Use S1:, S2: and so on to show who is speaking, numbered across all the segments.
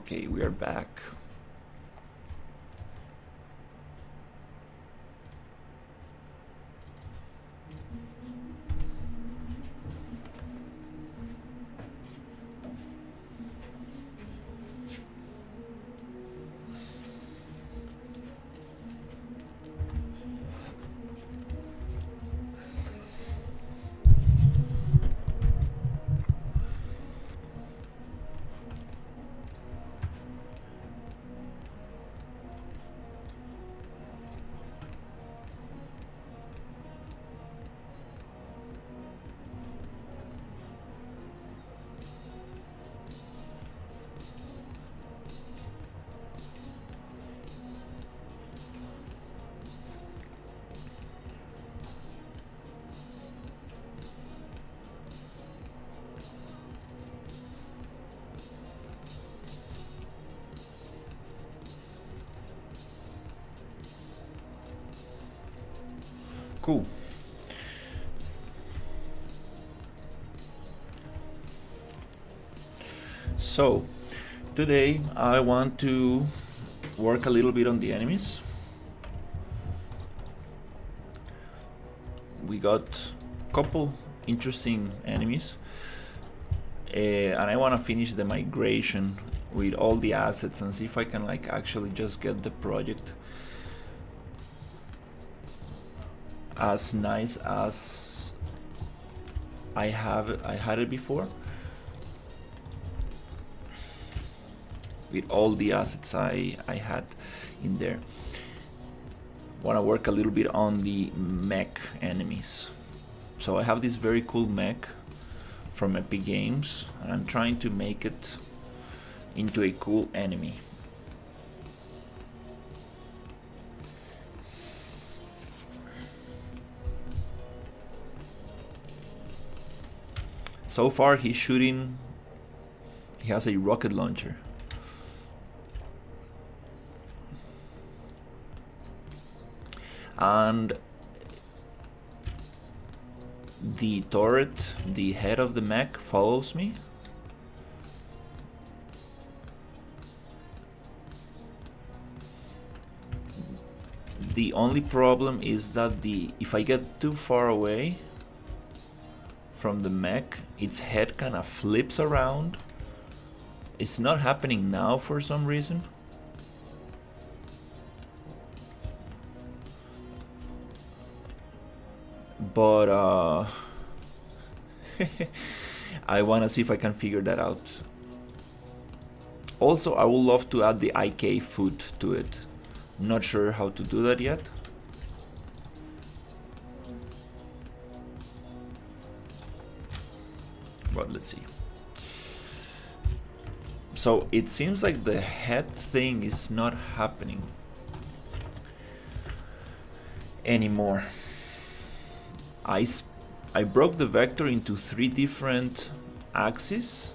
S1: Okay, we are back. Cool. So, today I want to work a little bit on the enemies. We got a couple interesting enemies, and I want to finish the migration with all the assets and see if I can like actually just get the project as nice as I had it before, with all the assets I had in there. Want to work a little bit on the mech enemies. So I have this very cool mech from Epic Games, and I'm trying to make it into a cool enemy. So far he's shooting, he has a rocket launcher. And the turret, the head of the mech, follows me. The only problem is that if I get too far away from the mech, its head kind of flips around. It's not happening now for some reason. But I want to see if I can figure that out. Also, I would love to add the IK foot to it. Not sure how to do that yet. But let's see. So it seems like the head thing is not happening anymore. I broke the vector into 3 different axes,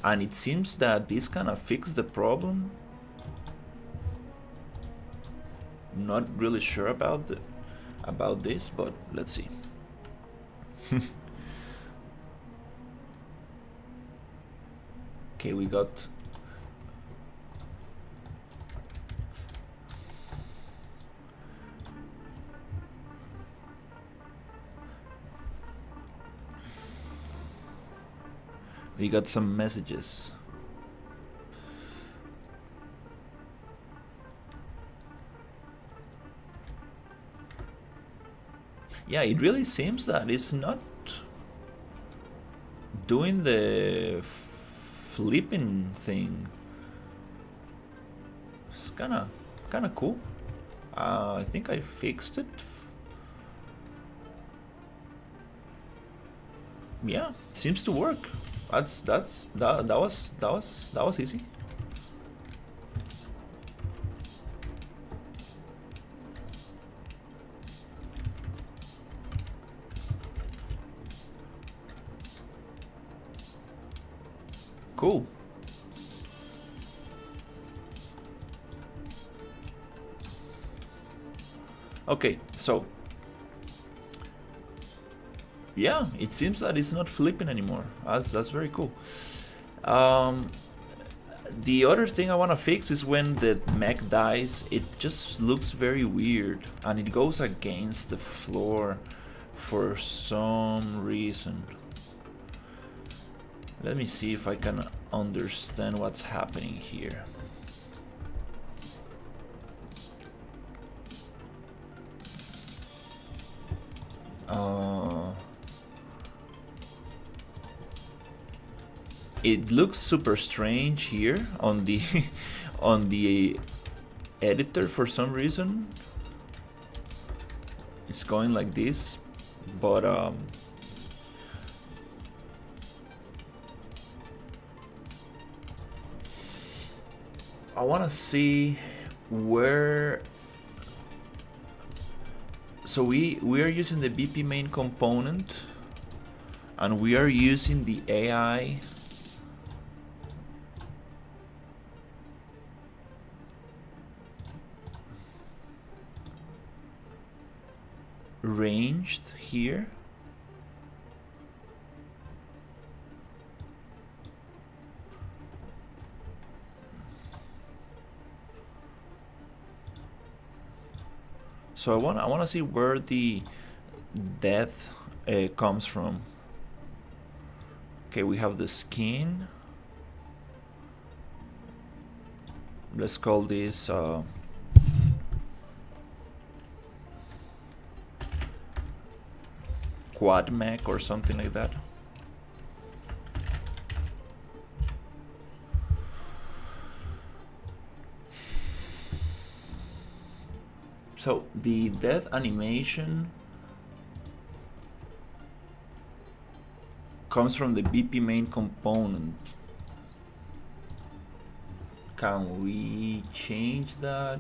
S1: and it seems that this kind of fixed the problem. Not really sure about this, but let's see. Okay, we got some messages. Yeah, it really seems that it's not doing the flipping thing. It's kinda cool. I think I fixed it. Yeah, it seems to work. That was easy. Cool. Okay, so yeah, it seems that it's not flipping anymore. That's very cool. The other thing I want to fix is when the mech dies, it just looks very weird and it goes against the floor for some reason. Let me see if I can understand what's happening here. It looks super strange here on the on the editor for some reason. It's going like this, but I want to see where. So we are using the BP main component, and we are using the AI ranged here. So I want to see where the death comes from. Okay, we have the skin. Let's call this quad mech or something like that. So the death animation comes from the BP main component. Can we change that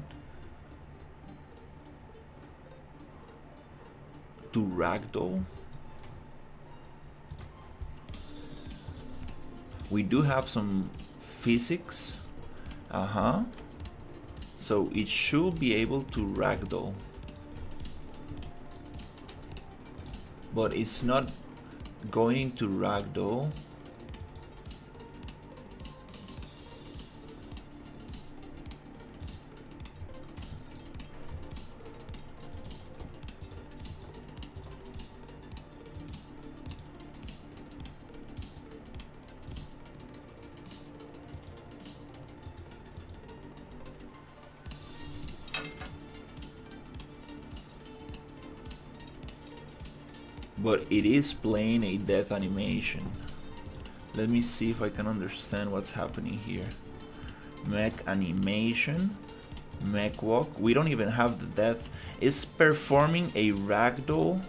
S1: to ragdoll? We do have some physics. So it should be able to ragdoll, but it's not going to ragdoll. But it is playing a death animation. Let me see if I can understand what's happening here. Mech animation, mech walk. We don't even have the death. It's performing a ragdoll.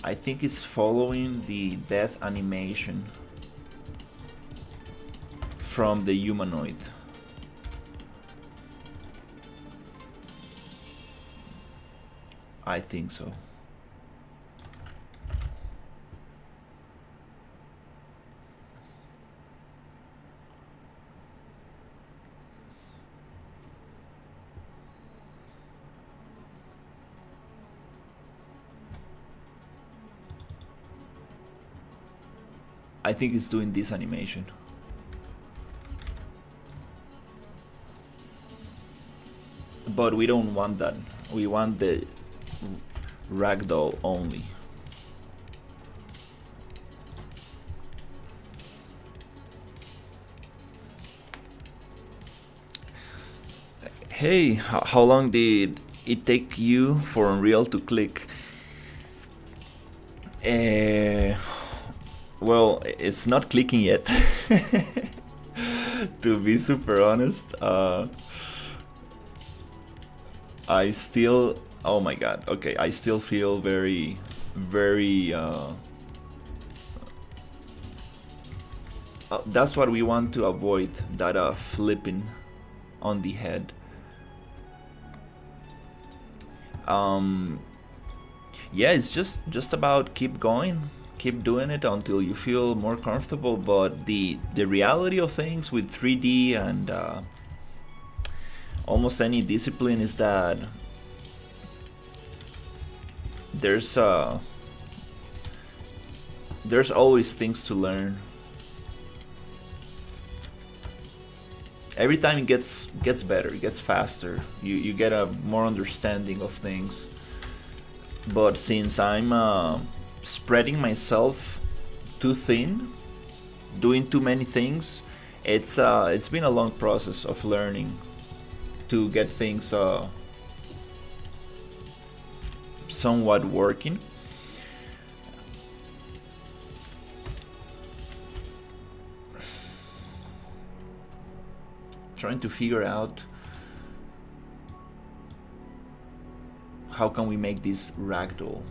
S1: I think it's following the death animation from the humanoid. I think so. I think it's doing this animation. But we don't want that. We want the ragdoll only. Hey, how long did it take you for Unreal to click? Well, it's not clicking yet. To be super honest, I still, oh my god, okay, I still feel very that's what we want to avoid, that flipping on the head. Yeah, it's just about keep going, keep doing it until you feel more comfortable. But the reality of things with 3D and almost any discipline is that there's always things to learn. Every time it gets better, it gets faster. You get a more understanding of things. But since I'm spreading myself too thin, doing too many things, it's been a long process of learning to get things somewhat working. Trying to figure out how can we make this ragdoll.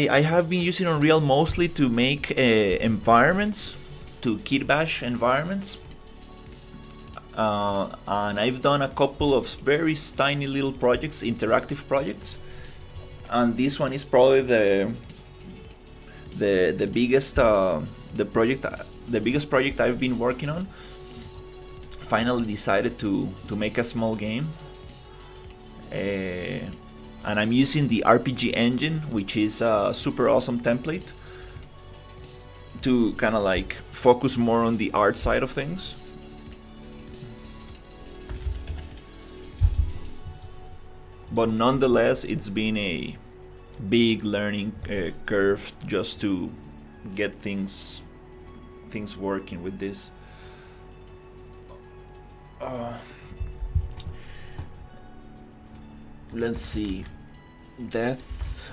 S1: I have been using Unreal mostly to make environments, to kit bash environments, and I've done a couple of very tiny little projects, interactive projects, and this one is probably the biggest the biggest project I've been working on. Finally decided to make a small game. And I'm using the RPG engine, which is a super awesome template, to kind of like focus more on the art side of things. But nonetheless, it's been a big learning curve just to get things working with this. Let's see. Death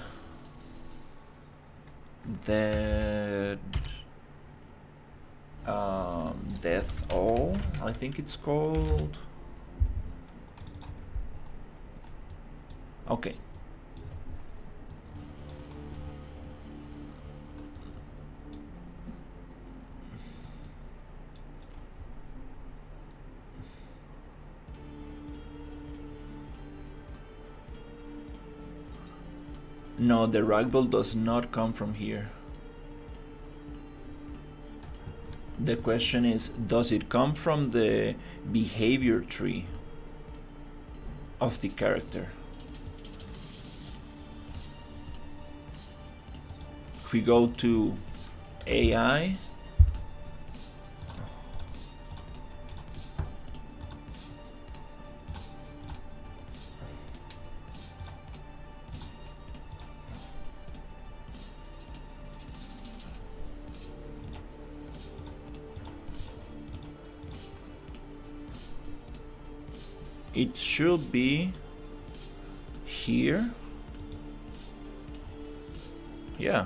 S1: All, I think it's called. Okay. No, the ragdoll does not come from here. The question is, does it come from the behavior tree of the character? If we go to AI, it should be here. Yeah.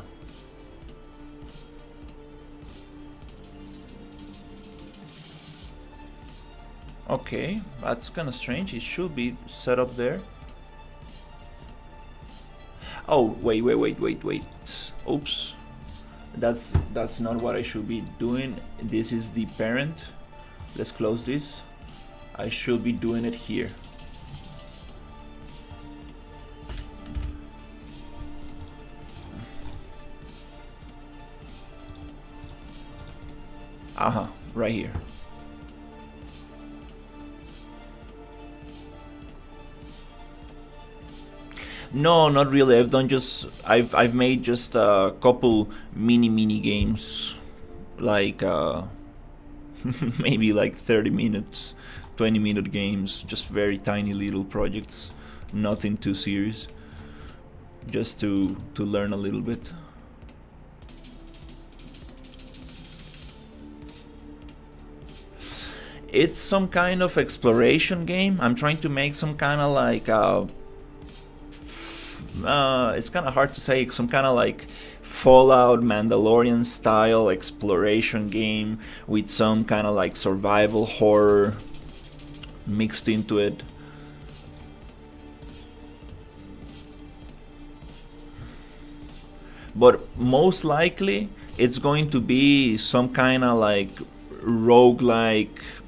S1: Okay, that's kind of strange. It should be set up there. Oh, wait. Oops. That's not what I should be doing. This is the parent. Let's close this. I should be doing it here. Right here. No, not really. I've made just a couple mini games, like maybe like 30 minutes, 20-minute games, just very tiny little projects, nothing too serious, just to learn a little bit. It's some kind of exploration game. I'm trying to make some kind of like it's kind of hard to say, some kind of like Fallout Mandalorian style exploration game with some kind of like survival horror mixed into it. But most likely it's going to be some kind of like roguelike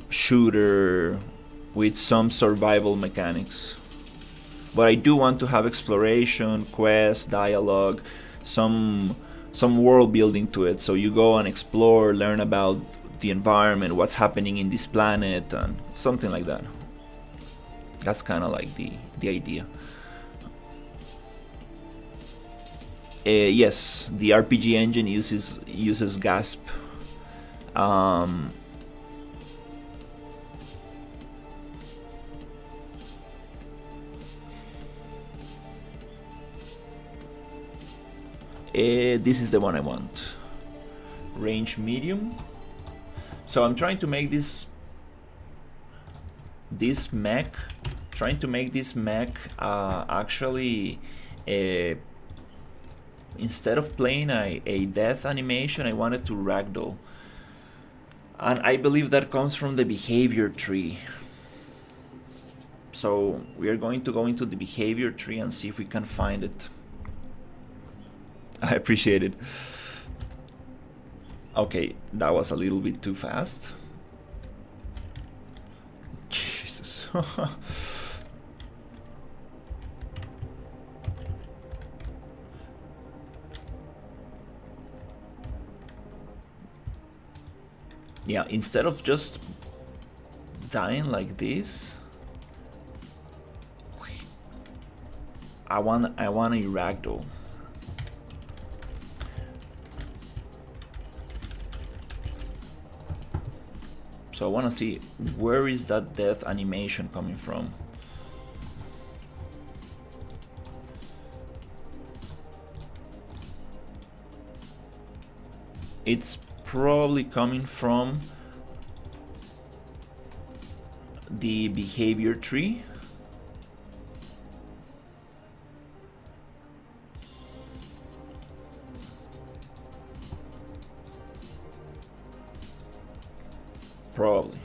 S1: shooter with some survival mechanics. But I do want to have exploration, quest, dialogue, some world building to it. So you go and explore, learn about the environment, what's happening in this planet, and something like that. That's kind of like the idea. Yes, the RPG engine uses Gasp. This is the one I want. Range medium. So I'm trying to make this mech. Trying to make this mech actually. Instead of playing a death animation, I wanted to ragdoll. And I believe that comes from the behavior tree. So we are going to go into the behavior tree and see if we can find it. I appreciate it. Okay, that was a little bit too fast. Jesus. Yeah, instead of just dying like this, I want a ragdoll. So I want to see where is that death animation coming from. It's probably coming from the behavior tree. Probably.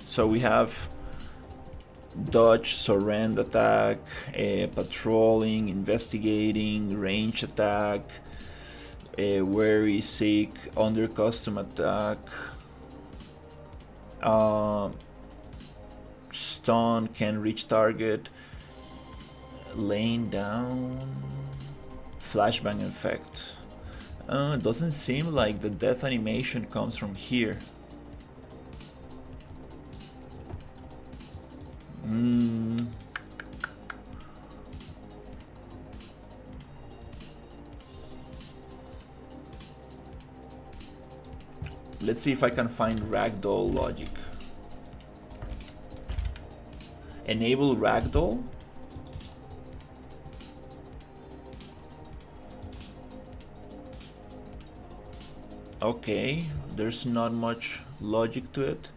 S1: So we have dodge, surrender attack, patrolling, investigating, range attack, wary, seek, under custom attack, stun, can reach target, laying down, flashbang effect. It doesn't seem like the death animation comes from here. Let's see if I can find ragdoll logic. Enable ragdoll. Okay, there's not much logic to it.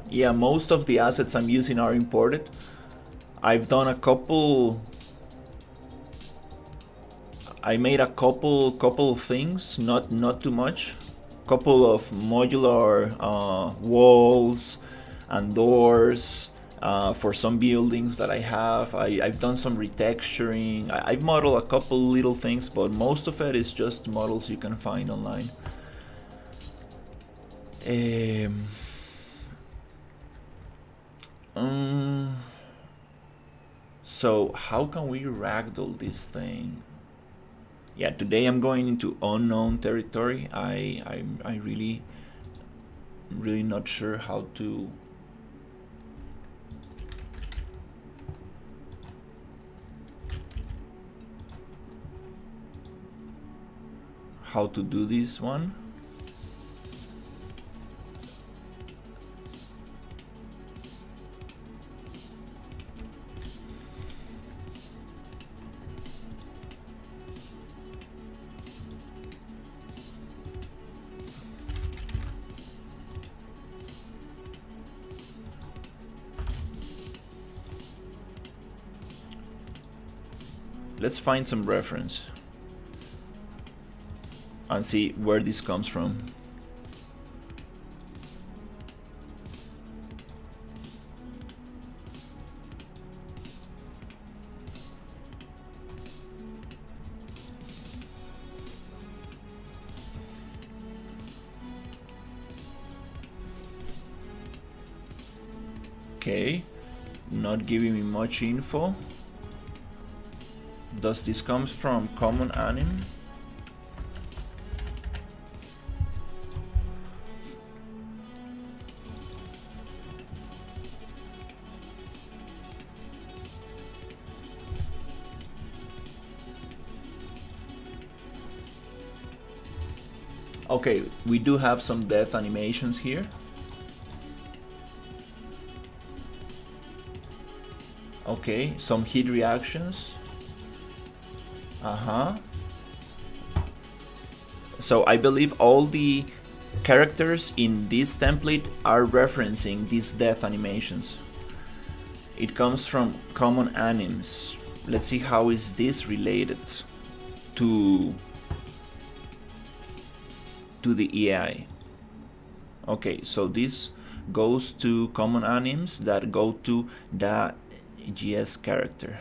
S1: Yeah, most of the assets I'm using are imported. I've done a couple. I made a couple of things, not too much. Couple of modular walls and doors for some buildings that I have. I've done some retexturing. I've modeled a couple little things, but most of it is just models you can find online. So how can we ragdoll this thing? Yeah, today I'm going into unknown territory. I'm really not sure how to do this one. Let's find some reference and see where this comes from. Okay, not giving me much info. Does this comes from common anime? Okay, we do have some death animations here. Okay, some heat reactions. So I believe all the characters in this template are referencing these death animations. It comes from common animes. Let's see how is this related to the AI. Okay, so this goes to common animes that go to the GS character.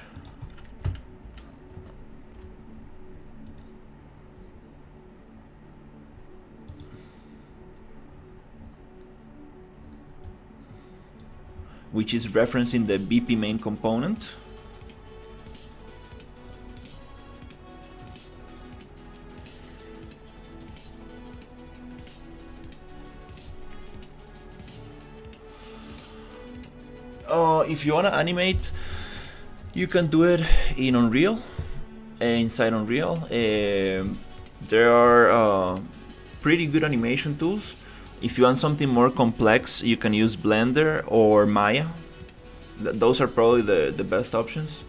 S1: Which is referencing the BP main component. If you want to animate, you can do it in Unreal, inside Unreal. There are pretty good animation tools. If you want something more complex, you can use Blender or Maya. Those are probably the best options.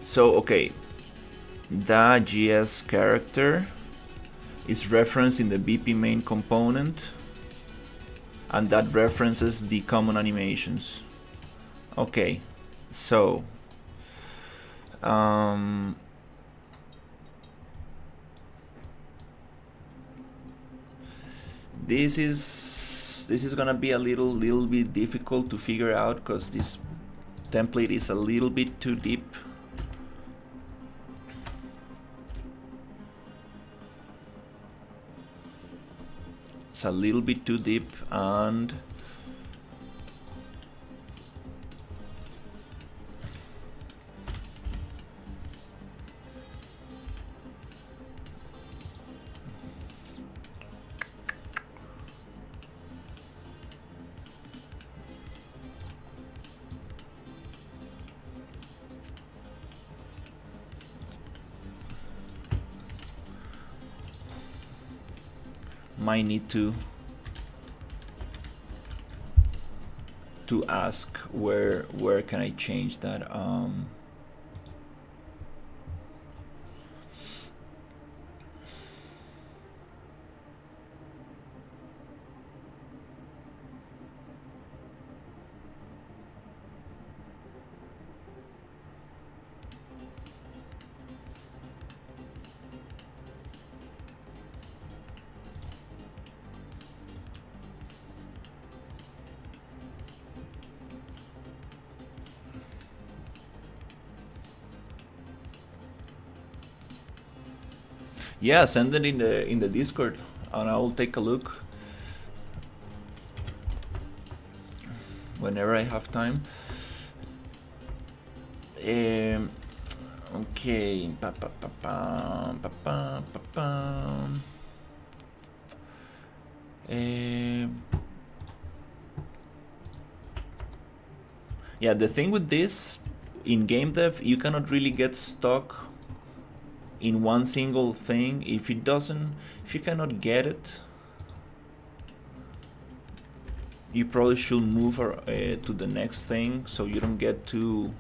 S1: So, okay, the GS character is referenced in the BP main component, and that references the common animations. Okay, so this is gonna be a little bit difficult to figure out because this template is a little bit too deep. It's a little bit too deep, and might need to ask where can I change that. Yeah, send it in the Discord, and I'll take a look whenever I have time. Okay. Yeah, the thing with this, in game dev, you cannot really get stuck in one single thing. If you cannot get it, you probably should move to the next thing, so you don't get too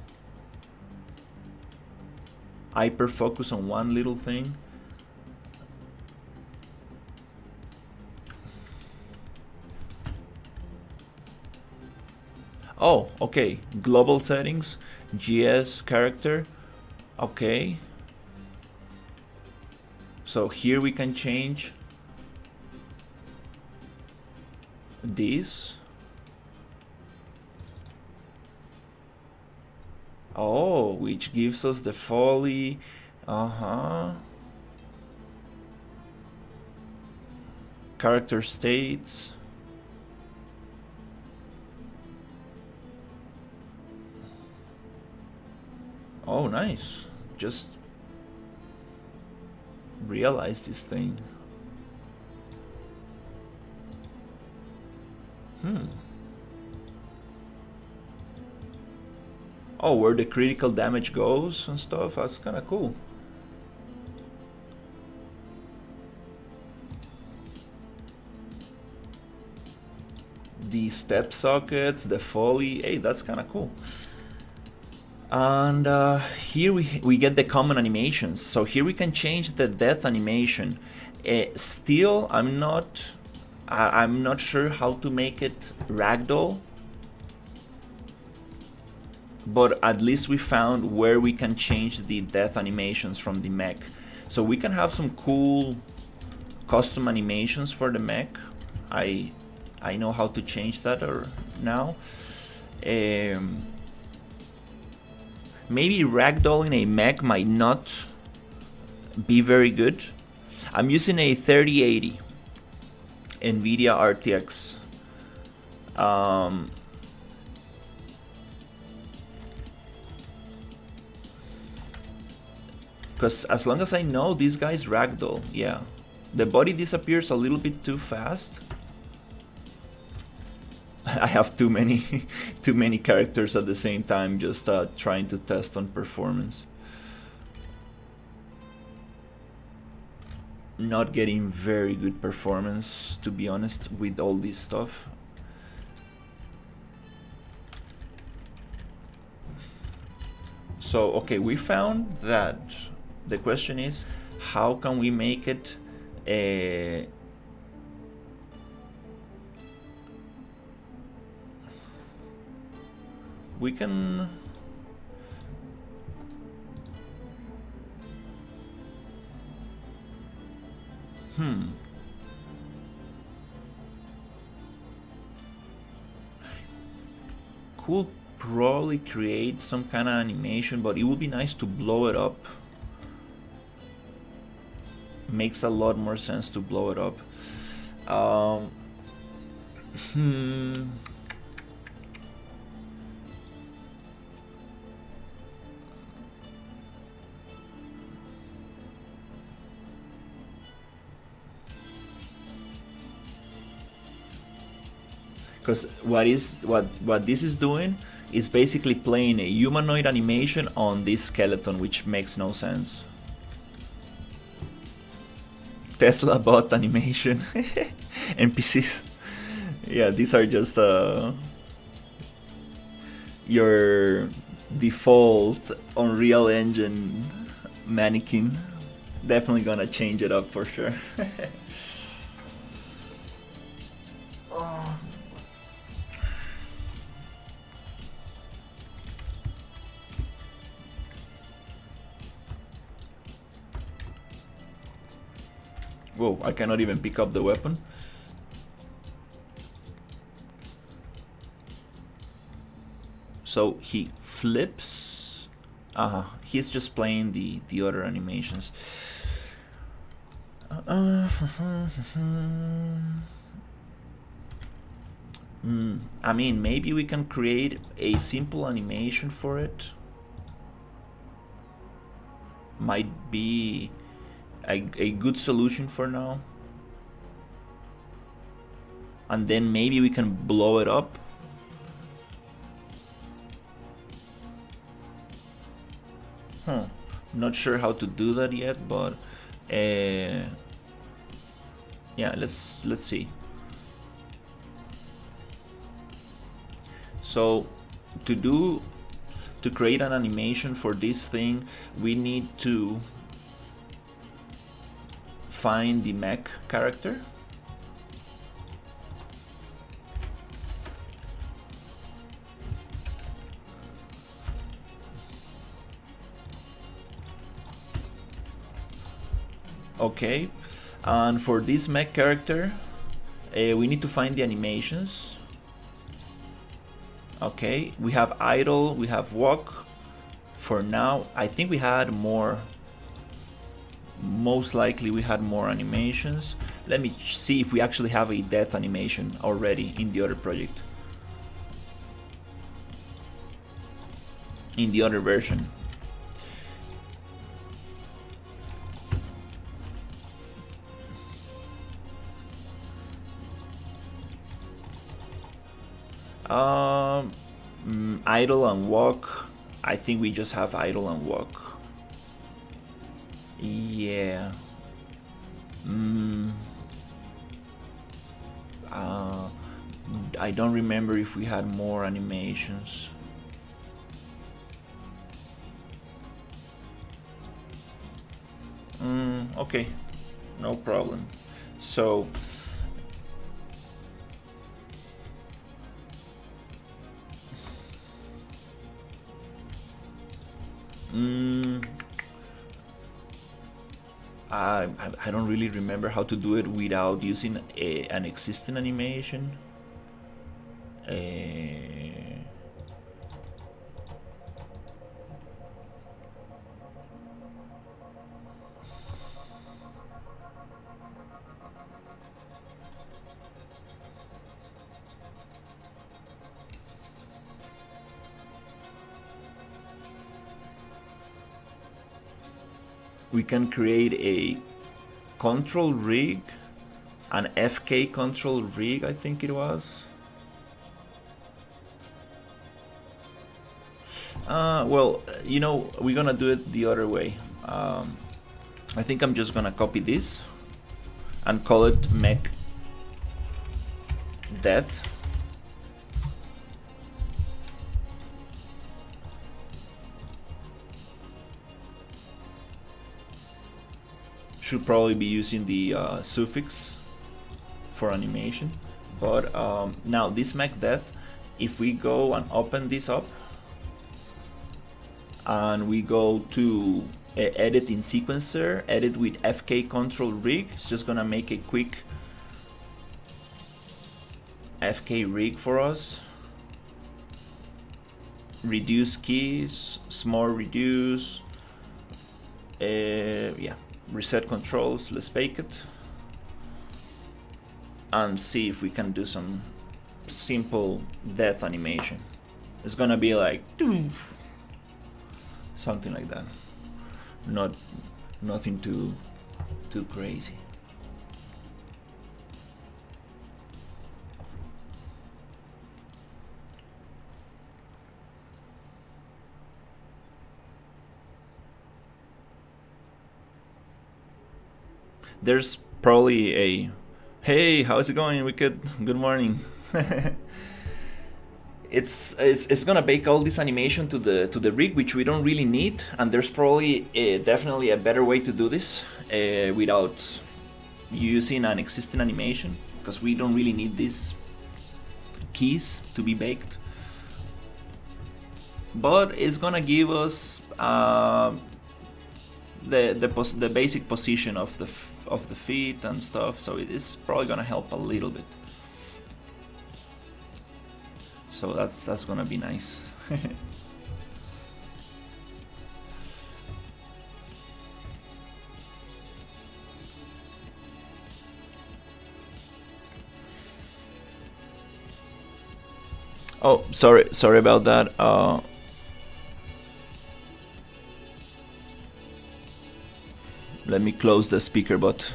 S1: hyper focus on one little thing. Oh, okay. Global settings, GS character. Okay. So here we can change this. Oh, which gives us the folly. Character states. Oh, nice. Just realize this thing. Oh, where the critical damage goes and stuff. That's kind of cool. The step sockets, the foley. Hey, that's kind of cool. And here we get the common animations. So here we can change the death animation. Still, I'm not sure how to make it ragdoll, but at least we found where we can change the death animations from the mech. So we can have some cool custom animations for the mech. I know how to change that now. Maybe ragdolling a mech might not be very good. I'm using a 3080 NVIDIA RTX. Because as long as I know, these guys ragdoll. Yeah, the body disappears a little bit too fast. I have too many characters at the same time, just trying to test on performance. Not getting very good performance, to be honest, with all this stuff. So, okay, we found that the question is, how can we make it we can could probably create some kind of animation, but it would be nice to blow it up. Makes a lot more sense to blow it up. Because what this is doing is basically playing a humanoid animation on this skeleton, which makes no sense. Tesla bot animation. NPCs. Yeah, these are just your default Unreal Engine mannequin. Definitely gonna change it up for sure. Whoa, I cannot even pick up the weapon. So he flips. He's just playing the other animations. I mean, maybe we can create a simple animation for it. Might be a good solution for now. And then maybe we can blow it up. Not sure how to do that yet, but yeah, let's see. So to create an animation for this thing, we need to find the mech character. Okay, and for this mech character, we need to find the animations. Okay, we have idle, we have walk. For now, I think we had more. Most likely we had more animations. Let me see if we actually have a death animation already in the other project. In the other version. Idle and walk. I think we just have idle and walk. Yeah. I don't remember if we had more animations. Okay, no problem. So I don't really remember how to do it without using an existing animation. We can create a control rig, an FK control rig, I think it was. Well, you know, we're gonna do it the other way. I think I'm just gonna copy this and call it mech death. Should probably be using the suffix for animation. But now this mech death, if we go and open this up and we go to edit in sequencer, edit with FK control rig, it's just gonna make a quick FK rig for us. Reduce keys, small reduce, yeah, reset controls. Let's bake it and see if we can do some simple death animation. It's gonna be like something like that. Nothing too crazy. There's probably a hey, how's it going, Wicked? Good morning. It's gonna bake all this animation to the rig, which we don't really need, and there's probably definitely a better way to do this without using an existing animation, because we don't really need these keys to be baked. But it's gonna give us the basic position of the feet and stuff, so it is probably gonna help a little bit. So that's gonna be nice. Oh, sorry about that. Let me close the speaker bot.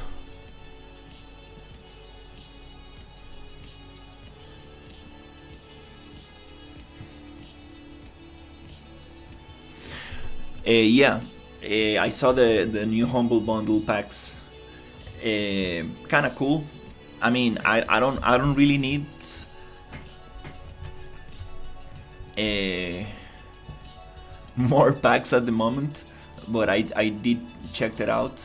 S1: Yeah, I saw the new Humble Bundle packs. Kind of cool. I mean, I don't really need more packs at the moment, but I did check that out.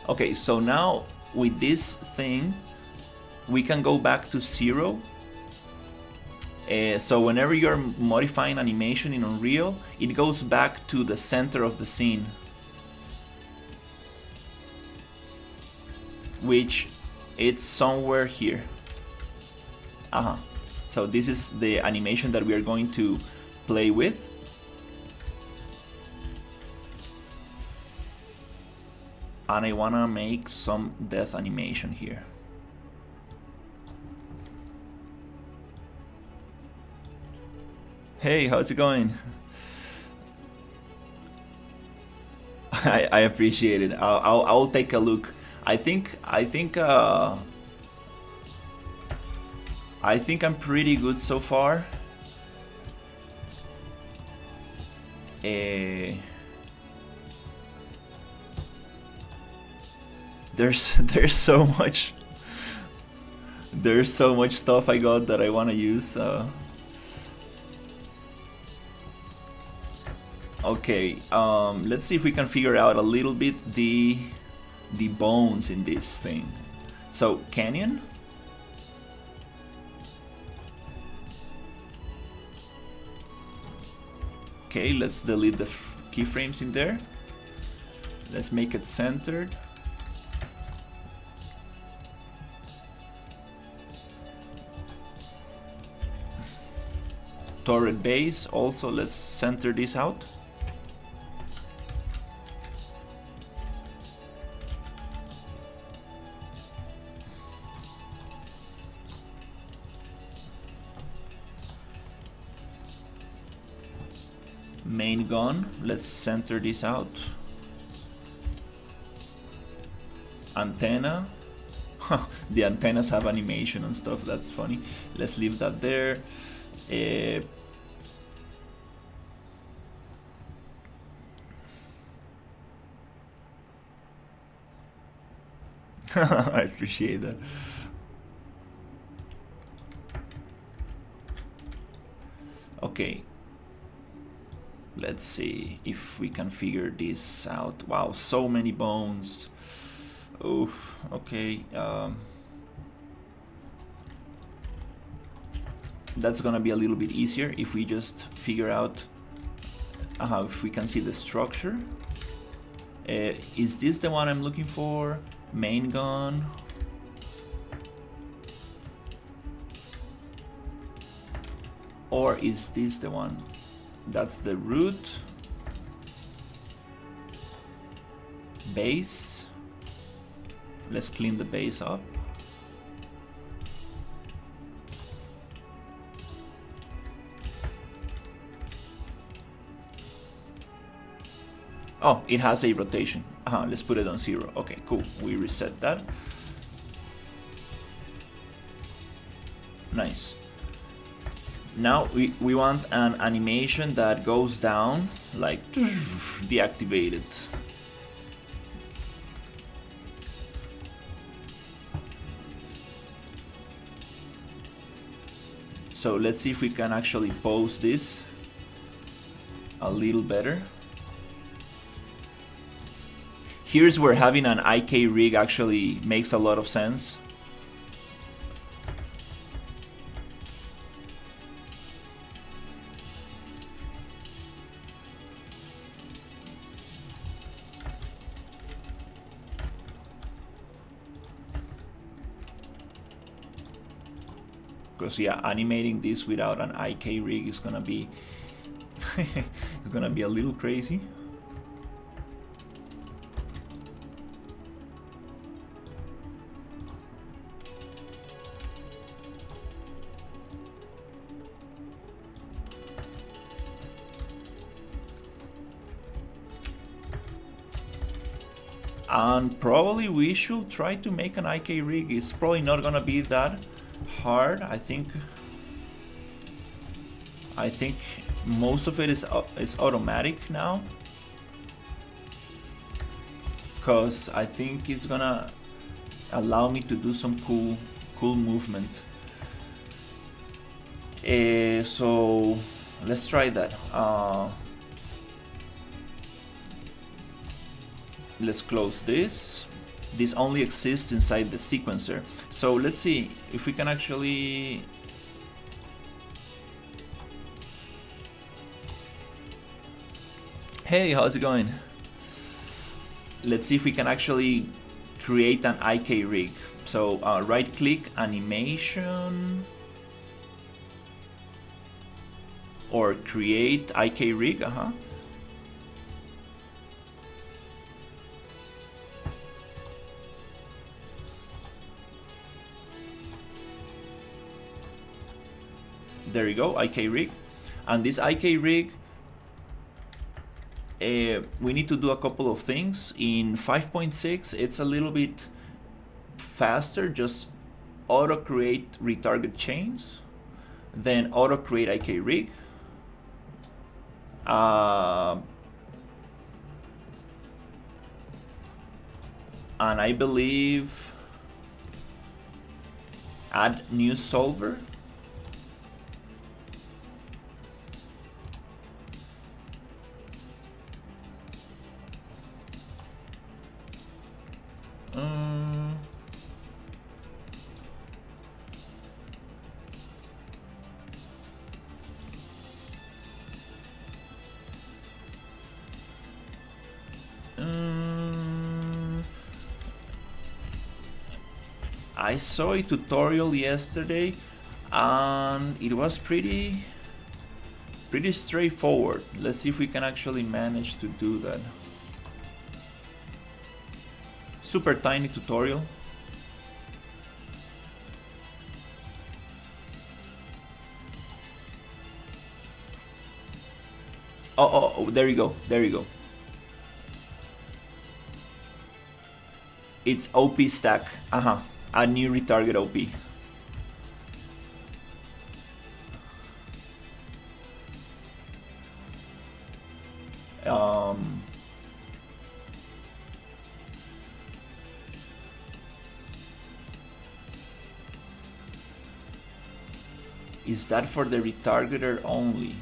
S1: Okay, so now with this thing, we can go back to 0. So whenever you're modifying animation in Unreal, it goes back to the center of the scene, which it's somewhere here. So this is the animation that we are going to play with. And I wanna make some death animation here. Hey, how's it going? I appreciate it. I'll take a look. I think I'm pretty good so far. There's so much stuff I got that I want to use. Okay, let's see if we can figure out a little bit the bones in this thing. So canyon. Okay, let's delete the keyframes in there. Let's make it centered. Turret base, also let's center this out. Main gun, let's center this out. Antenna. The antennas have animation and stuff, that's funny. Let's leave that there. I appreciate that. Okay. Let's see if we can figure this out. Wow, so many bones. Oof, okay. That's gonna be a little bit easier if we just figure out if we can see the structure. Is this the one I'm looking for? Main gun. Or is this the one? That's the root. Base. Let's clean the base up. Oh, it has a rotation. Let's put it on 0. Okay, cool. We reset that. Nice. Now we want an animation that goes down, like deactivated. So let's see if we can actually pose this a little better. Here's where having an IK rig actually makes a lot of sense. Because yeah, animating this without an IK rig is gonna be it's gonna be a little crazy. And probably we should try to make an IK rig. It's probably not gonna be that hard. I think most of it is automatic now, because I think it's gonna allow me to do some cool movement. So let's try that. Let's close this. This only exists inside the sequencer. So let's see if we can actually Hey, how's it going? Let's see if we can actually create an IK rig. So right click, animation, or create IK rig. There you go, IK rig. And this IK rig, we need to do a couple of things. In 5.6, it's a little bit faster. Just auto create retarget chains, then auto create IK rig. And I believe add new solver. I saw a tutorial yesterday and it was pretty straightforward. Let's see if we can actually manage to do that. Super tiny tutorial. Oh, there you go. There you go. It's OP stack. A new retarget OP. Is that for the retargeter only?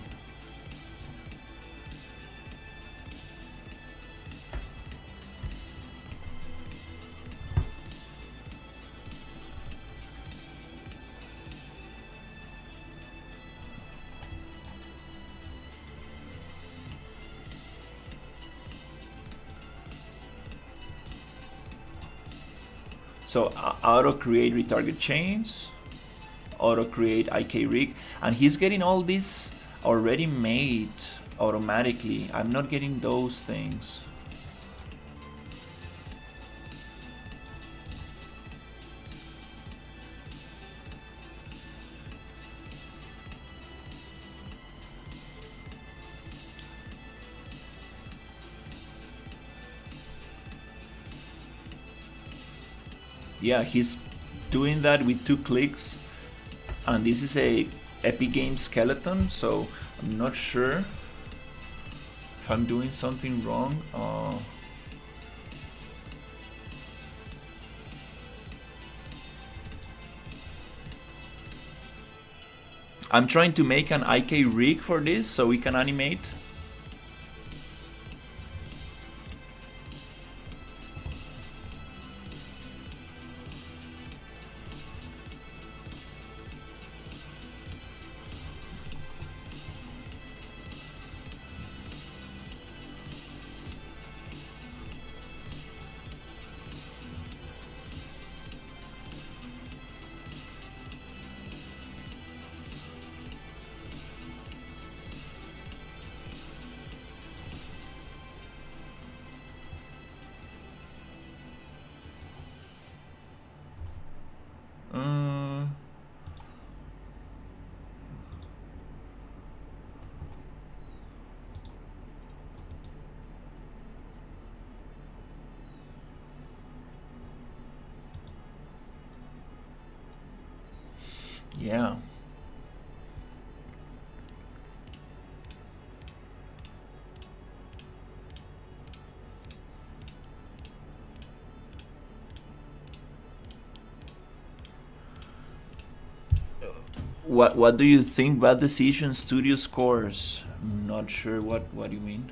S1: So auto create retarget chains, auto create IK rig, and he's getting all this already made automatically. I'm not getting those things. Yeah, he's doing that with 2 clicks, and this is a Epic Games skeleton, so I'm not sure if I'm doing something wrong. I'm trying to make an IK rig for this so we can animate. Yeah. What do you think Bad Decision Studio scores? I'm not sure what you mean.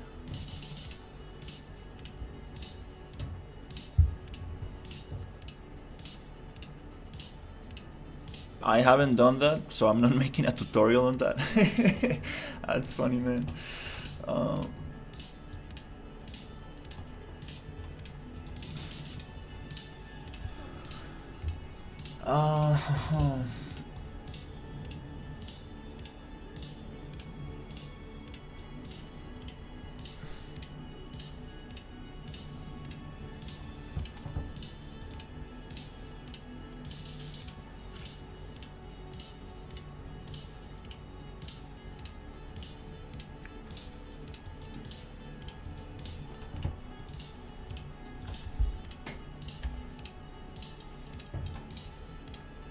S1: I haven't done that, so I'm not making a tutorial on that. That's funny, man.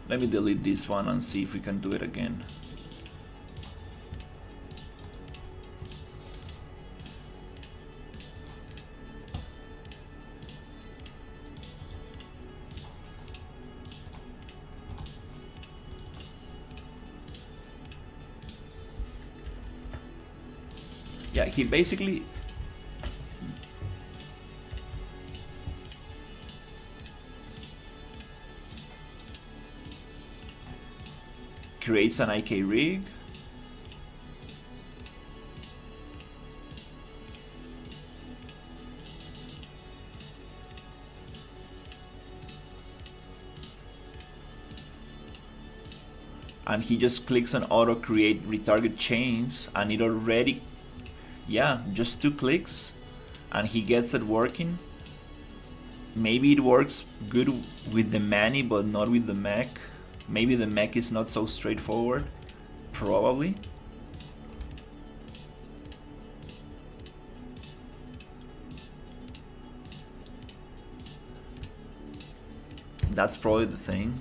S1: Let me delete this one and see if we can do it again. Yeah, he basically creates an IK rig. And he just clicks on auto create retarget chains, and it already, yeah, just 2 clicks and he gets it working. Maybe it works good with the Mani but not with the mech. Maybe the mech is not so straightforward. Probably. That's probably the thing.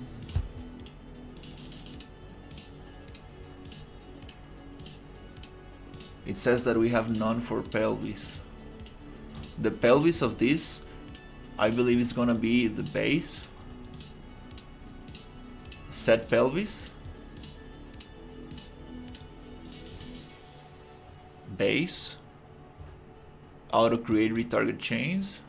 S1: It says that we have none for pelvis. The pelvis of this, I believe, is gonna be the base. Set pelvis. Base. Auto create retarget chains.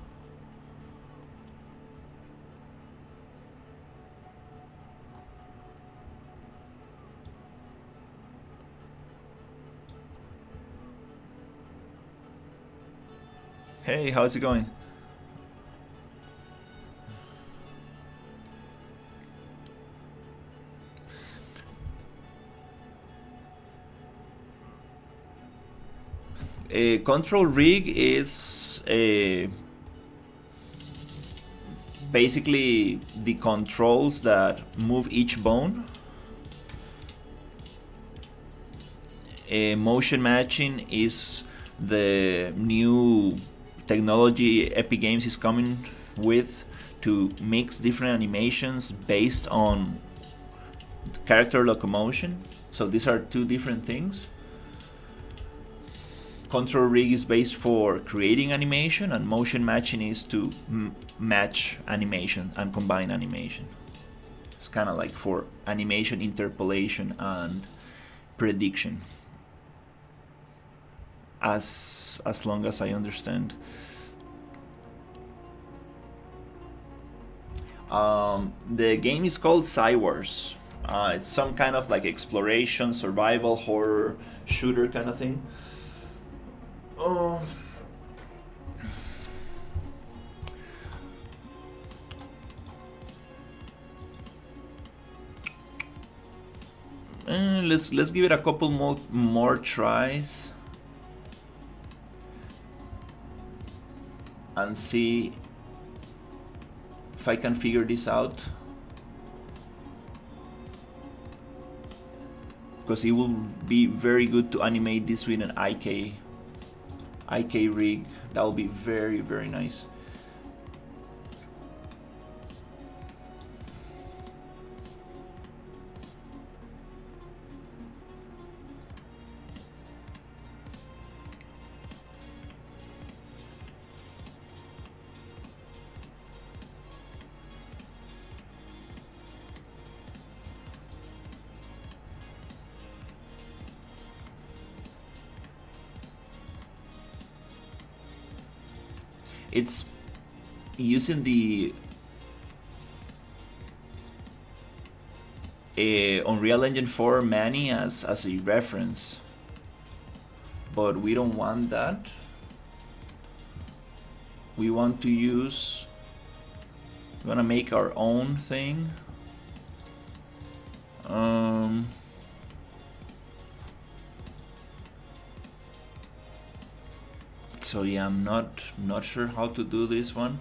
S1: Hey, how's it going? A control rig is basically the controls that move each bone. Motion matching is the new technology Epic Games is coming with to mix different animations based on character locomotion. So these are 2 different things. Control rig is based for creating animation, and motion matching is to match animation and combine animation. It's kind of like for animation interpolation and prediction, as long as I understand. The game is called Sci Wars. It's some kind of like exploration, survival, horror, shooter kind of thing. Let's give it a couple more tries and see if I can figure this out, because it will be very good to animate this with an IK rig. That will be very, very nice. It's using the Unreal Engine 4 Mani as a reference, but we don't want that. We want to use, we want to make our own thing. So yeah, I'm not sure how to do this one.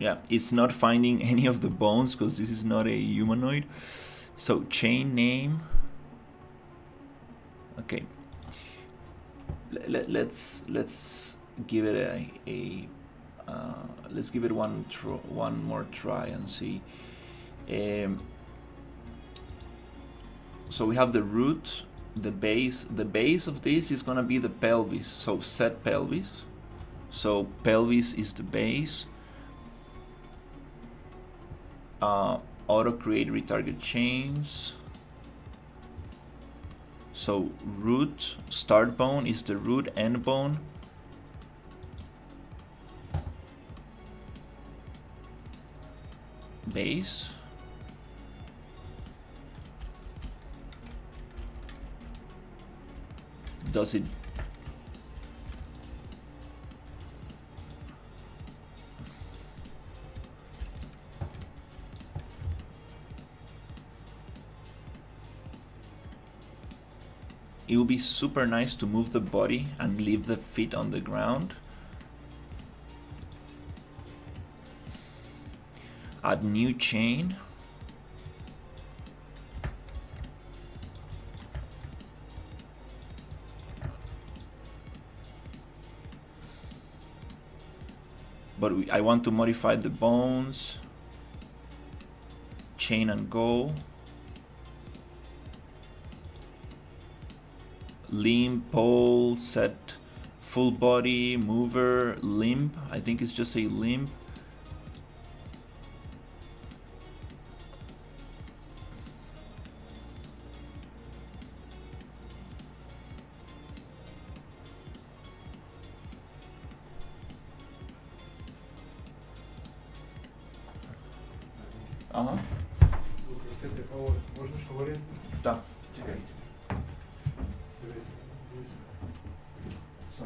S1: Yeah, it's not finding any of the bones because this is not a humanoid. So chain name. Okay. Let's give it let's give it one more try and see. So we have the root, the base. The base of this is gonna be the pelvis. So set pelvis. So pelvis is the base. Auto create retarget chains. So root start bone is the root end bone. Base. Does it it would be super nice to move the body and leave the feet on the ground. Add new chain. But I want to modify the bones. Chain and go. Limb, pole, set, full body, mover, limb. I think it's just a limb. Ага.
S2: Можеш говорити?
S1: Так, чекай.
S2: Дивись.
S1: Все.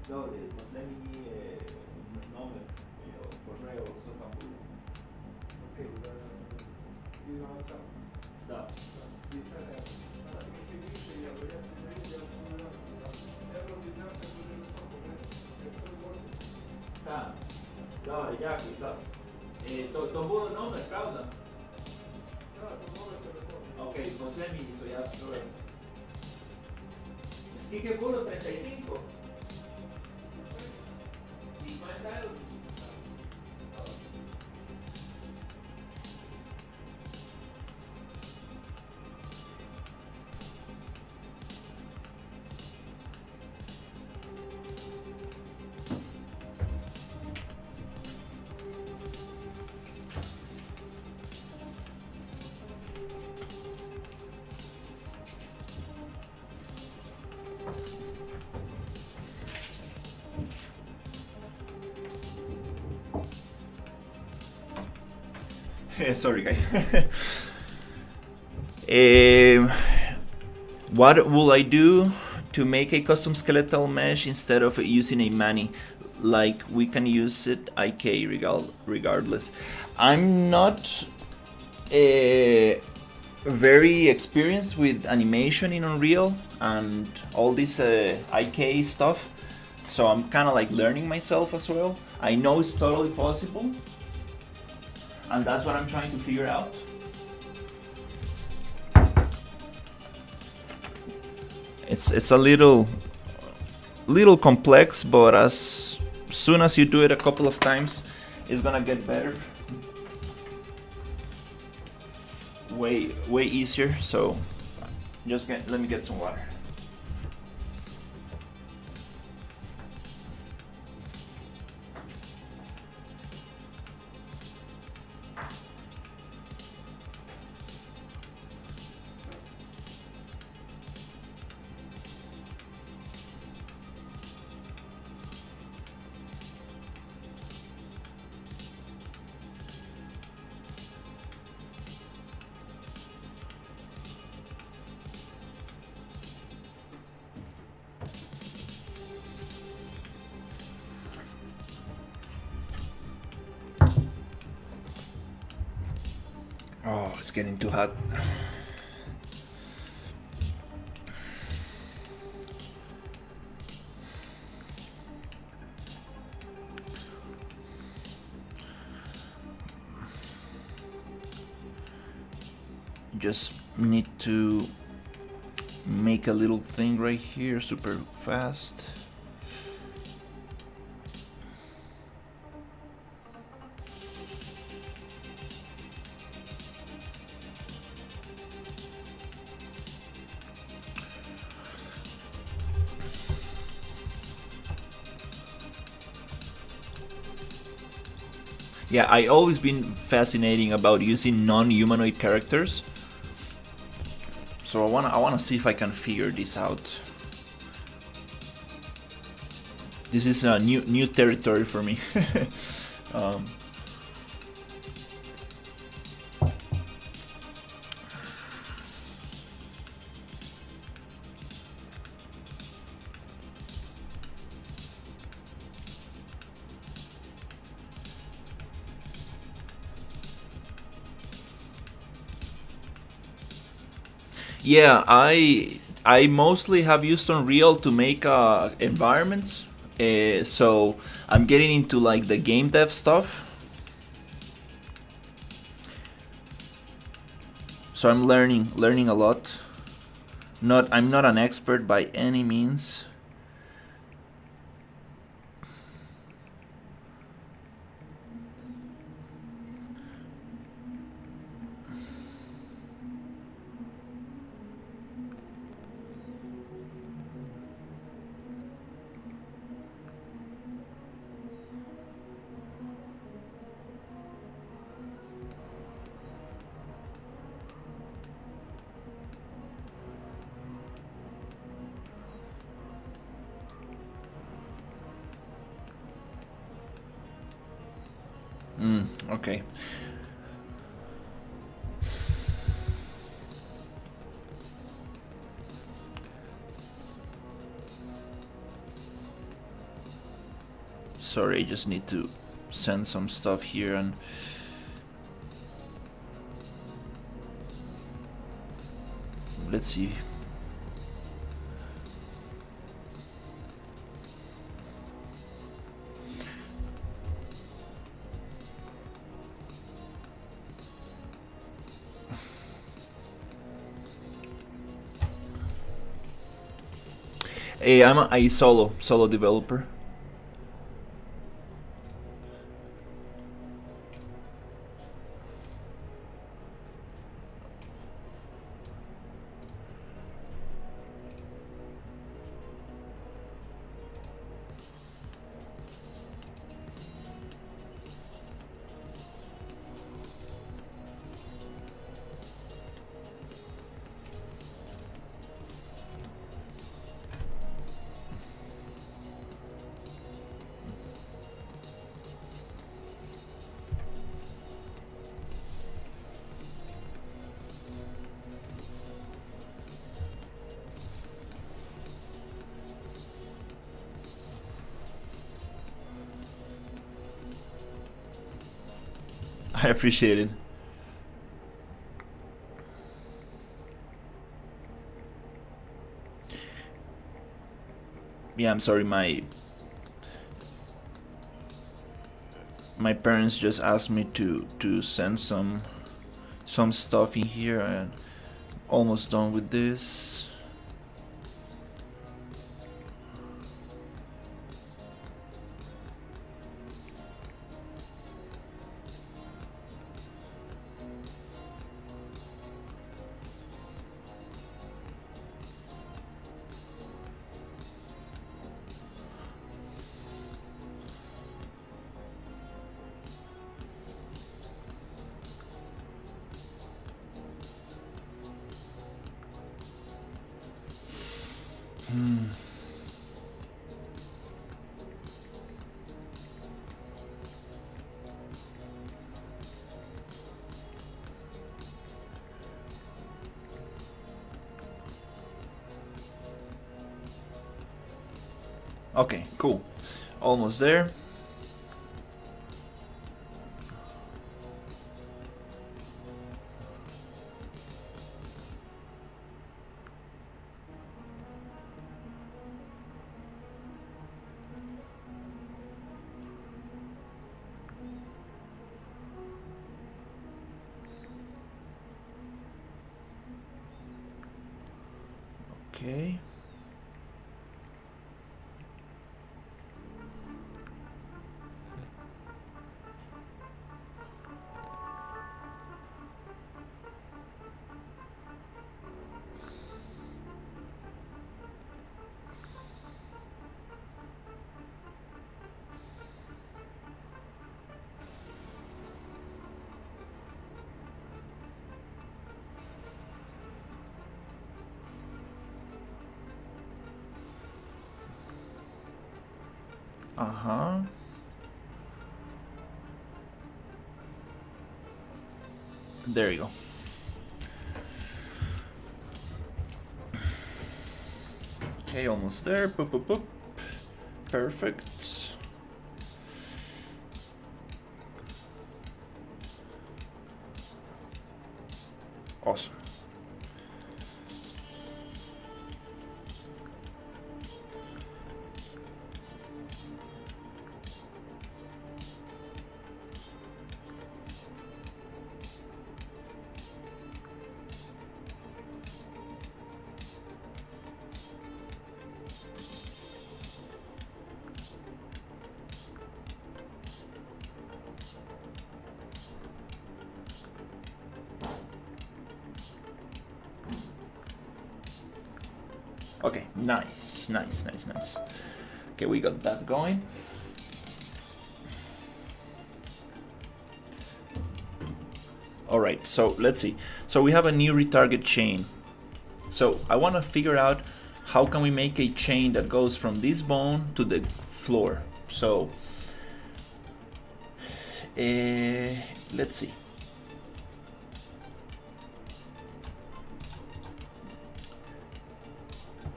S1: No, послай мені номер correo Sotambul.
S2: Окей, і на WhatsApp.
S1: Да.
S2: І це трішки більше є, бо я піднявся дуже високо, 580.
S1: Так. Добре, дякую, так. То було номер, правда?
S2: Так, то номер телефону.
S1: Окей, послай мені, so я встрою. Скільки було? 35? 50 euros. Sorry, guys. What will I do to make a custom skeletal mesh instead of using a mani? Like we can use it IK regardless. I'm not very experienced with animation in Unreal and all this IK stuff, so I'm kind of like learning myself as well. I know it's totally possible, and that's what I'm trying to figure out. It's a little little complex, but as soon as you do it a couple of times, it's gonna get better. Way easier. So let me get some water. Oh, it's getting too hot. Just need to make a little thing right here super fast. Yeah, I always been fascinating about using non-humanoid characters. So I wanna see if I can figure this out. This is a new territory for me. um, Yeah, I mostly have used Unreal to make environments. So I'm getting into like the game dev stuff. So I'm learning a lot. I'm not an expert by any means. Okay. Sorry, I just need to send some stuff here and let's see. Hey, I'm a solo developer. I appreciate it. Yeah, I'm sorry, my parents just asked me to send some stuff in here and almost done with this. Okay, cool. Almost there. Okay. Uh-huh. There you go. Okay, almost there. Boop, boop, boop. Perfect. Awesome. Okay, nice, nice, nice, nice. Okay, we got that going. All right, so let's see. So we have a new retarget chain. So I want to figure out how can we make a chain that goes from this bone to the floor. So let's see.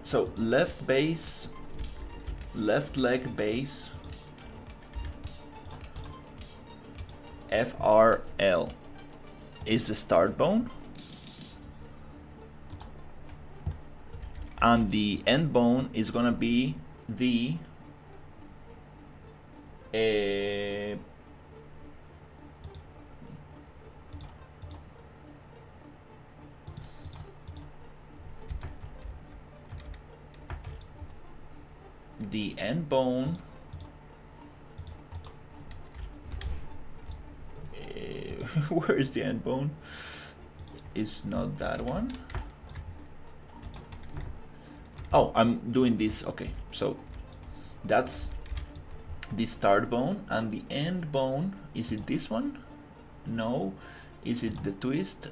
S1: So left base, left leg base, FRL is the start bone, and the end bone is gonna be the end bone where is the end bone? It's not that one. Oh, I'm doing this. Okay, so that's the start bone, and the end bone, is it this one? No. Is it the twist?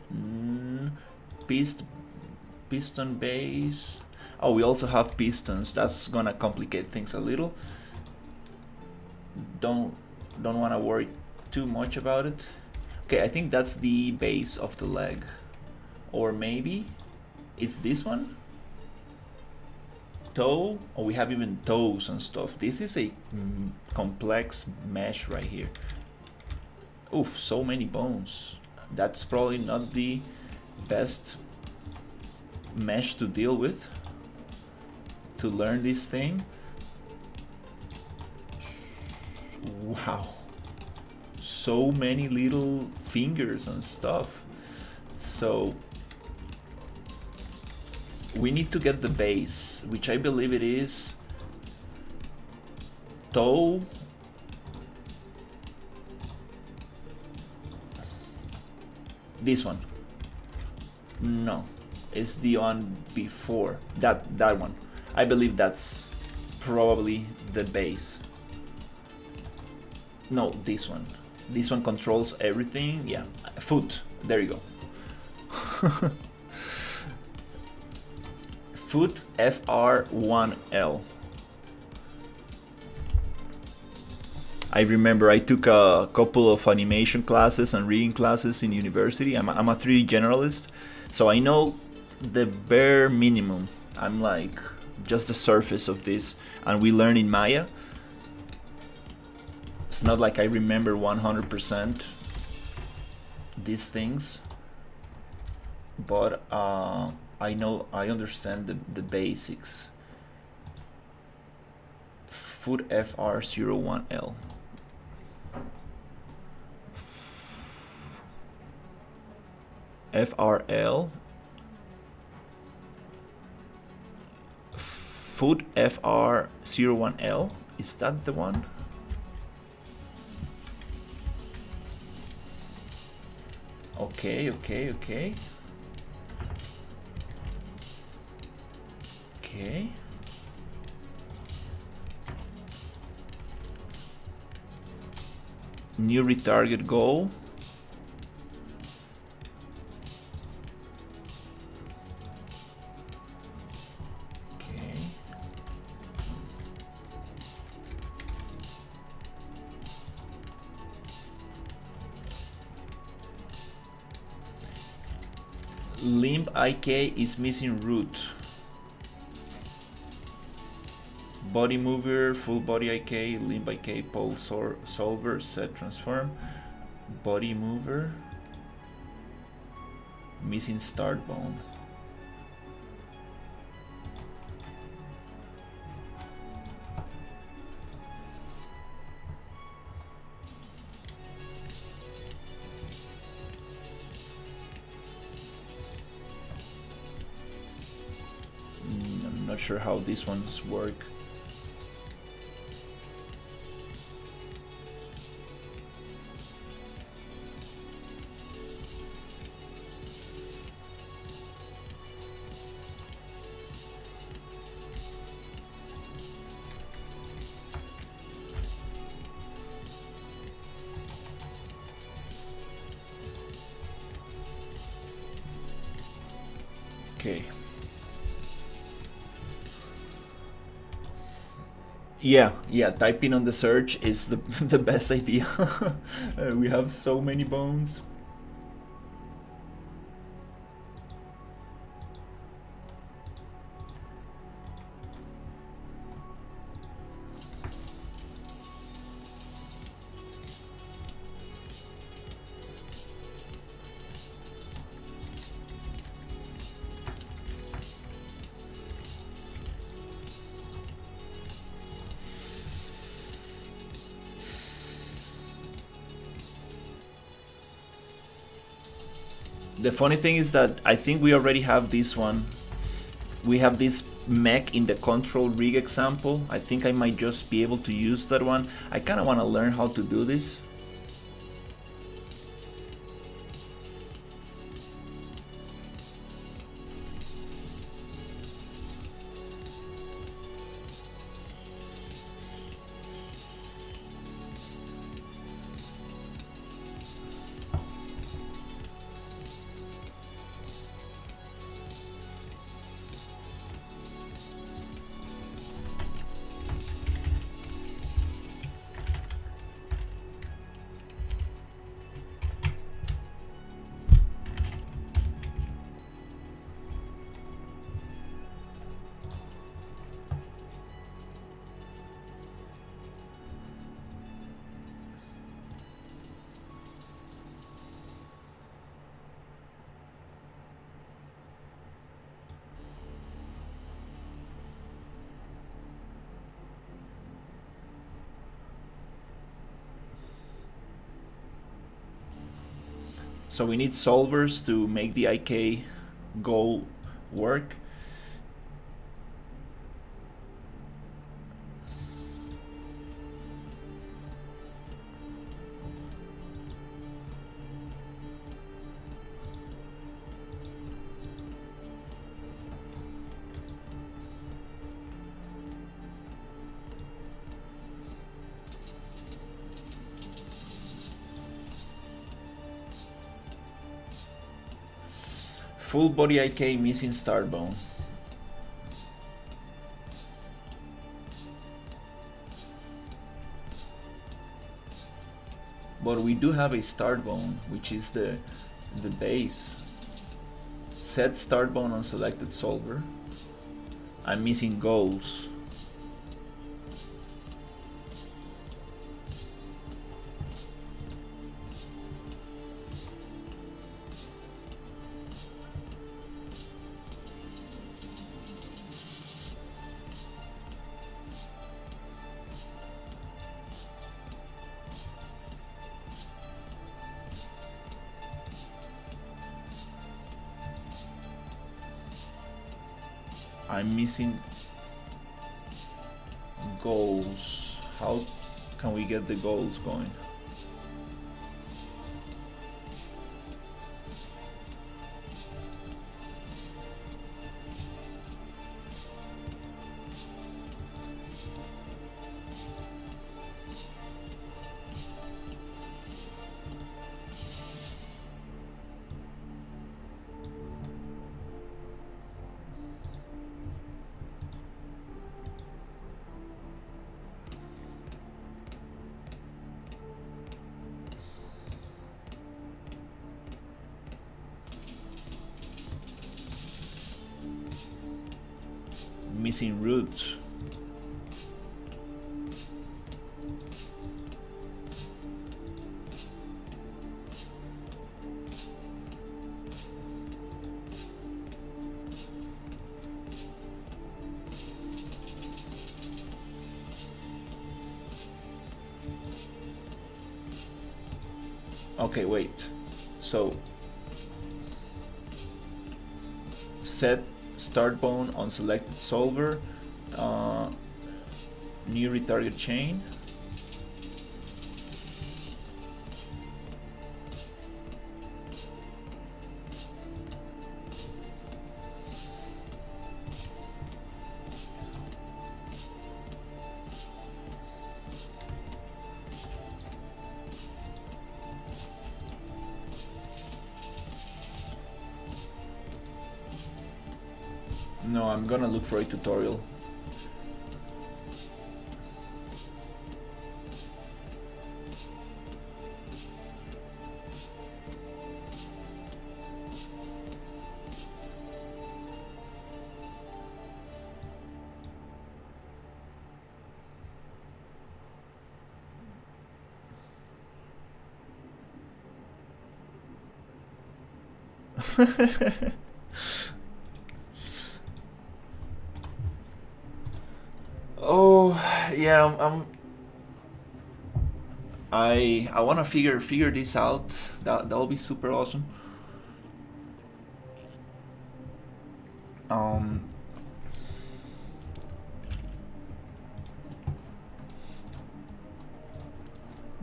S1: Piston base. Oh, we also have pistons. That's gonna complicate things a little. Don't want to worry too much about it. Okay, I think that's the base of the leg, or maybe it's this one. Toe. Oh, we have even toes and stuff. This is a complex mesh right here. Oof, so many bones. That's probably not the best mesh to deal with to learn this thing. Wow, so many little fingers and stuff. So we need to get the base, which I believe it is toe, this one. No, it's the one before that one. I believe that's probably the base. No, this one. This one controls everything. Yeah, foot. There you go. Foot FR1L. I remember I took a couple of animation classes and reading classes in university. I'm a 3D generalist, so I know the bare minimum. I'm like just the surface of this, and we learn in Maya. It's not like I remember 100% these things, but I understand the basics. Foot FR01L. FRL. Foot FR01L. Is that the one? Okay. Okay. New retarget goal. Okay. Limb IK is missing root. Body mover, full body IK, limb IK, pole solver, set transform. Body mover, missing start bone. I'm not sure how these ones work. Okay. Yeah, typing on the search is the, the best idea. We have so many bones. The funny thing is that I think we already have this one. We have this mech in the control rig example. I think I might just be able to use that one. I kind of want to learn how to do this. So we need solvers to make the IK goal work. Full body IK missing start bone. But we do have a start bone, which is the base. Set start bone on selected solver. I'm missing goals. I'm missing goals. How can we get the goals going? Missing root. Okay, wait. So set start bone on selected solver, new retarget chain. No, I'm gonna look for a tutorial. Oh yeah, I wanna figure this out. That'll be super awesome.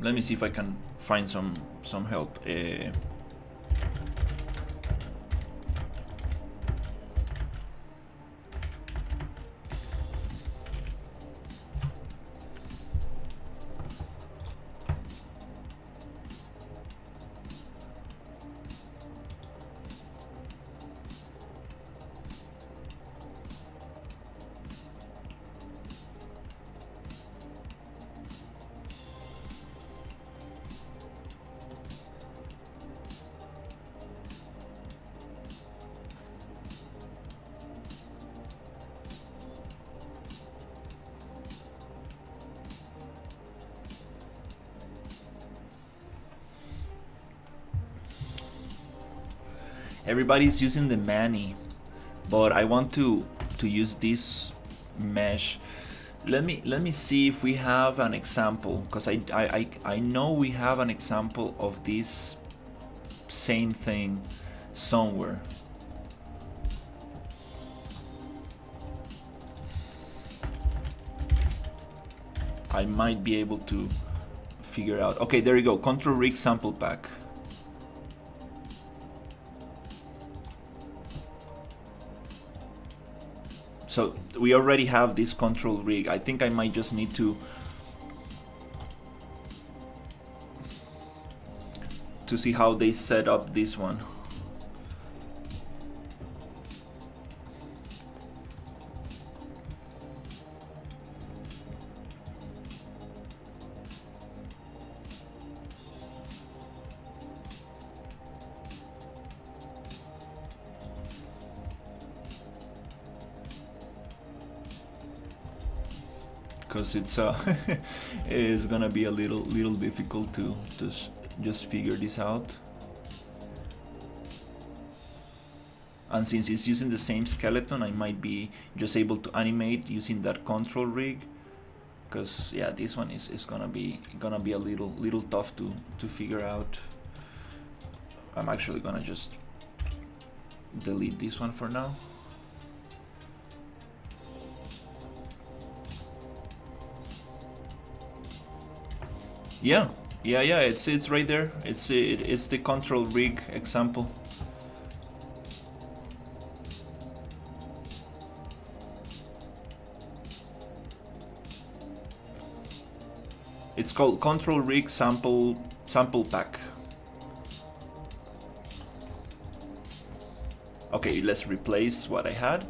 S1: Let me see if I can find some help. Everybody's using the mani, but I want to use this mesh. Let me see if we have an example, because I know we have an example of this same thing somewhere. I might be able to figure out. Okay, there you go. Control rig sample pack. So we already have this control rig. I think I might just need to see how they set up this one. because it's it's gonna be a little difficult to just figure this out. And since it's using the same skeleton, I might be just able to animate using that control rig. Because yeah, this one is gonna be a little tough to figure out. I'm actually gonna just delete this one for now. Yeah, it's right there. It's the control rig example. It's called Control Rig Sample Pack. Okay, let's replace what I had.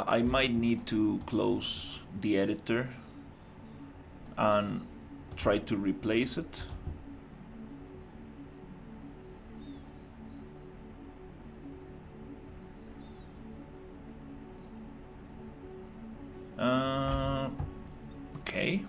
S1: I might need to close the editor and try to replace it. Okay.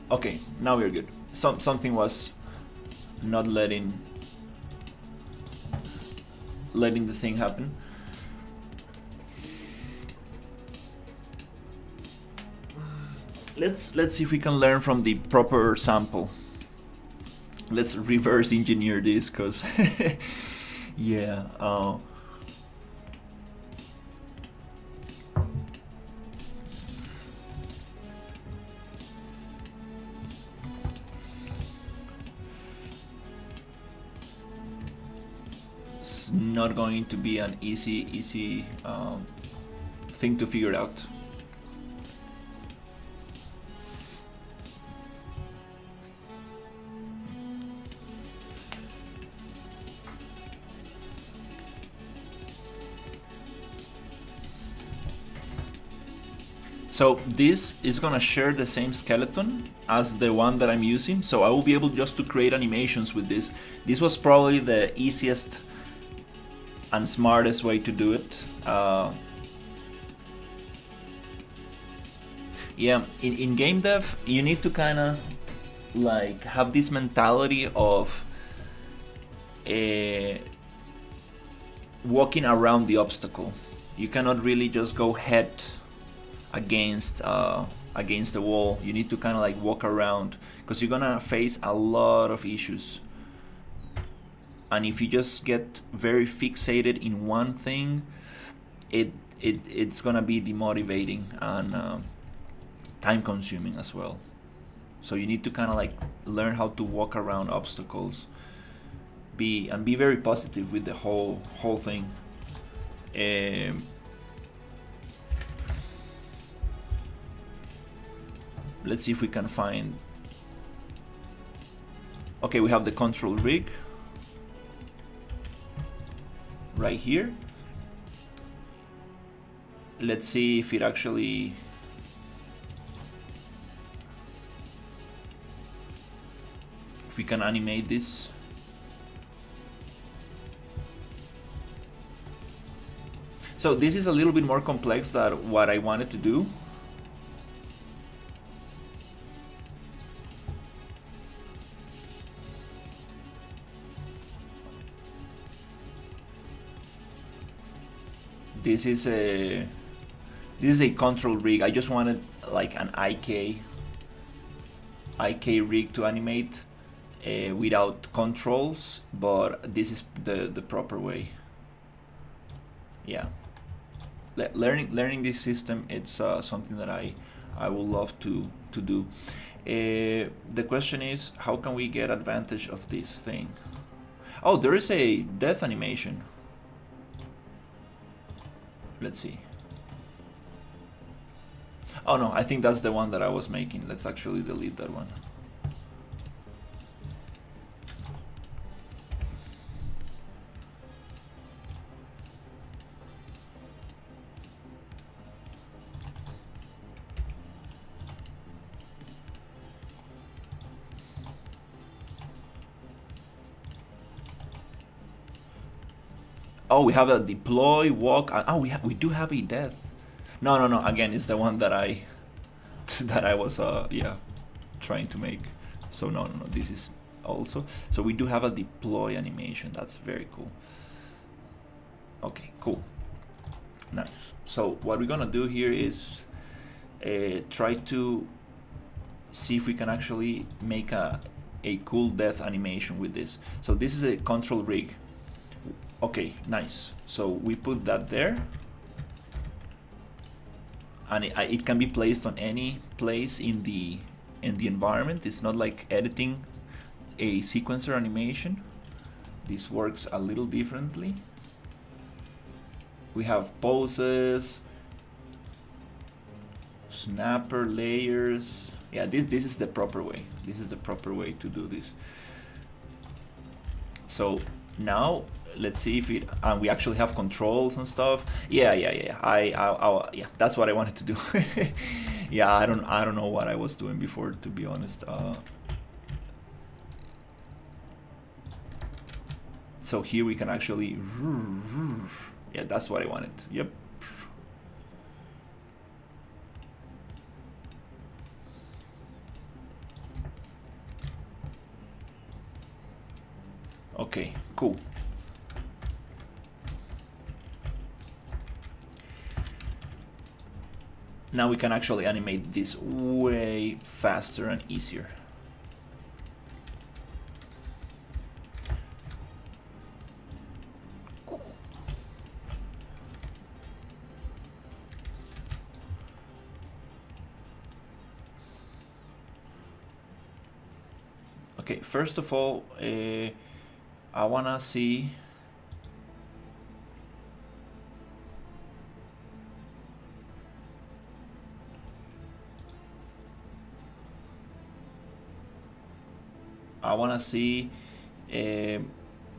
S1: Okay, now we're good. Something was not letting the thing happen. Let's see if we can learn from the proper sample. Let's reverse engineer this, cause yeah. It's not going to be an easy thing to figure out. So this is gonna share the same skeleton as the one that I'm using, so I will be able just to create animations with this. This was probably the easiest and smartest way to do it. Yeah, in game dev, you need to kind of like have this mentality of walking around the obstacle. You cannot really just go head against the wall. You need to kind of like walk around, because you're gonna face a lot of issues. And if you just get very fixated in one thing, it's gonna be demotivating and time consuming as well. So you need to kind of like learn how to walk around obstacles, be very positive with the whole thing. Let's see if we can find. Okay, we have the control rig right here. Let's see if it actually. If we can animate this. So this is a little bit more complex than what I wanted to do. This is a control rig. I just wanted like an IK rig to animate without controls, but this is the proper way. Yeah, learning this system, it's something that I would love to do. The question is, how can we get advantage of this thing? Oh, there is a death animation. Let's see. Oh no, I think that's the one that I was making. Let's actually delete that one. Oh, we have a deploy, walk. Oh, we do have a death. No. Again, it's the one that I that I was yeah, trying to make. So no. This is also. So we do have a deploy animation. That's very cool. Okay, cool. Nice. So what we're gonna do here is try to see if we can actually make a cool death animation with this. So this is a control rig. Okay, nice. So we put that there, and it can be placed on any place in the environment. It's not like editing a sequencer animation. This works a little differently. We have poses, snapper layers. Yeah, this is the proper way. This is the proper way to do this. So now let's see if it we actually have controls and stuff. Yeah. Yeah, that's what I wanted to do. Yeah, I don't know what I was doing before, to be honest. So here we can actually, yeah, that's what I wanted. Yep. Okay, cool. Now we can actually animate this way faster and easier. Okay, first of all, I wanna see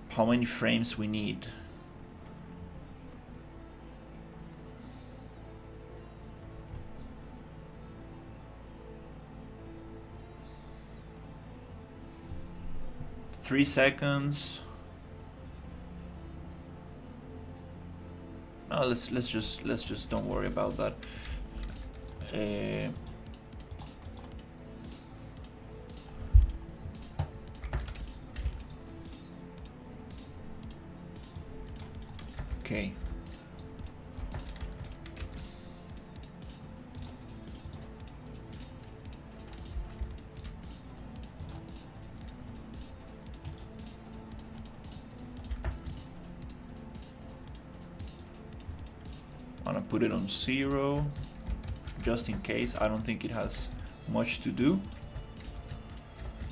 S1: how many frames we need. Three seconds. No, let's just don't worry about that. Okay. I'm gonna put it on 0 just in case. I don't think it has much to do.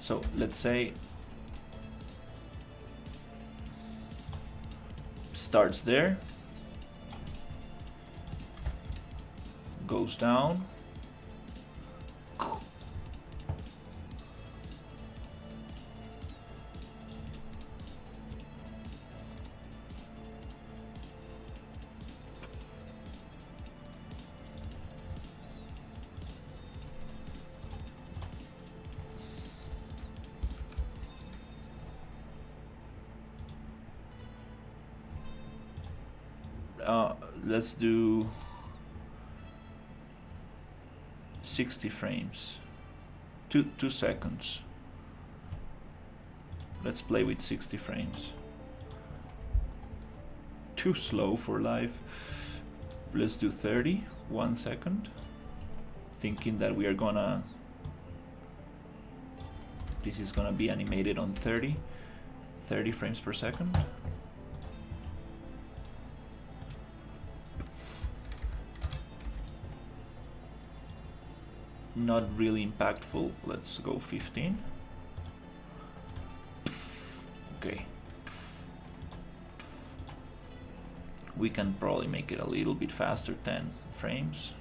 S1: So let's say starts there, goes down, let's do 60 frames, 2 seconds. Let's play with 60 frames. Too slow for live. Let's do 30, 1 second. Thinking that we are gonna, this is gonna be animated on 30 frames per second. Not really impactful. Let's go 15. Okay. We can probably make it a little bit faster, 10 frames.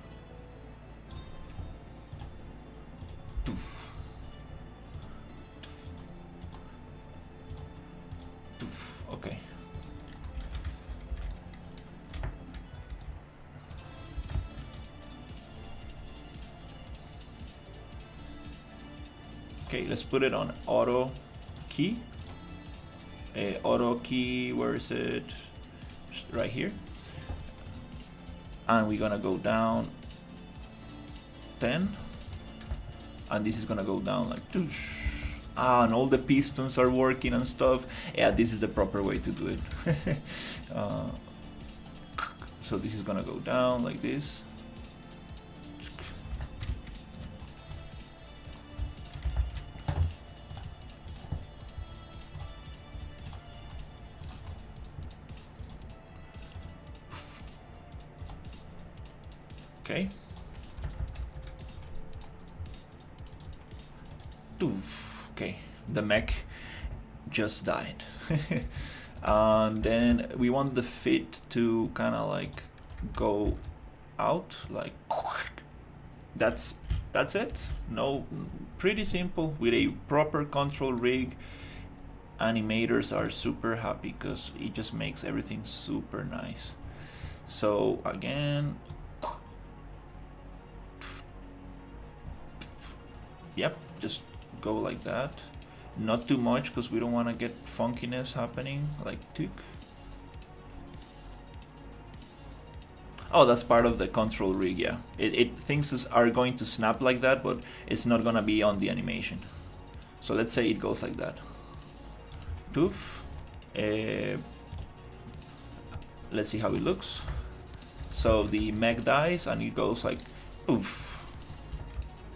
S1: Okay, let's put it on auto key. Auto key, where is it? Right here. And we're gonna go down 10. And this is gonna go down like and all the pistons are working and stuff. Yeah, this is the proper way to do it. So this is gonna go down like this. Okay. Okay, the mech just died. And then we want the fit to kind of like go out, like that's it. No, pretty simple. With a proper control rig, animators are super happy because it just makes everything super nice. So again, yep, just go like that. Not too much because we don't want to get funkiness happening, like tick. Oh, that's part of the control rig, yeah. Things are going to snap like that, but it's not gonna be on the animation. So let's say it goes like that. Toof. Let's see how it looks. So the mech dies and it goes like poof.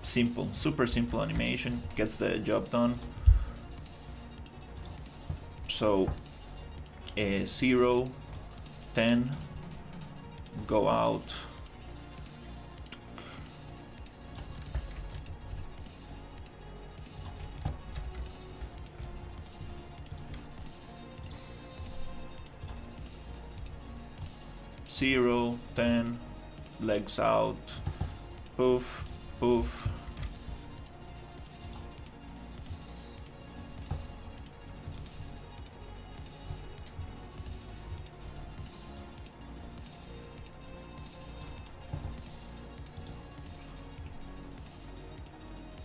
S1: Simple, super simple animation, gets the job done. So 0, 10, go out. Zero, 10, legs out, poof, poof.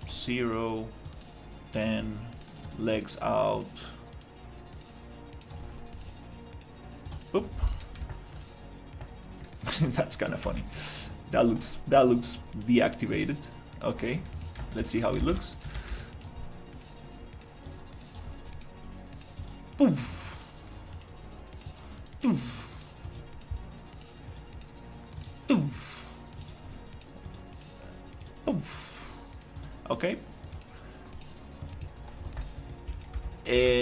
S1: Zero, 10, legs out. Oop. That's kind of funny. That looks deactivated. Okay, let's see how it looks. Poof. Poof. Poof. Poof. Okay.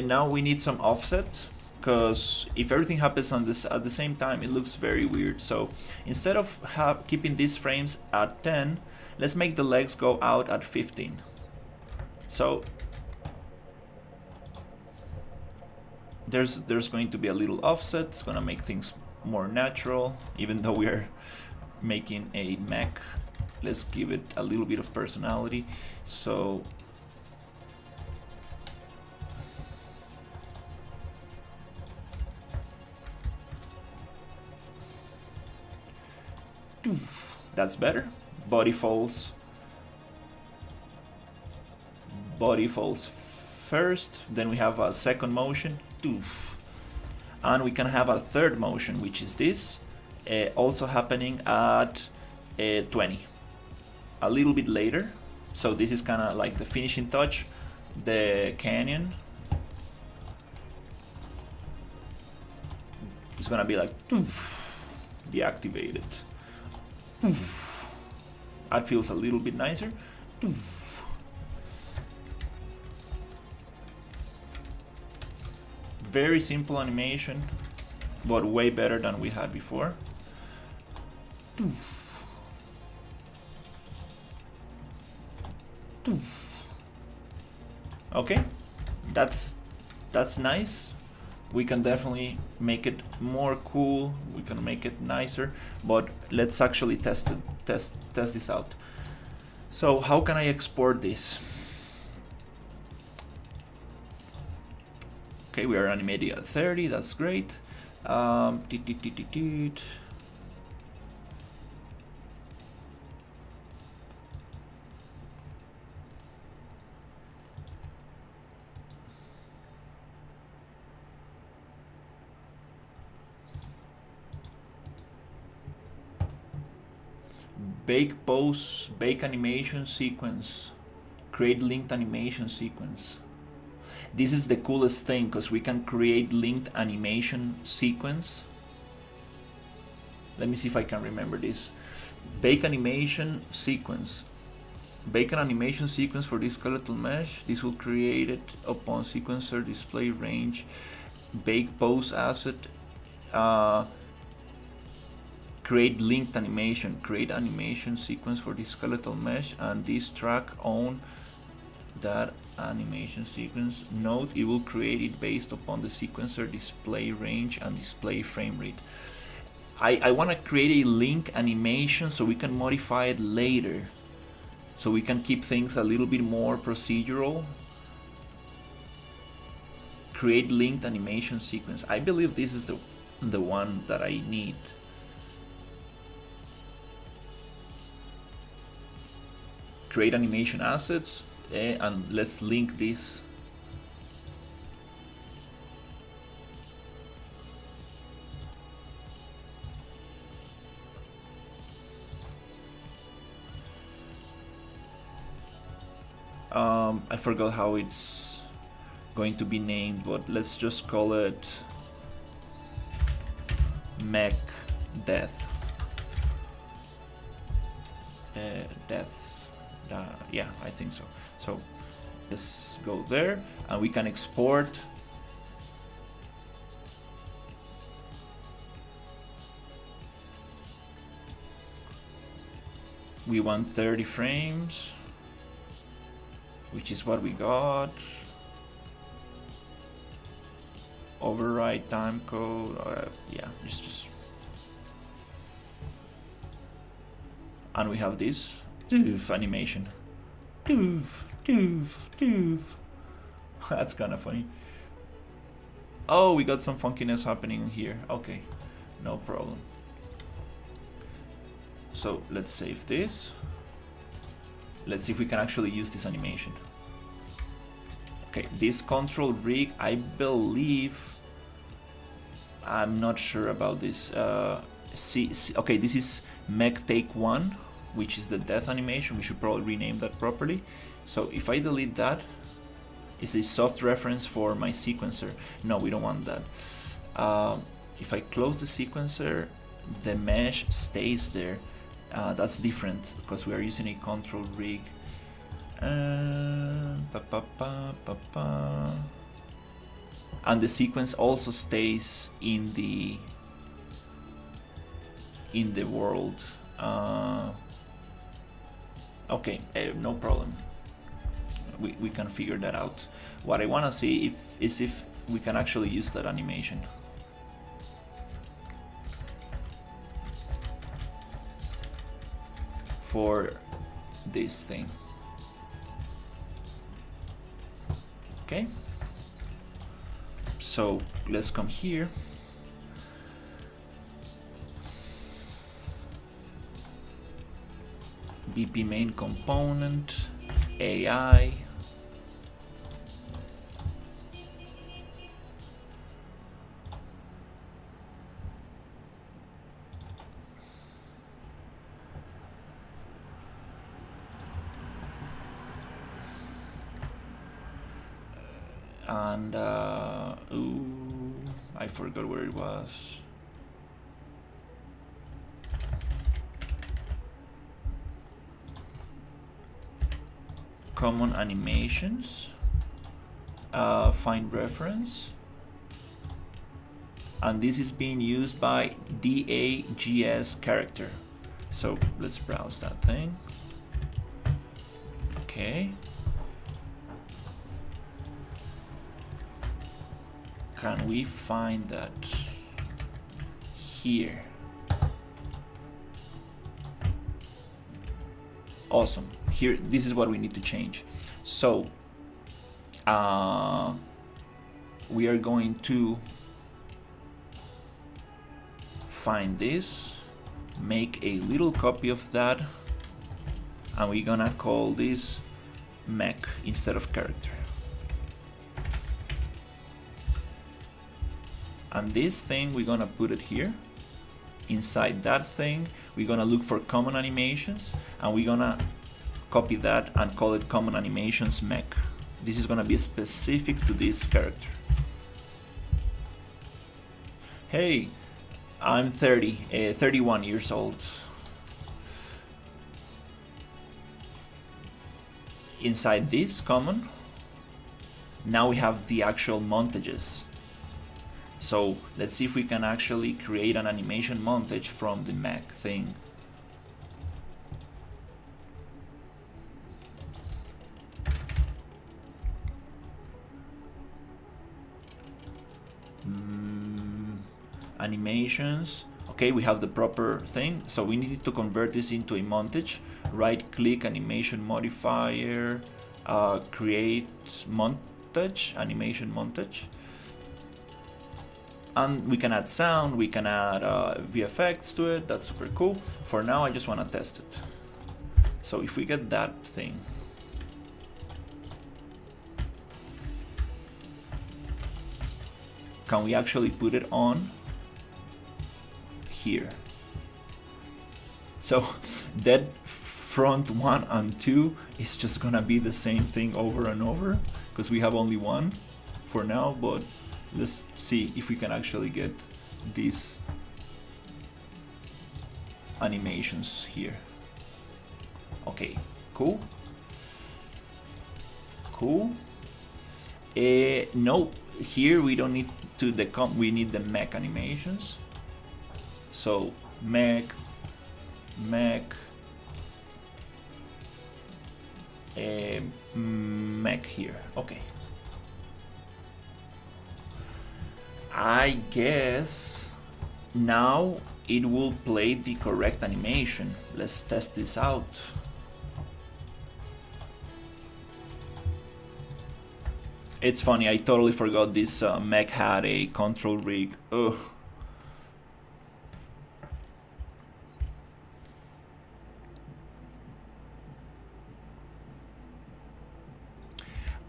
S1: Now we need some offset, because if everything happens on this at the same time, it looks very weird. So instead of keeping these frames at 10, let's make the legs go out at 15. So there's going to be a little offset. It's gonna make things more natural, even though we are making a mech. Let's give it a little bit of personality. So that's better. Body folds first, then we have a second motion, and we can have a third motion, which is this, also happening at 20, a little bit later. So this is kind of like the finishing touch. The canyon is gonna be like deactivated. That feels a little bit nicer. Very simple animation, but way better than we had before. Okay, that's nice. We can definitely make it more cool. We can make it nicer, but let's actually test this out. So how can I export this? Okay, we are animating at 30. That's great. bake pose, bake animation sequence, create linked animation sequence. This is the coolest thing because we can create linked animation sequence. Let me see if I can remember this. Bake animation sequence. Bake an animation sequence for this skeletal mesh. This will create it upon sequencer display range. Bake pose asset. Create linked animation. Create animation sequence for this skeletal mesh, and this track on that animation sequence. Note it will create it based upon the sequencer display range and display frame rate. I want to create a link animation so we can modify it later, so we can keep things a little bit more procedural. Create linked animation sequence. I believe this is the one that I need. Create animation assets, and let's link this. I forgot how it's going to be named, but let's just call it mech death. Yeah, I think so. So let's go there, and we can export. We want 30 frames, which is what we got. Override time code. Yeah, just. And we have this animation. That's kind of funny. Oh, we got some funkiness happening here. Okay, no problem. So let's save this. Let's see if we can actually use this animation. Okay, this control rig, I believe, I'm not sure about this. Okay, this is mech take 1, which is the death animation. We should probably rename that properly. So if I delete that, it's a soft reference for my sequencer. No, we don't want that. If I close the sequencer, the mesh stays there. That's different because we are using a control rig. And the sequence also stays in the world. Okay, no problem. We can figure that out. What I want to see is if we can actually use that animation. For this thing. Okay. So let's come here. BP main component, AI. And ooh, I forgot where it was. Common animations, find reference, and this is being used by DAGS character. So let's browse that thing. Okay. Can we find that here? Awesome. Here, this is what we need to change. So we are going to find this, make a little copy of that, and we're gonna call this mech instead of character. And this thing, we're gonna put it here. inside that thing, we're gonna look for common animations, and we're gonna copy that and call it common animations mech. This is gonna be specific to this character. Hey, I'm 31 years old. Inside this common, now we have the actual montages. So let's see if we can actually create an animation montage from the mech thing. Animations. Okay, we have the proper thing, so we need to convert this into a montage. Right click, animation modifier, create montage, animation montage. And we can add sound, we can add VFX to it. That's super cool. For now, I just want to test it. So if we get that thing, can we actually put it on here? So that front 1 and 2 is just gonna be the same thing over and over because we have only one for now, but let's see if we can actually get these animations here. Okay, cool. No, here we don't need to we need the mech animations. So mech, mech here. Okay. I guess now it will play the correct animation. Let's test this out. It's funny, I totally forgot this mech had a control rig. Ugh.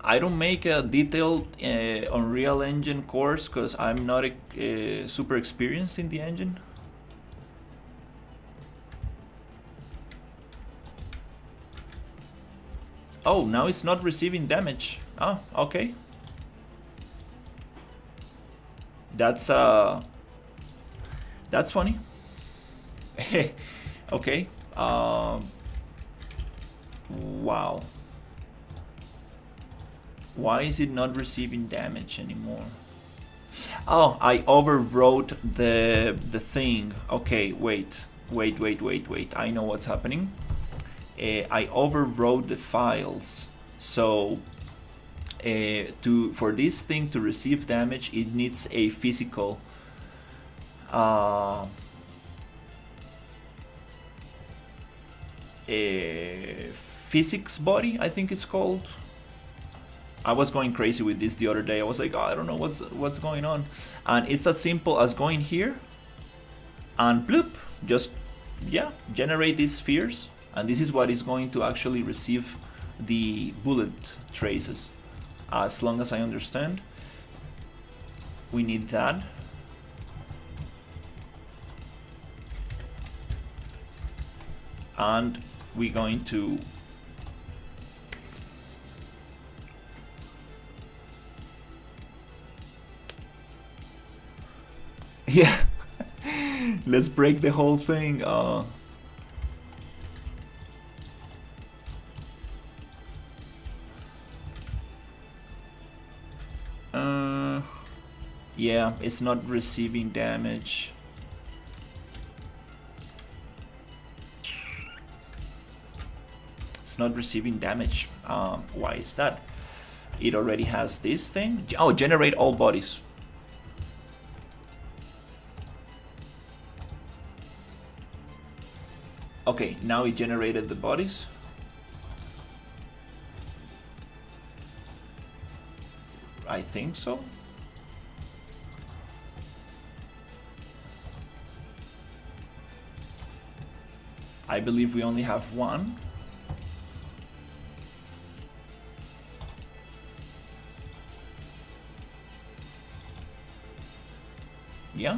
S1: I don't make a detailed Unreal Engine course because I'm not super experienced in the engine. Oh, now it's not receiving damage. Oh, okay. That's funny. Okay. Wow. Why is it not receiving damage anymore? Oh, I overwrote the thing. Okay, wait. I know what's happening. I overwrote the files. So for this thing to receive damage, it needs a physical physics body, I think it's called. I was going crazy with this the other day. I was like, oh, I don't know what's going on. And it's as simple as going here and bloop, just, yeah, generate these spheres. And this is what is going to actually receive the bullet traces. As long as I understand, we need that. And we're going to yeah, let's break the whole thing. Yeah, it's not receiving damage. It's not receiving damage. Why is that? It already has this thing. Oh, generate all bodies. Okay, now it generated the bodies. I think so. I believe we only have one. Yeah.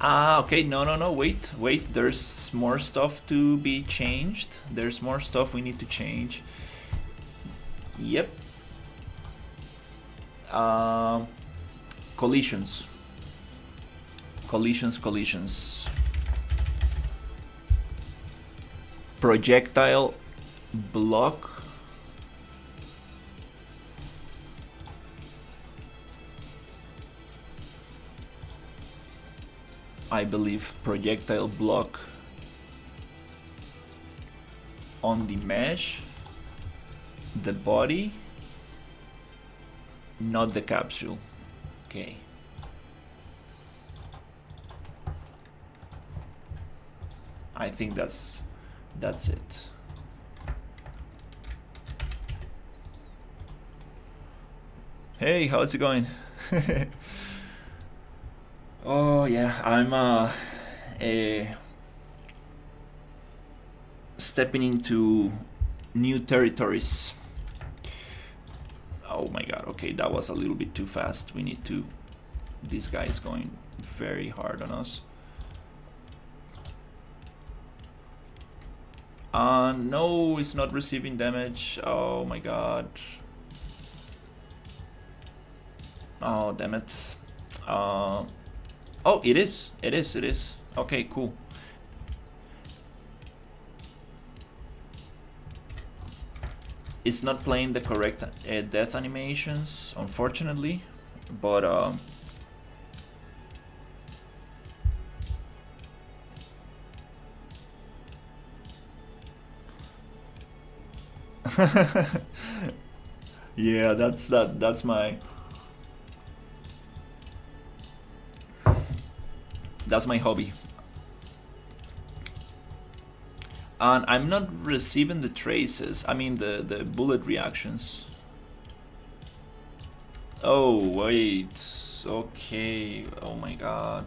S1: Ah, okay, no, wait, there's more stuff to be changed. There's more stuff we need to change. Yep. Um, collisions. Collisions. Projectile block. I believe projectile block on the mesh, the body, not the capsule. Okay. I think that's it. Hey, how's it going? Oh yeah, I'm stepping into new territories. Oh my god, okay, that was a little bit too fast. We need to... This guy is going very hard on us. No, it's not receiving damage. Oh my god. Oh, damn it. Oh, it is. Okay, cool. It's not playing the correct death animations, unfortunately, but yeah, that's my hobby. And I'm not receiving the traces. I mean the bullet reactions. Oh wait. Okay. Oh my god.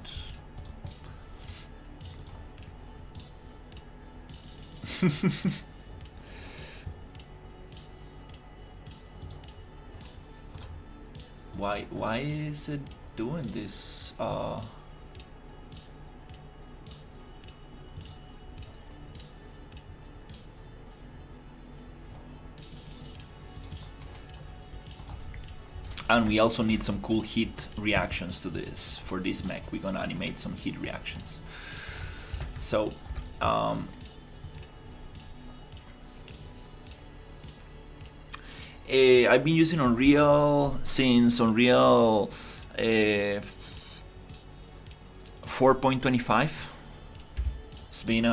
S1: Why is it doing this? And we also need some cool heat reactions to this. For this mech, we're gonna animate some heat reactions. So, I've been using Unreal since Unreal 4.25. It's been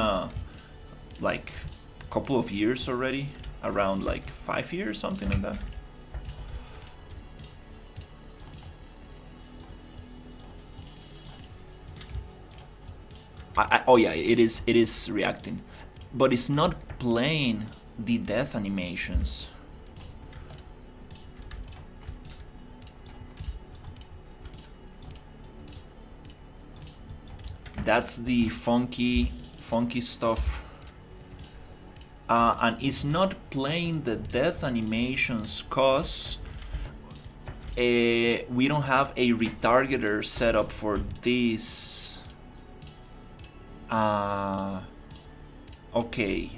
S1: like a couple of years already, around like 5 years, something like that. Oh yeah, it is reacting, but it's not playing the death animations. That's the funky stuff. And it's not playing the death animations cause we don't have a retargeter set up for this. Okay,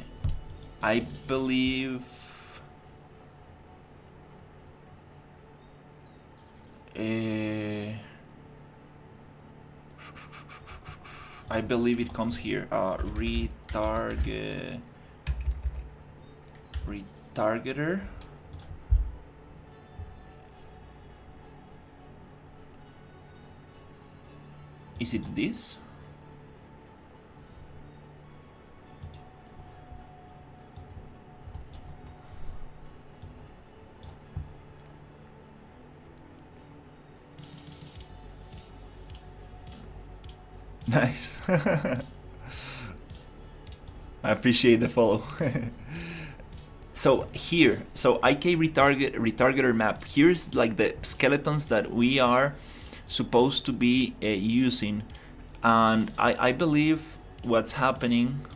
S1: I believe it comes here. Retargeter. Is it this? Nice. I appreciate the follow. So here, IK retargeter map. Here's like the skeletons that we are supposed to be using, and I believe what's happening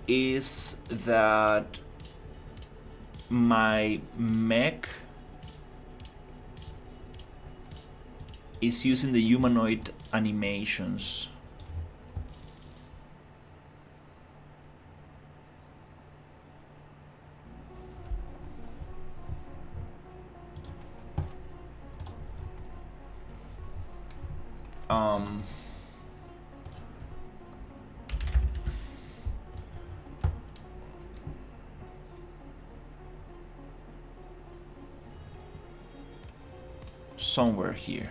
S1: is that my mech is using the humanoid animations. Somewhere here.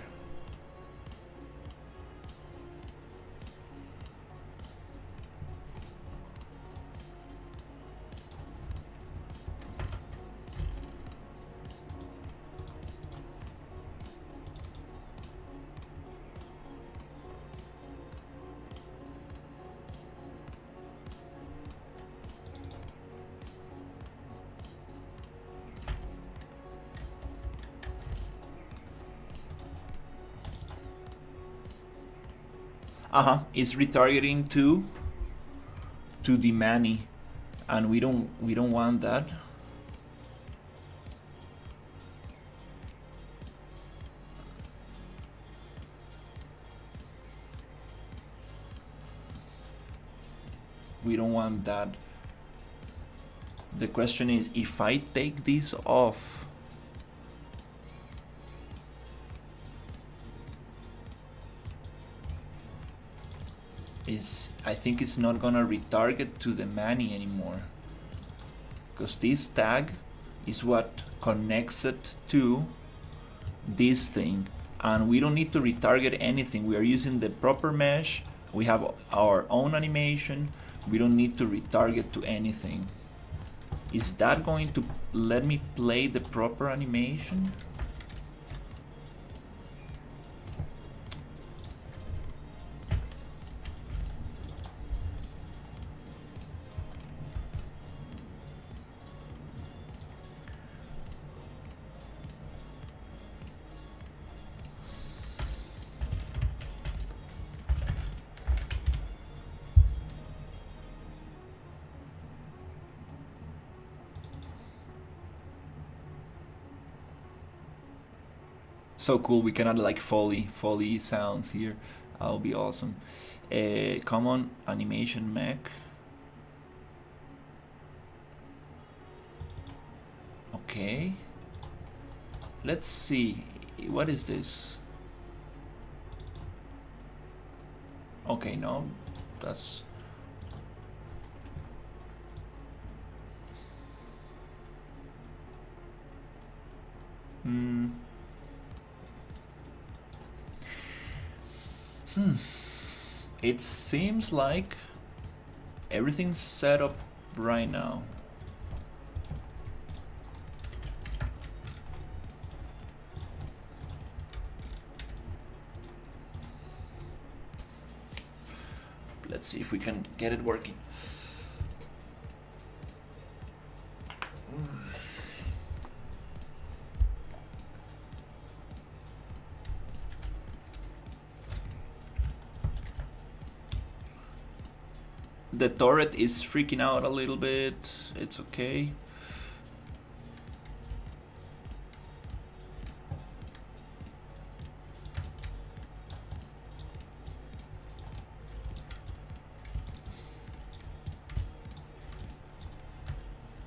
S1: It's retargeting to the Manny, and we don't want that. We don't want that. The question is, if I take this off, I think it's not gonna retarget to the Manny anymore, because this tag is what connects it to this thing, and we don't need to retarget anything. We are using the proper mesh. We have our own animation. We don't need to retarget to anything. Is that going to let me play the proper animation? So cool, we can add like Foley sounds here. That'll be awesome. Common animation mech. Okay. Let's see. What is this? Okay, no. That's... It seems like everything's set up right now. Let's see if we can get it working. The turret is freaking out a little bit. It's okay.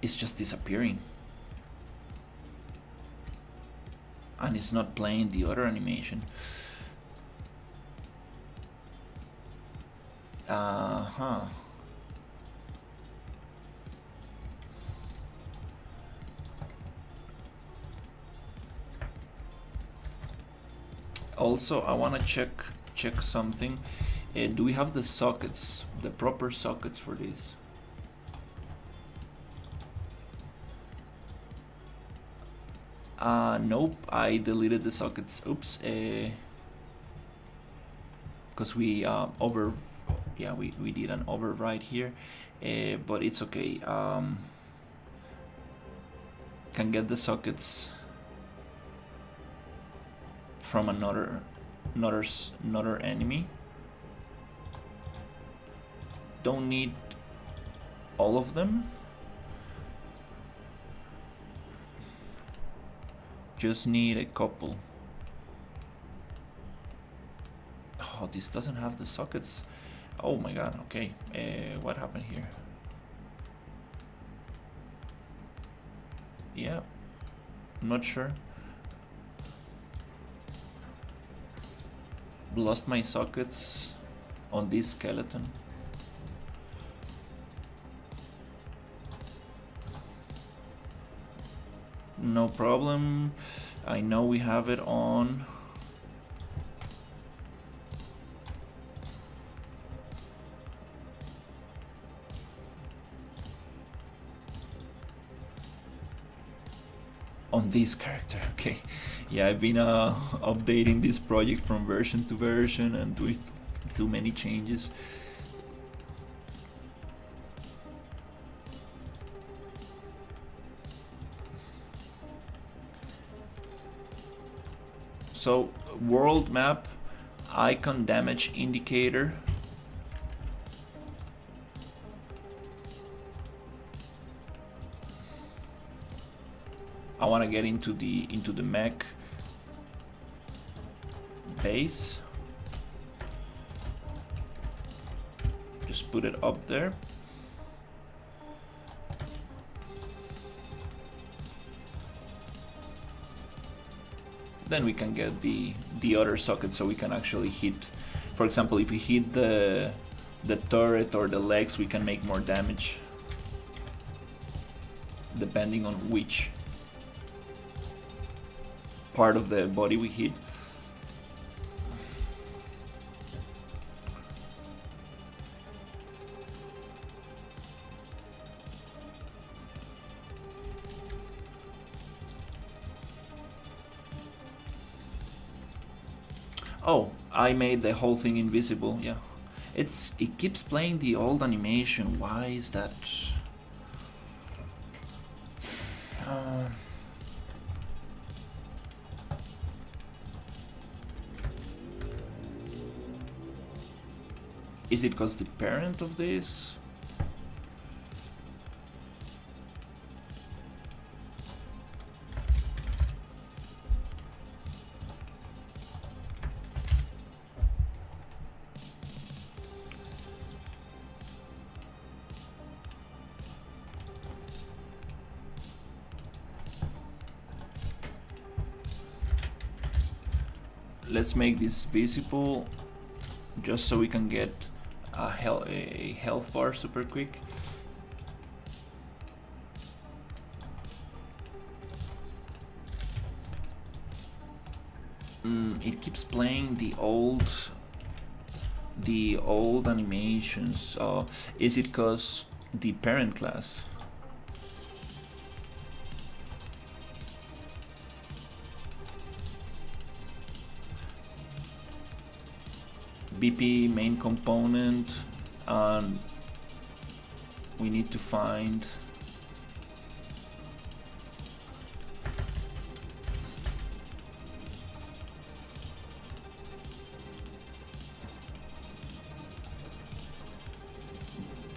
S1: It's just disappearing. And it's not playing the other animation. Also, I want to check something. Do we have the sockets, the proper sockets for this? Nope, I deleted the sockets. Oops. Because we we did an override here, but it's okay. Can get the sockets from another enemy. Don't need all of them. Just need a couple. this doesn't have the sockets. Oh my god, okay. What happened here? Yeah, I'm not sure. Lost my sockets on this skeleton. No problem. I know we have it on. On this character, okay. Yeah, I've been updating this project from version to version and doing too many changes. So, world map, icon damage indicator. I want to get into the mech base. Just put it up there. Then we can get the other socket so we can actually hit. For example, if we hit the turret or the legs, we can make more damage depending on which part of the body we hit. Oh, I made the whole thing invisible, yeah. It keeps playing the old animation. Why is that? Is it because the parent of this? Let's make this visible just so we can get a health bar super quick. It keeps playing the old animations. Is it because the parent class? BP main component, and we need to find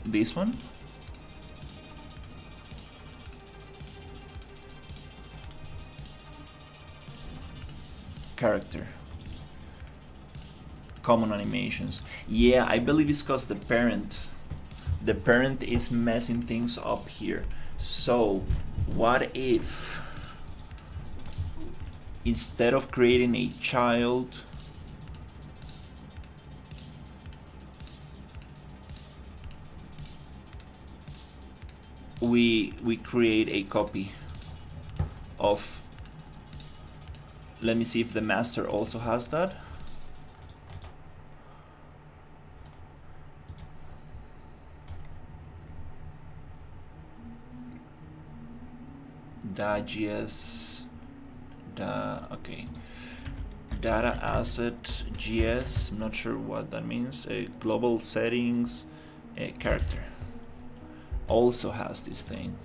S1: this one. Character. Common animations. Yeah, I believe it's because the parent is messing things up here. So what if instead of creating a child, we create a copy of, let me see if the master also has that. .gs, okay, data asset gs, I'm not sure what that means. Global settings, character also has this thing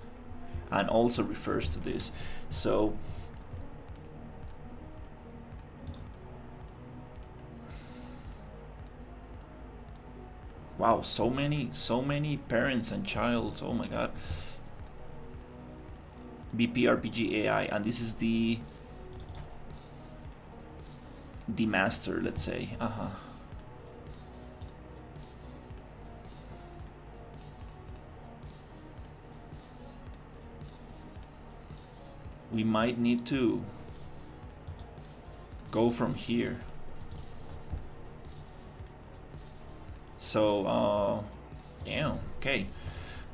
S1: and also refers to this. So wow, so many parents and child. Oh my god. BPRPG AI, and this is the, master, let's say. we might need to go from here. So, damn, okay.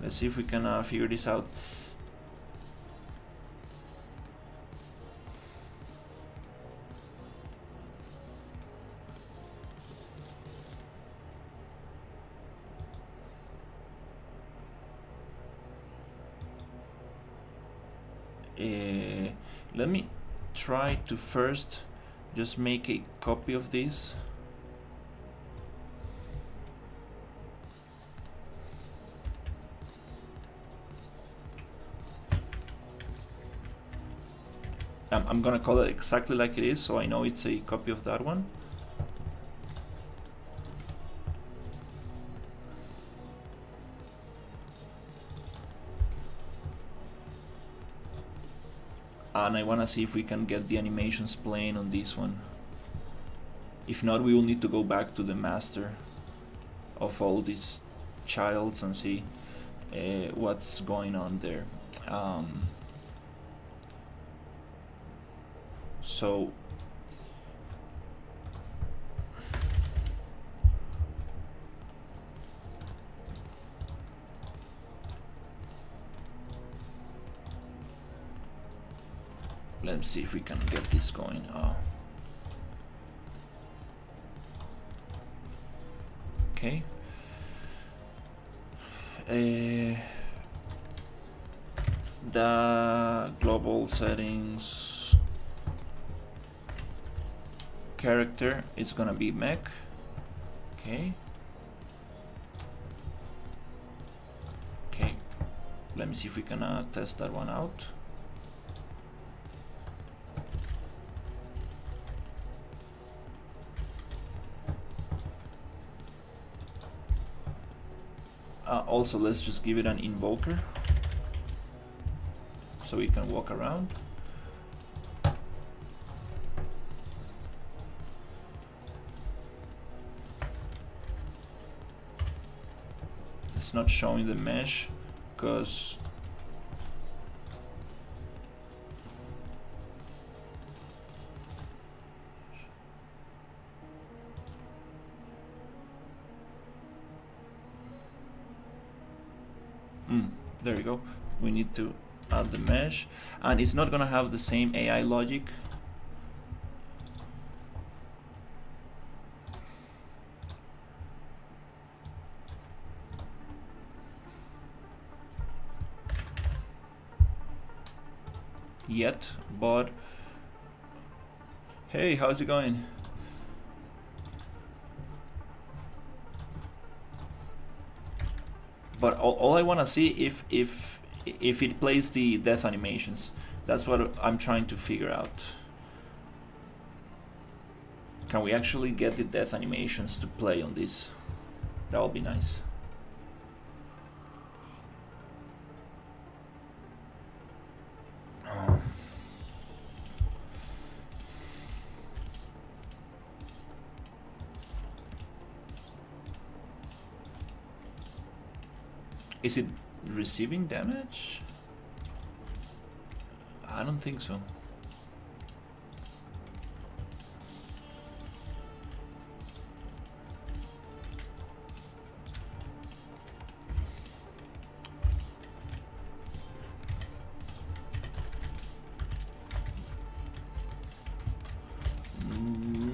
S1: Let's see if we can figure this out. Let me try to first just make a copy of this. I'm gonna call it exactly like it is, so I know it's a copy of that one. And I wanna see if we can get the animations playing on this one. If not, we will need to go back to the master of all these childs and see what's going on there. So let's see if we can get this going. Okay. The global settings character is gonna be mech. Okay. Okay. Let me see if we can test that one out. Also, let's just give it an invoker so we can walk around. It's not showing the mesh because there you go. We need to add the mesh, and it's not gonna have the same AI logic. Yet, but hey, how's it going? But all I want to see if it plays the death animations. That's what I'm trying to figure out. Can we actually get the death animations to play on this? That would be nice. Is it receiving damage? I don't think so.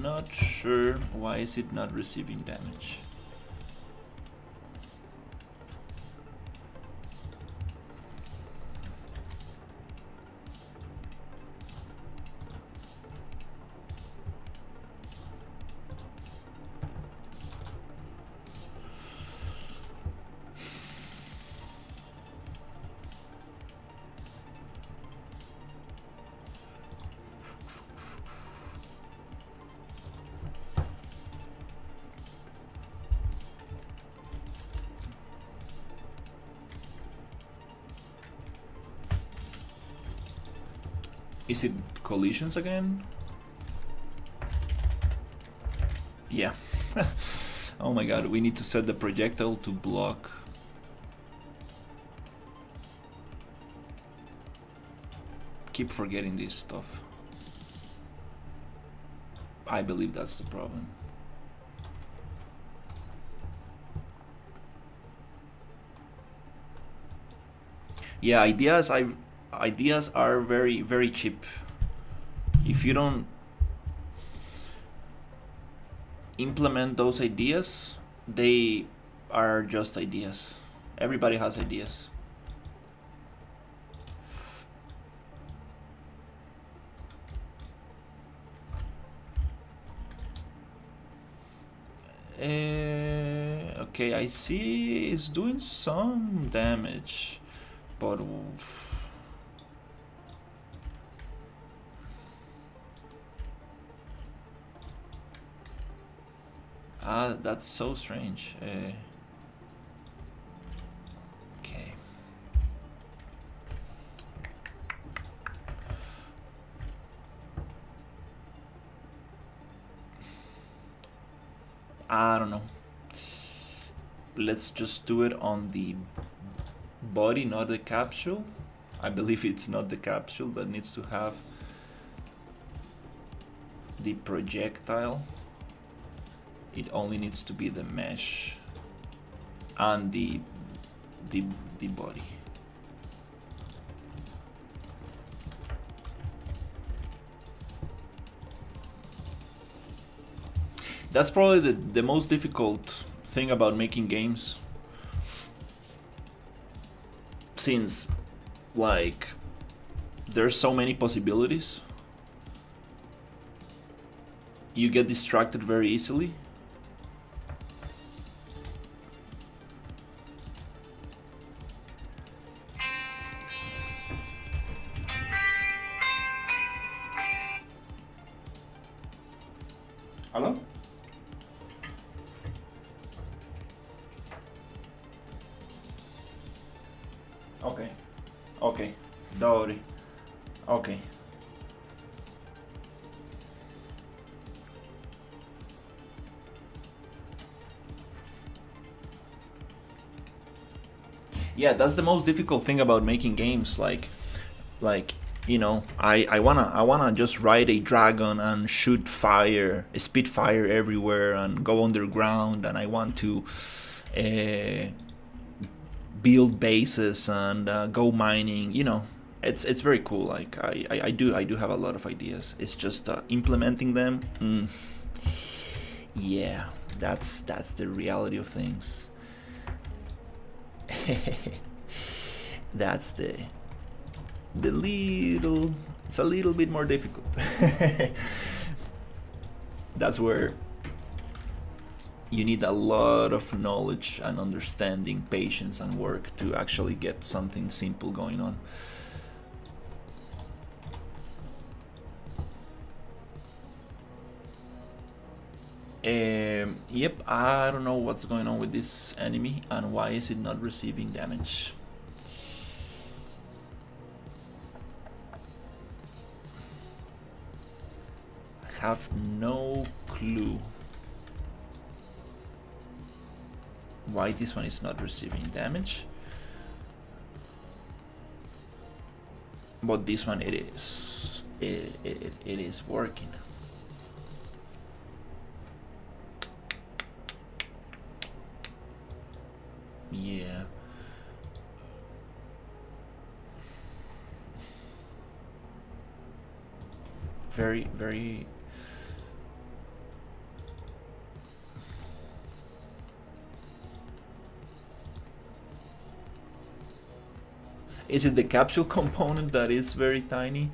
S1: Not sure why is it not receiving damage. Is it collisions again? Yeah. Oh my god, we need to set the projectile to block. keep forgetting this stuff. I believe that's the problem. Yeah, ideas are very, very cheap. If you don't implement those ideas, they are just ideas. Everybody has ideas. Okay, I see it's doing some damage, but that's so strange. Okay. I don't know. Let's just do it on the body, not the capsule. I believe it's not the capsule that needs to have the projectile. It only needs to be the mesh and the body. That's probably the most difficult thing about making games, since like there's so many possibilities. You get distracted very easily. Hello? Okay. Okay. Don't worry. Okay. Yeah, that's the most difficult thing about making games. Like you know, I wanna just ride a dragon and shoot fire, spit fire everywhere, and go underground, and I want to build bases and go mining. You know, it's very cool. Like I do have a lot of ideas. It's just implementing them. Yeah, that's the reality of things. That's the little, it's a little bit more difficult. That's where you need a lot of knowledge and understanding, patience and work to actually get something simple going on. Yep, I don't know what's going on with this enemy and why is it not receiving damage. I have no clue why this one is not receiving damage, but this one it is. It is working. Yeah. Very, very. Is it the capsule component that is very tiny?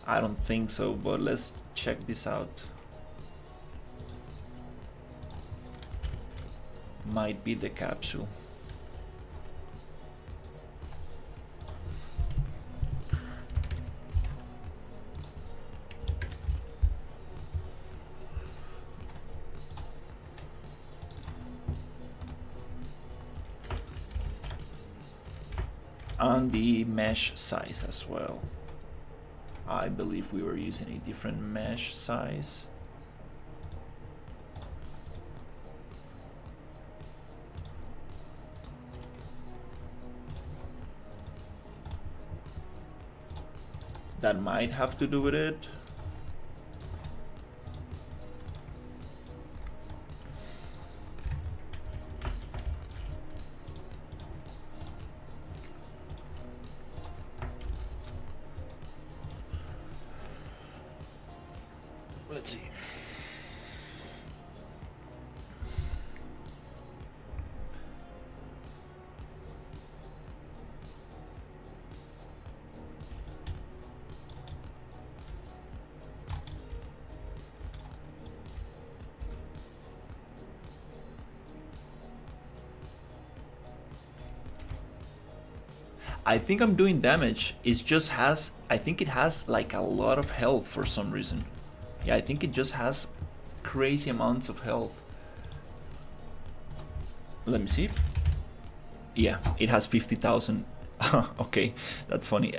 S1: I don't think so, but let's check this out. Might be the capsule. And the mesh size as well. I believe we were using a different mesh size. That might have to do with it. Let's see. I think I'm doing damage. It just has, I think it has like a lot of health for some reason. Yeah, I think it just has crazy amounts of health. Let me see. Yeah, it has 50,000. Okay, that's funny.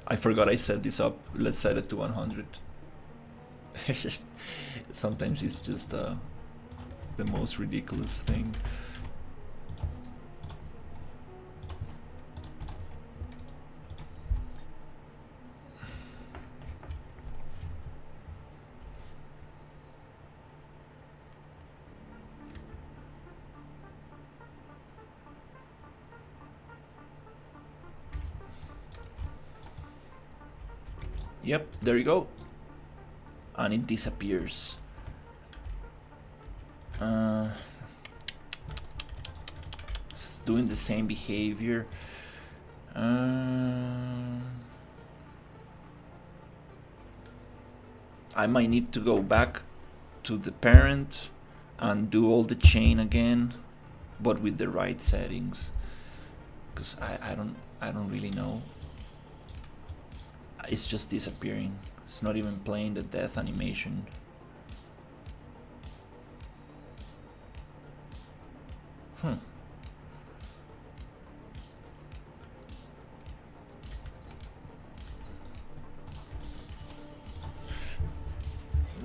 S1: I forgot I set this up. Let's set it to 100. Sometimes it's just the most ridiculous thing. Yep, there you go. And it disappears. It's doing the same behavior. I might need to go back to the parent and do all the chain again, but with the right settings. Because I don't really know. It's just disappearing. It's not even playing the death animation. Let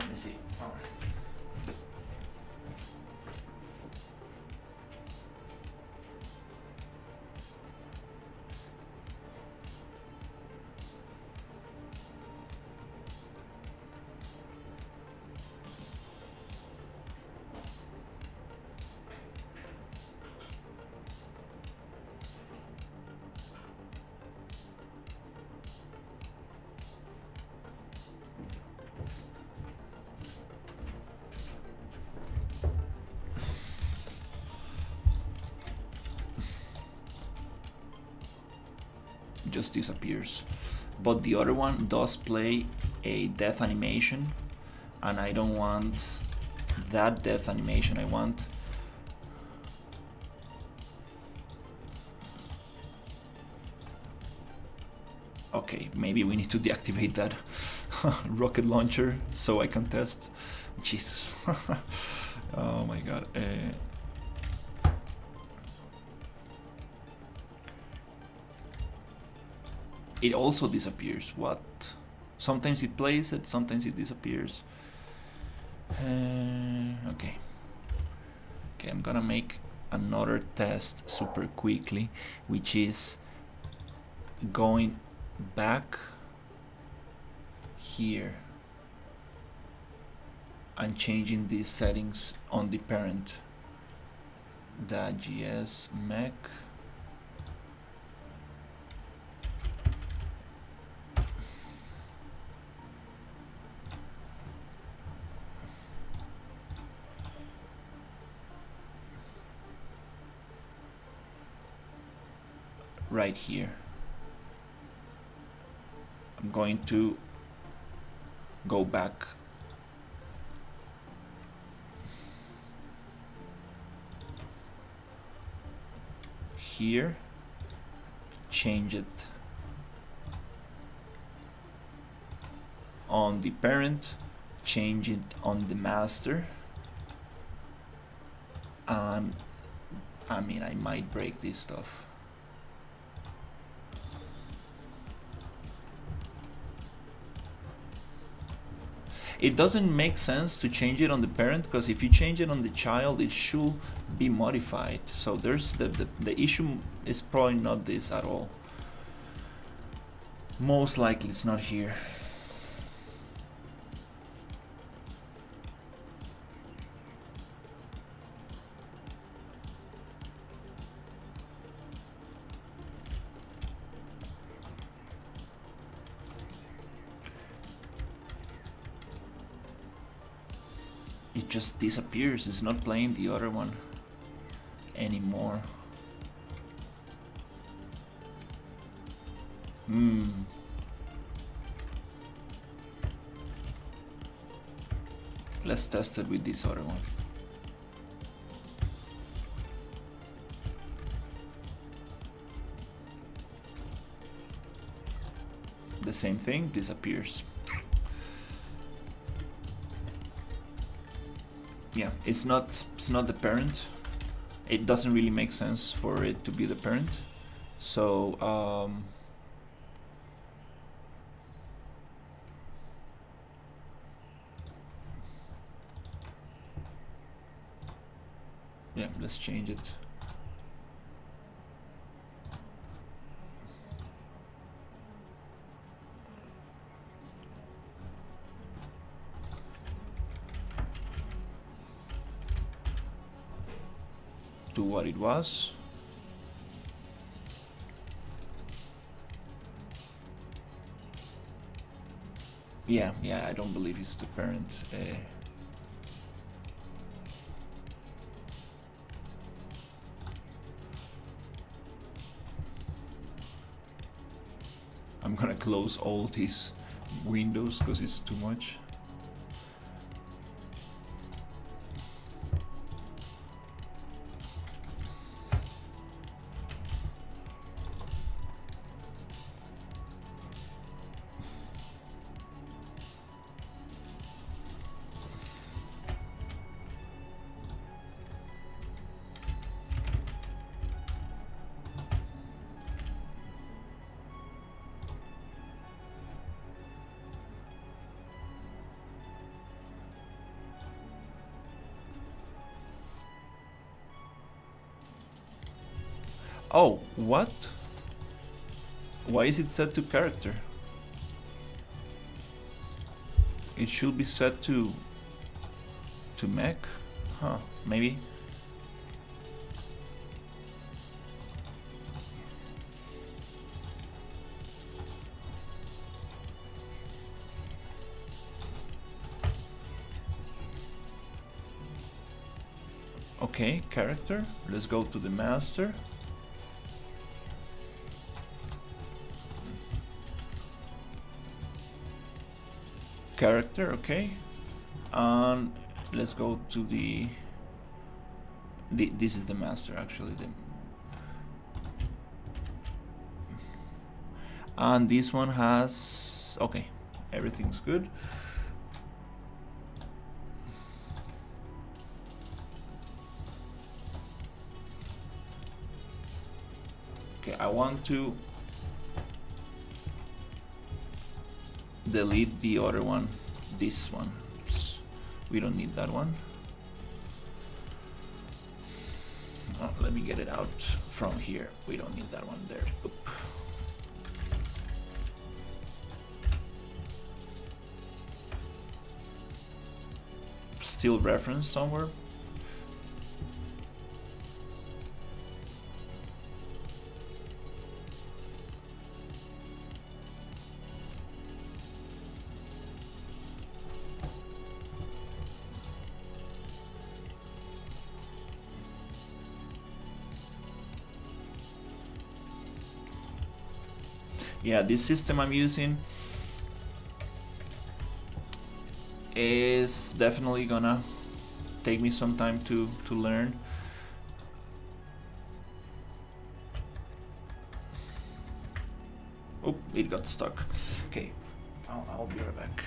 S1: me see. Just disappears. But the other one does play a death animation, and I don't want that death animation. I want okay, maybe we need to deactivate that rocket launcher so I can test. Jesus. Oh my god. It also disappears. What? Sometimes it plays it, sometimes it disappears. Okay. Okay, I'm gonna make another test super quickly, which is going back here and changing these settings on the parent. The GS mech. Right here. I'm going to go back here, change it on the parent, change it on the master, and I mean, I might break this stuff. It doesn't make sense to change it on the parent, because if you change it on the child, it should be modified. So there's the issue is probably not this at all. Most likely it's not here. It just disappears. It's not playing the other one anymore. Let's test it with this other one. The same thing disappears. Yeah, it's not the parent. It doesn't really make sense for it to be the parent. So yeah, let's change it. To what it was. Yeah, I don't believe it's the parent. I'm gonna close all these windows because it's too much. Oh, what? Why is it set to character? It should be set to mech? Huh, maybe. Okay, character. Let's go to the master. Character, okay. And let's go to this is the master actually. And this one has, okay, everything's good. Okay, I want to delete the other one, this one. We don't need that one. Oh, let me get it out from here. We don't need that one there. Oop. Still reference somewhere. Yeah, this system I'm using is definitely gonna take me some time to learn. Oh, it got stuck. Okay, I'll be right back.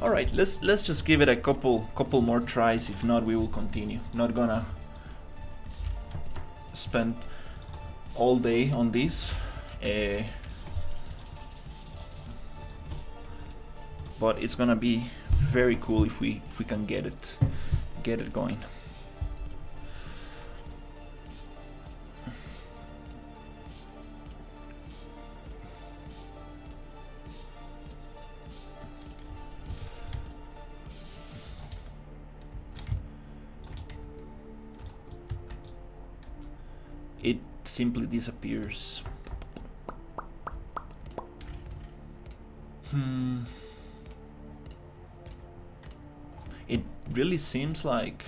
S1: All right, let's just give it a couple more tries. If not, we will continue. Not gonna spend all day on this, but it's gonna be very cool if we can get it going. It simply disappears. It really seems like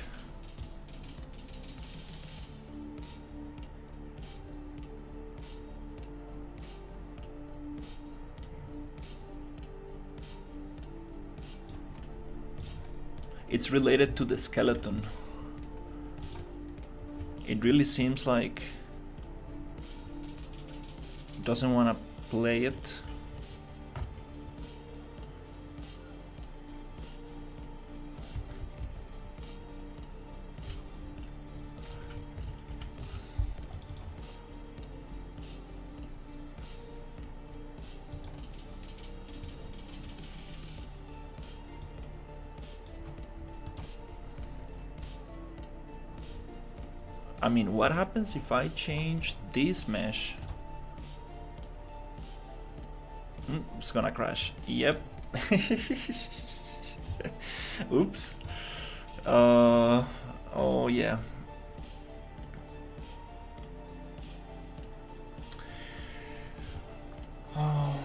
S1: it's related to the skeleton. It really seems like it doesn't want to play it. I mean, what happens if I change this mesh? It's gonna crash. Yep. Oops. Oh yeah. Oh.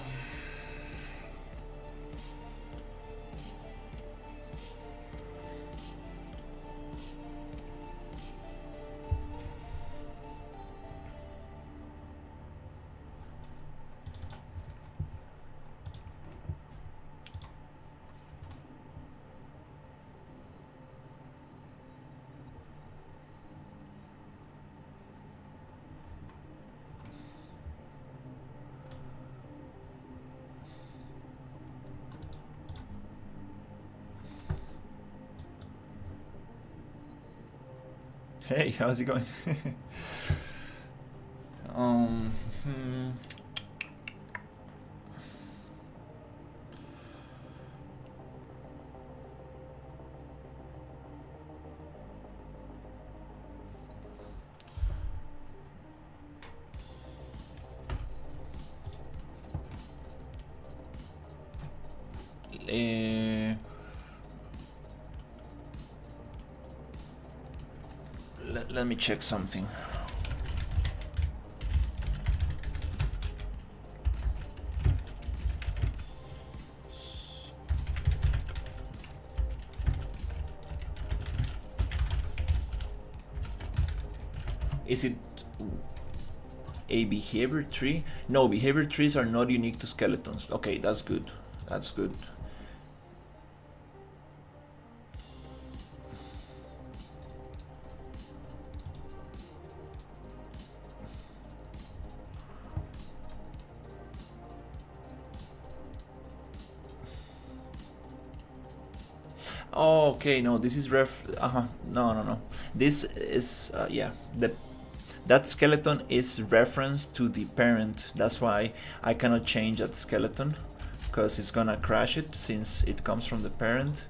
S1: Hey, how's it going? um, hmm. Let me check something. Is it a behavior tree? No, behavior trees are not unique to skeletons. Okay, that's good. That's good. Oh, okay, no, this is no. This is yeah, that skeleton is reference to the parent. That's why I cannot change that skeleton, because it's gonna crash it since it comes from the parent.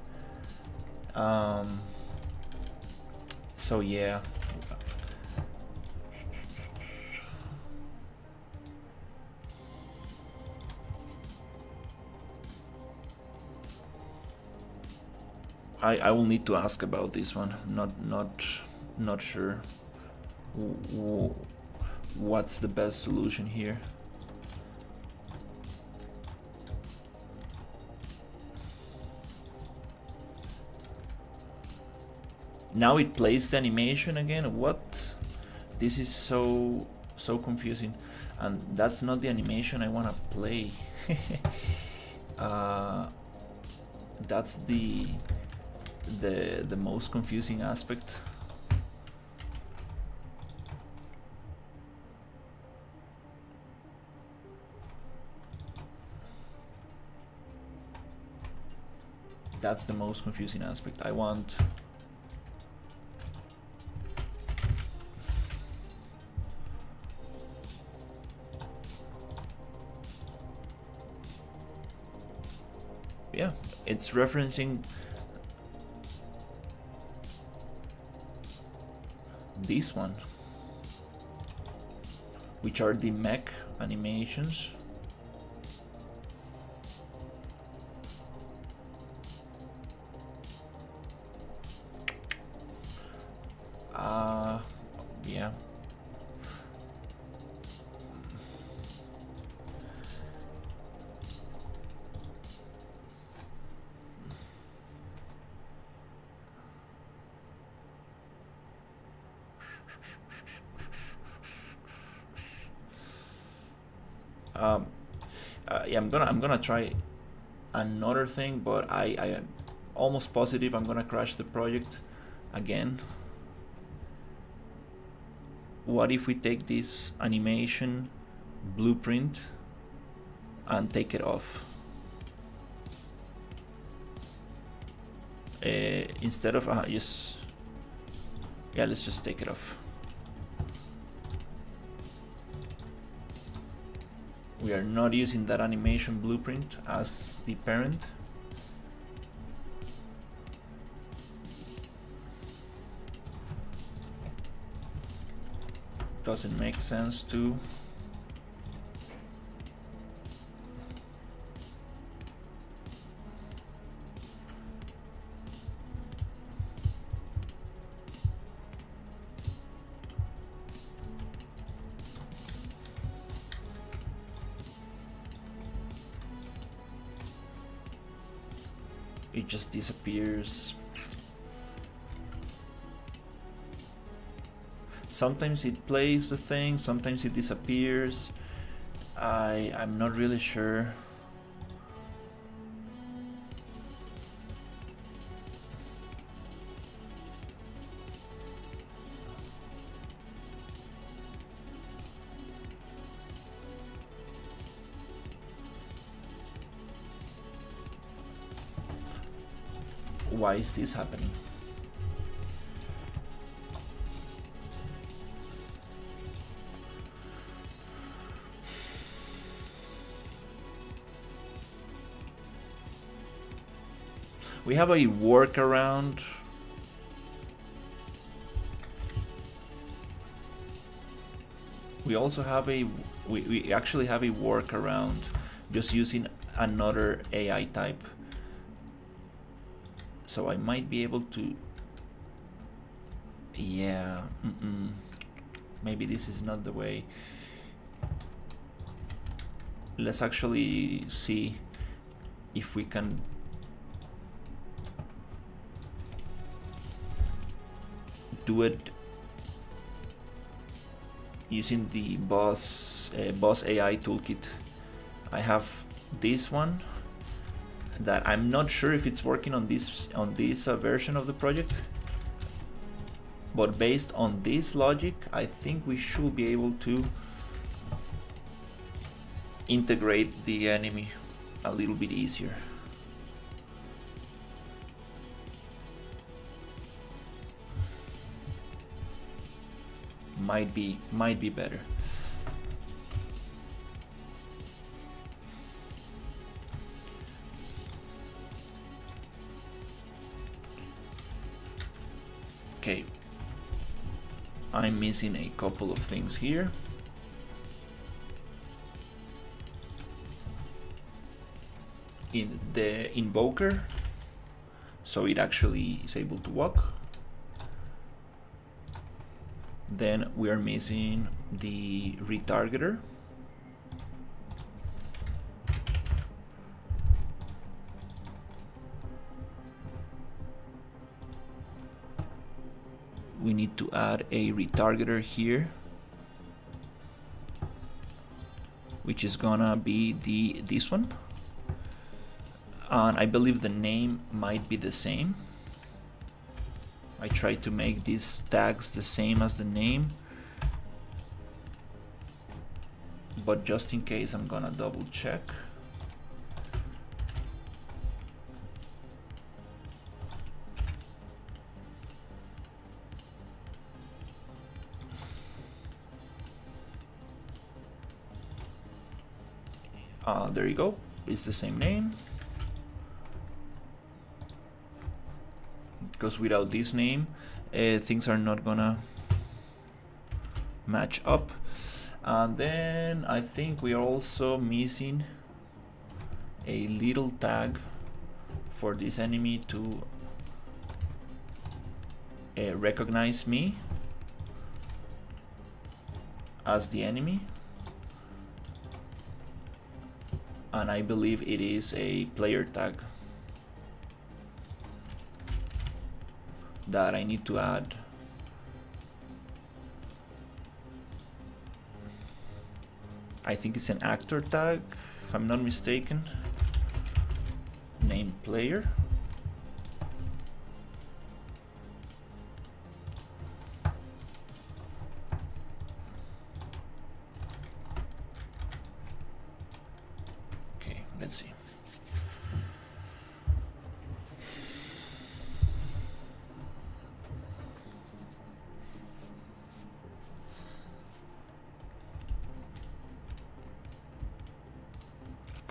S1: So yeah. I will need to ask about this one. Not sure what's the best solution here. Now it plays the animation again. What? This is so confusing, and that's not the animation I want to play. That's the most confusing aspect. That's the most confusing aspect. I want yeah, it's referencing this one, which are the mech animations. Yeah. Yeah, I'm gonna try another thing, but I am almost positive I'm gonna crash the project again. What if we take this animation blueprint and take it off? Instead of yes, yeah, let's just take it off. We are not using that animation blueprint as the parent. Doesn't make sense to it just disappears. Sometimes it plays the thing, sometimes it disappears. I'm not really sure. Why is this happening? We have a workaround. We also have we actually have a workaround just using another AI type. So I might be able to, yeah, maybe this is not the way. Let's actually see if we can do it using the Boss AI toolkit. I have this one that I'm not sure if it's working on this version of the project, but based on this logic, I think we should be able to integrate the enemy a little bit easier. Might be better. Okay, I'm missing a couple of things here. In the invoker, so it actually is able to walk. Then we are missing the retargeter. We need to add a retargeter here, which is gonna be this one, and I believe the name might be the same. I try to make these tags the same as the name, but just in case I'm gonna double check. There you go. It's the same name. Because without this name, things are not gonna match up. And then I think we are also missing a little tag for this enemy to recognize me as the enemy. And I believe it is a player tag that I need to add. I think it's an actor tag, if I'm not mistaken. Name player. Okay, let's see.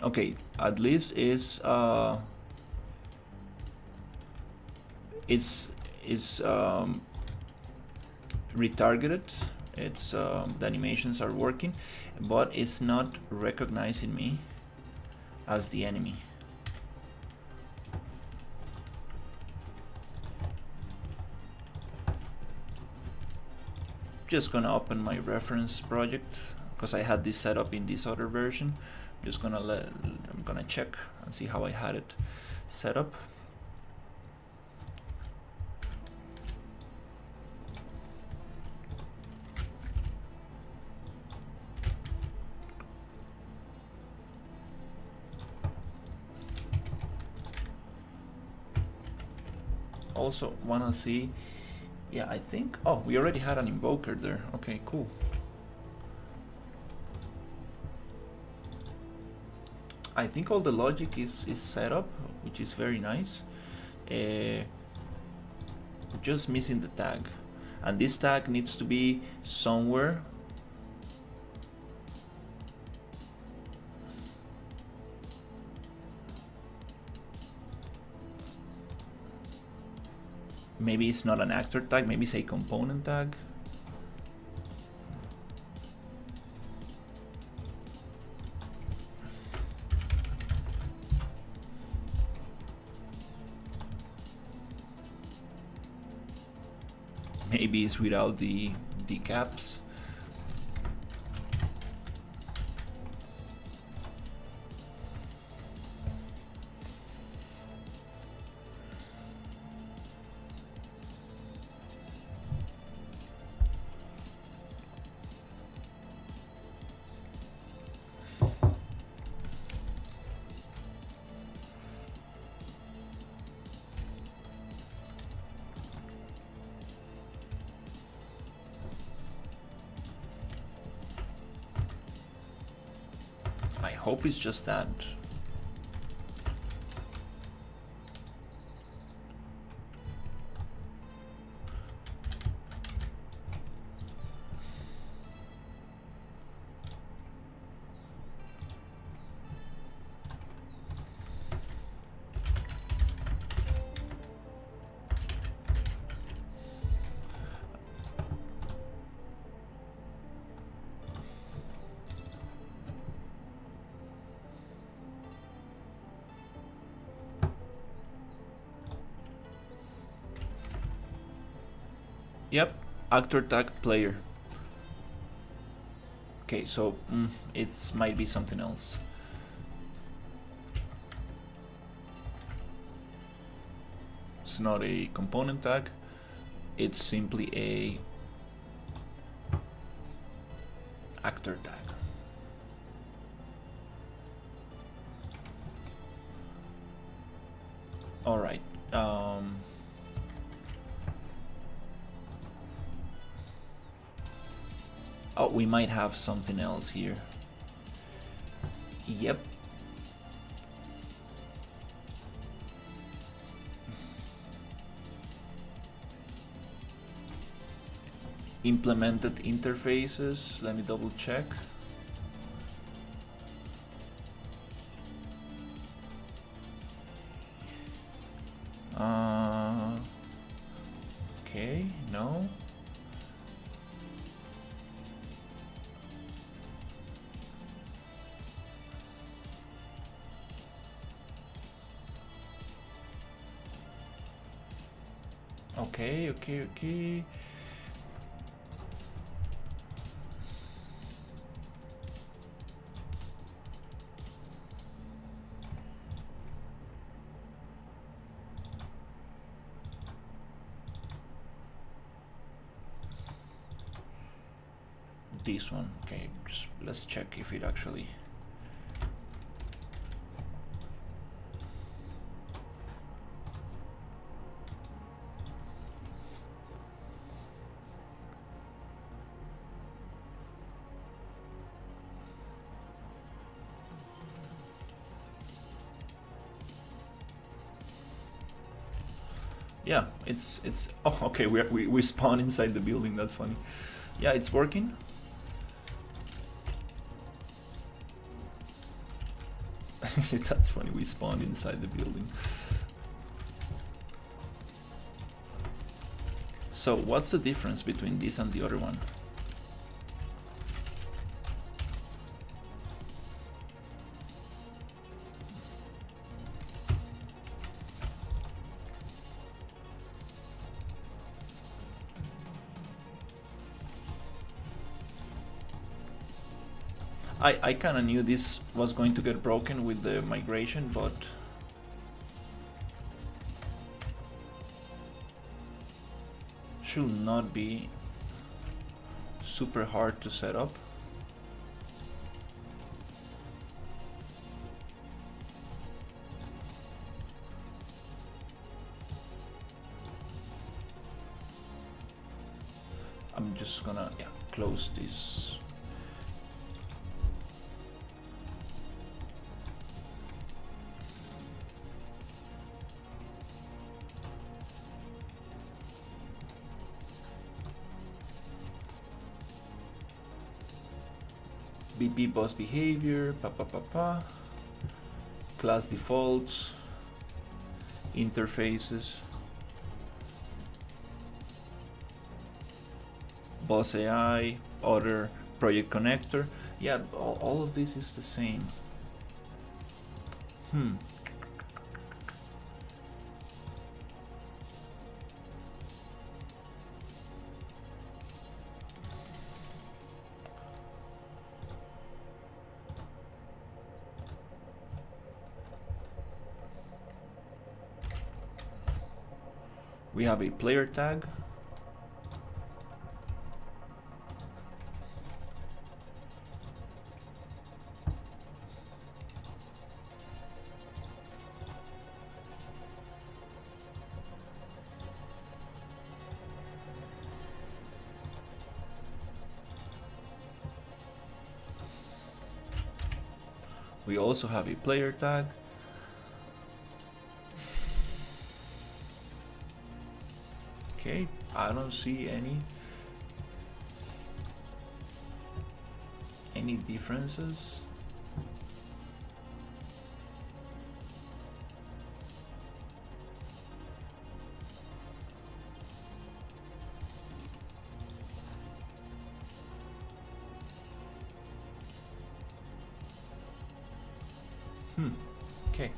S1: Okay, at least it's retargeted. It's the animations are working, but it's not recognizing me as the enemy. Just gonna open my reference project because I had this set up in this other version. Just I'm gonna check and see how I had it set up. Also wanna see, yeah, I think, oh, we already had an invoker there. Okay, cool. I think all the logic is set up, which is very nice. Just missing the tag, and this tag needs to be somewhere. Maybe it's not an actor tag, maybe it's a component tag. Maybe it's without the caps. I hope it's just that. Yep, actor tag player. Okay, so it's might be something else. It's not a component tag. It's simply a actor tag. All right. Oh, we might have something else here. Yep. Implemented interfaces. Let me double check. Okay, no. Okay, okay, okay. This one. Okay, just let's check if it actually. Yeah, it's oh, okay, we spawn inside the building. That's funny. Yeah, it's working. That's funny, we spawned inside the building. So what's the difference between this and the other one? I kind of knew this was going to get broken with the migration, but should not be super hard to set up. I'm just gonna close this. BP boss behavior, class defaults, interfaces, boss AI, other project connector. Yeah, all of this is the same. We have a player tag. We also have a player tag. Okay, I don't see any differences. Okay.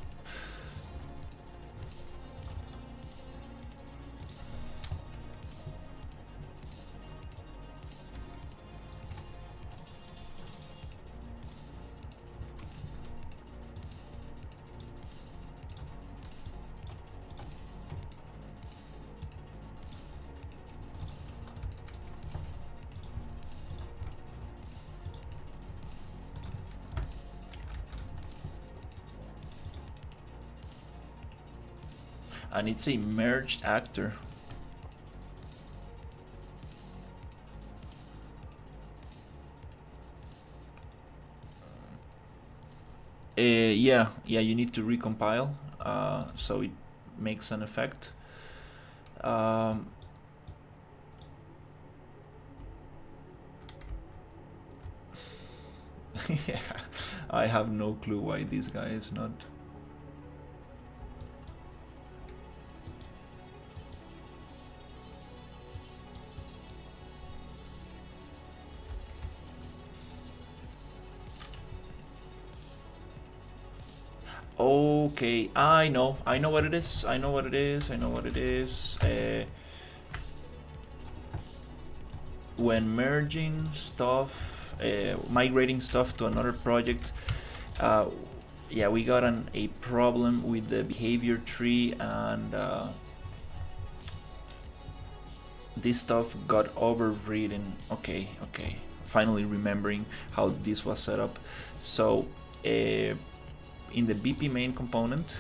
S1: And it's a merged actor. Yeah, you need to recompile, so it makes an effect. Yeah, I have no clue why this guy is not. Okay, I know what it is. I know what it is. When merging stuff, migrating stuff to another project, uh, yeah, we got a problem with the behavior tree, and this stuff got overridden. Okay, finally remembering how this was set up. So in the BP main component,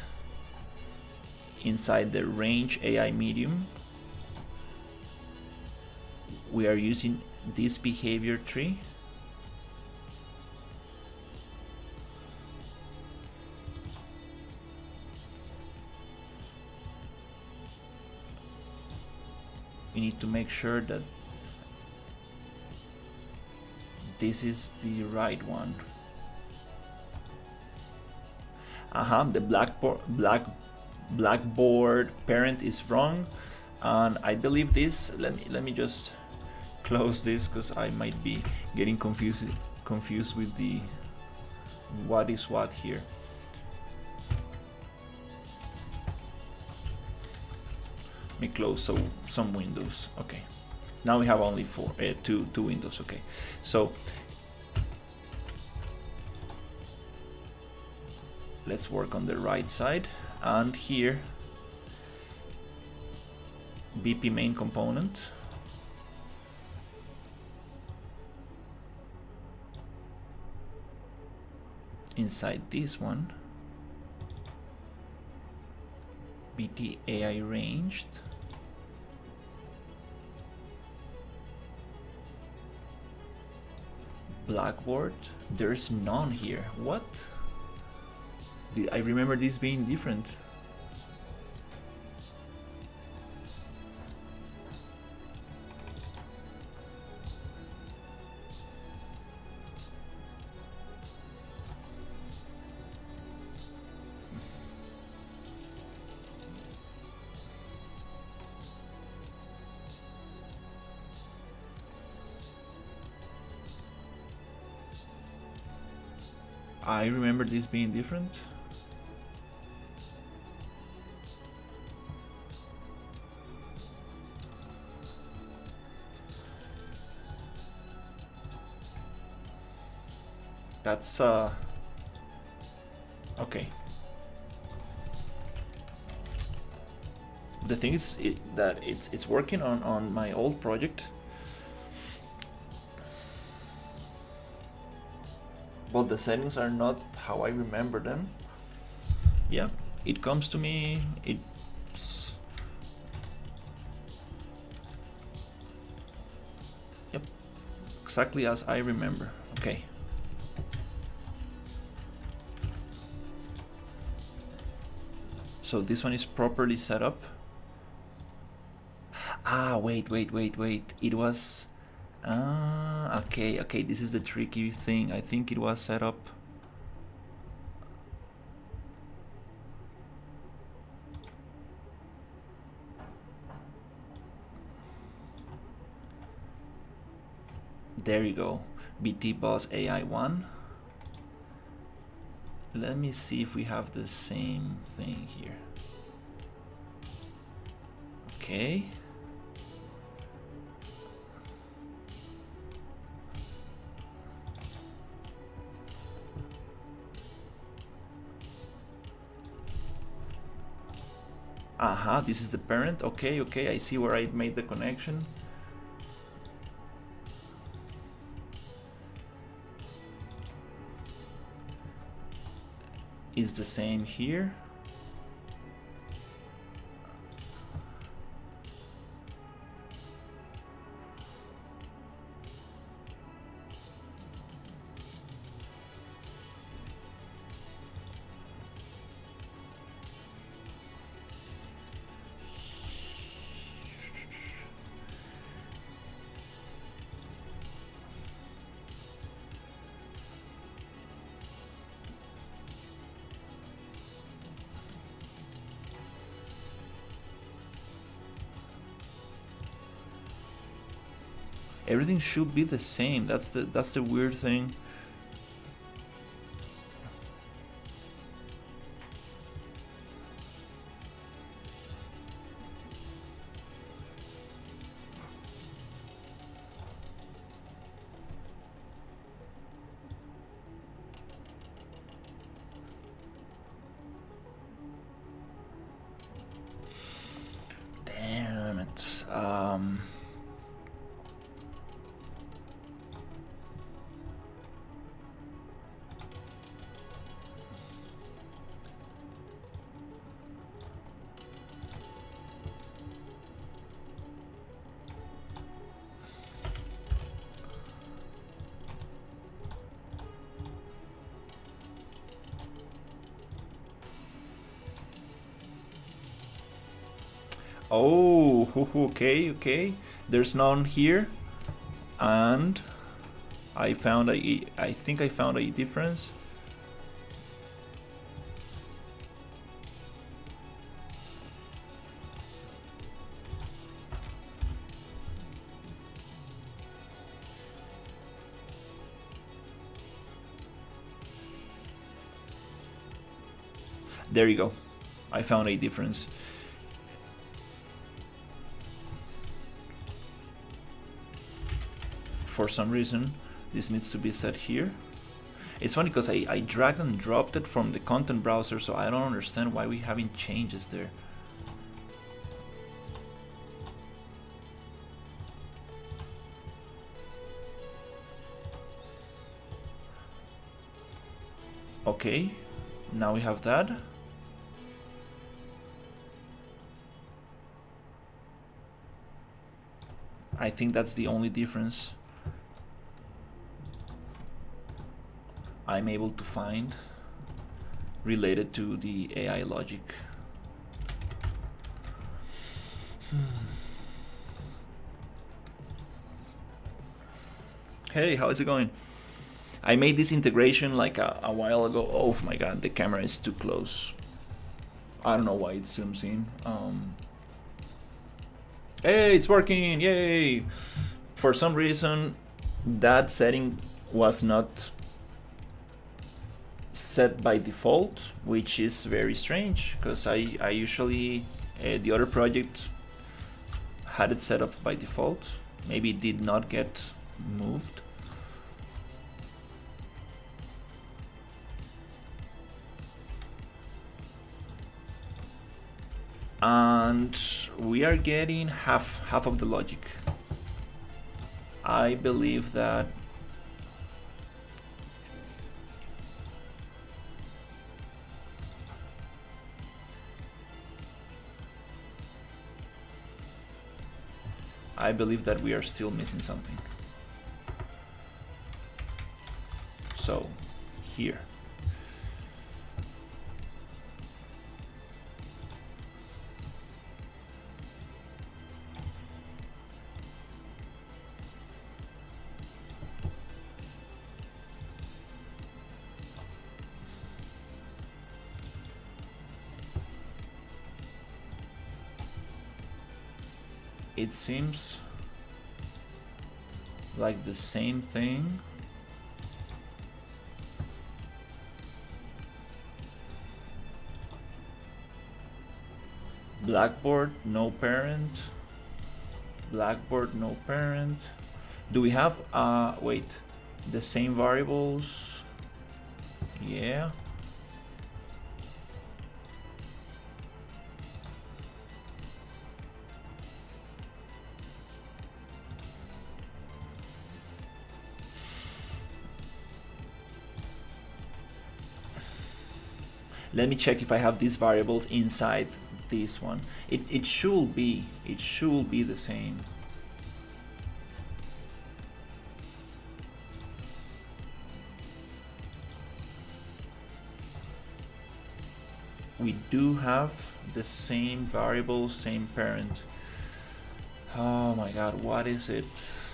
S1: inside the range AI medium, we are using this behavior tree. We need to make sure that this is the right one. The blackboard parent is wrong, and I believe this. Let me just close this, because I might be getting confused with the what is what here. Let me close some windows. Okay, now we have only two windows. Okay, so let's work on the right side, and here BP main component. Inside this one, BT AI ranged. Blackboard, there's none here. What? I remember this being different. I remember this being different. That's okay. The thing is that it's working on my old project, but the settings are not how I remember them. Yeah, it comes to me. It's yep, exactly as I remember. Okay. So this one is properly set up. Wait. It was... okay, this is the tricky thing. I think it was set up... There you go. BT Boss AI1. Let me see if we have the same thing here. Okay. This is the parent. Okay, I see where I made the connection. Is the same here. Everything should be the same. That's the weird thing. Oh, okay. There's none here, and I think I found a difference. There you go. I found a difference. For some reason, this needs to be set here. It's funny because I dragged and dropped it from the content browser, so I don't understand why we having changes there. Okay, now we have that. I think that's the only difference I'm able to find related to the AI logic. Hey, how's it going? I made this integration like a while ago. Oh my god, the camera is too close. I don't know why it zooms in. Hey, it's working! Yay! For some reason, that setting was not set by default, which is very strange because I usually the other project had it set up by default. Maybe it did not get moved. And we are getting half of the logic. I believe that we are still missing something. So here. It seems like the same thing. Blackboard, no parent. Blackboard, no parent. Do we have, wait, the same variables? Yeah. Let me check if I have these variables inside this one. It should be the same. We do have the same variable, same parent. Oh my god, what is it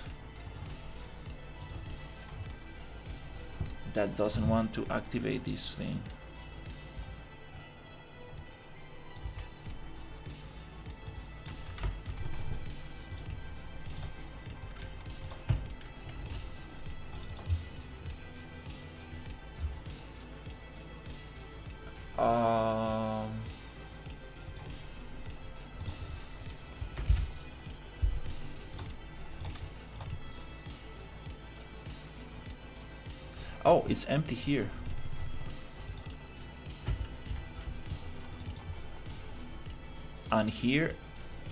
S1: that doesn't want to activate this thing? Oh, it's empty here. And here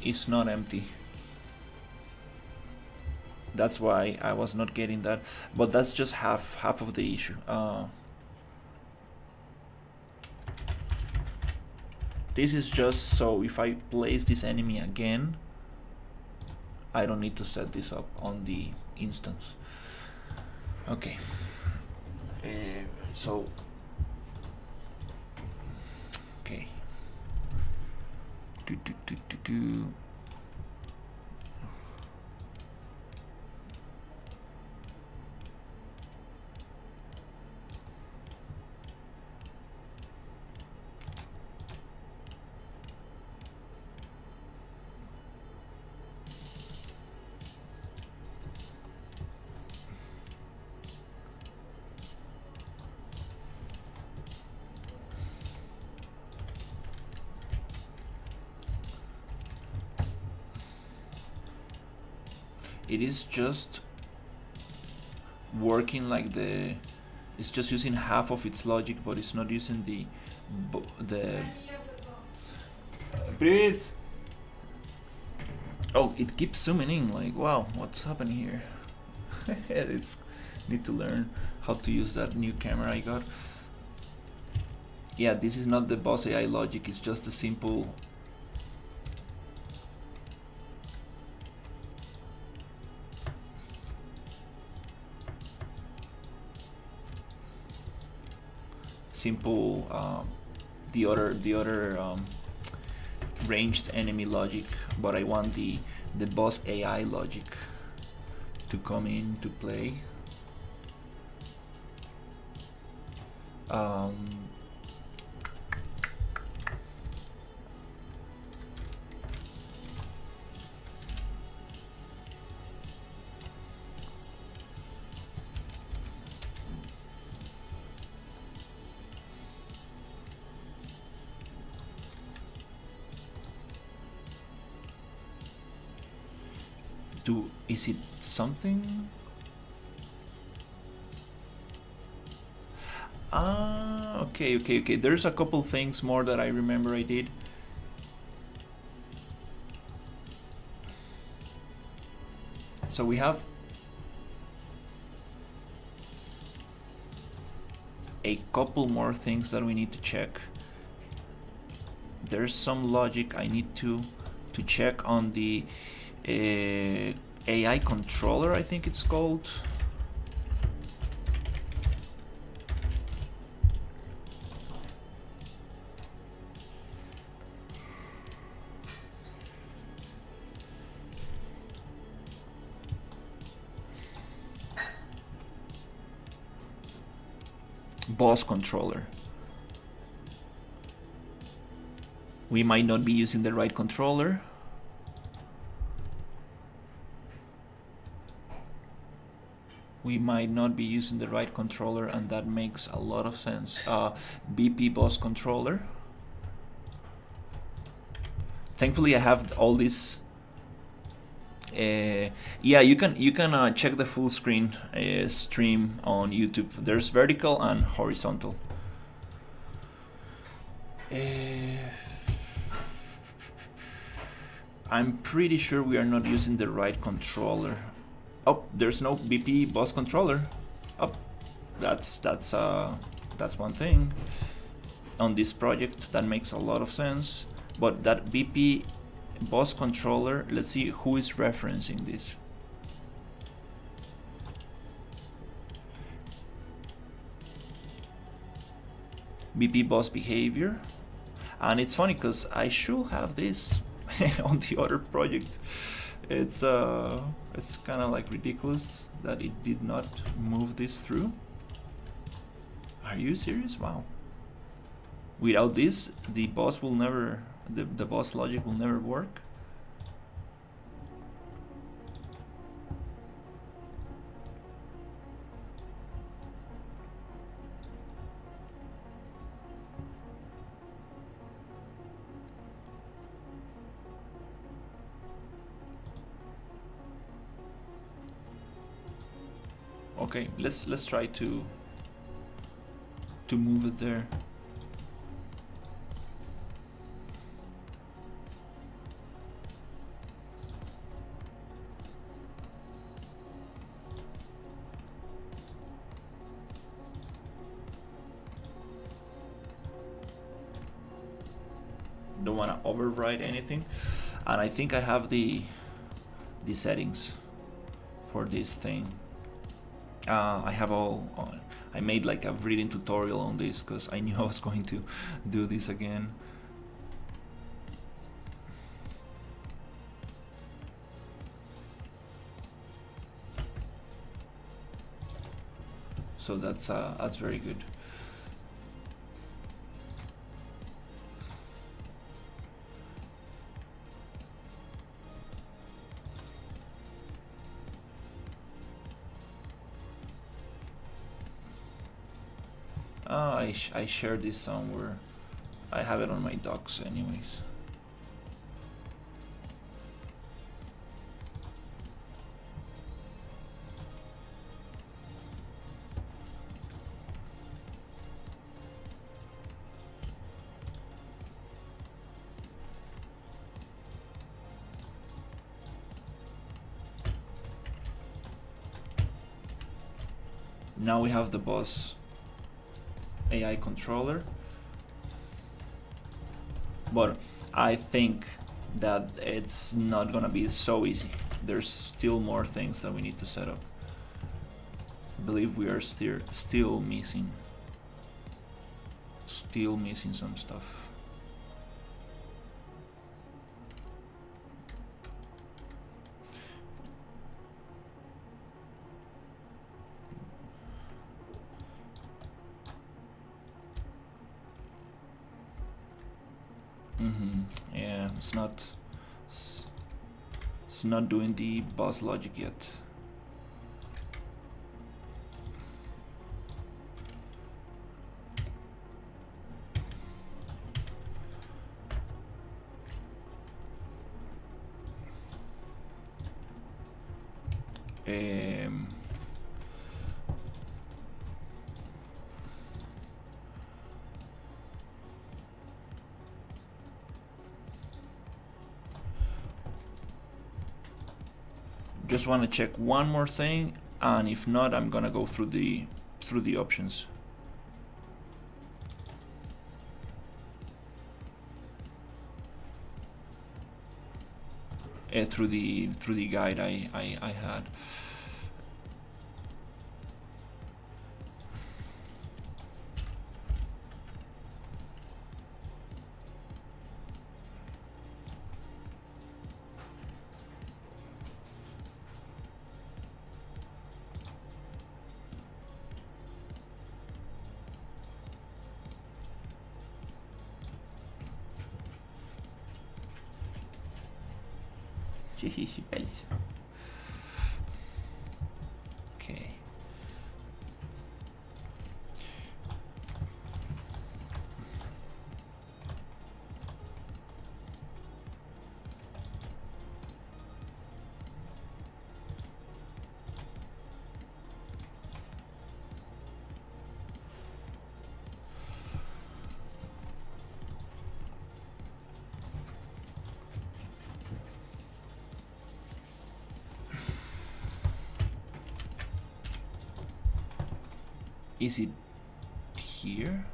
S1: is not empty. That's why I was not getting that. But that's just half of the issue. This is just so if I place this enemy again, I don't need to set this up on the instance. Okay. So okay. do. It is just working like it's just using half of its logic, but it's not using the Привет. Oh, it keeps zooming in, like, wow, what's happening here? It's need to learn how to use that new camera I got. Yeah, this is not the boss AI logic, it's just a simple the other ranged enemy logic, but I want the boss AI logic to come into play. Is it something? Okay. There's a couple things more that I remember I did. So we have a couple more things that we need to check. There's some logic I need to check on the AI controller, I think it's called. Boss controller. We might not be using the right controller. We might not be using the right controller, and that makes a lot of sense. BP boss controller. Thankfully, I have all this. Yeah, you can check the full screen stream on YouTube. There's vertical and horizontal. I'm pretty sure we are not using the right controller. Oh, there's no BP boss controller. Oh, that's one thing on this project that makes a lot of sense. But that BP boss controller, let's see who is referencing this. BP boss behavior, and it's funny because I should have this on the other project. It's kind of like ridiculous that it did not move this through. Are you serious? Wow. Without this, the boss will never, the boss logic will never work. Okay, let's try to move it there. Don't want to override anything, and I think I have the settings for this thing. I have I made like a reading tutorial on this because I knew I was going to do this again. So that's very good. I shared this somewhere. I have it on my docs anyways. Now we have the boss AI controller, but I think that it's not gonna be so easy. There's still more things that we need to set up. I believe we are still missing some stuff. Yeah, it's not doing the boss logic yet. Just want to check one more thing, and if not, I'm gonna go through the options. Through the guide I had. Okay. Is it here?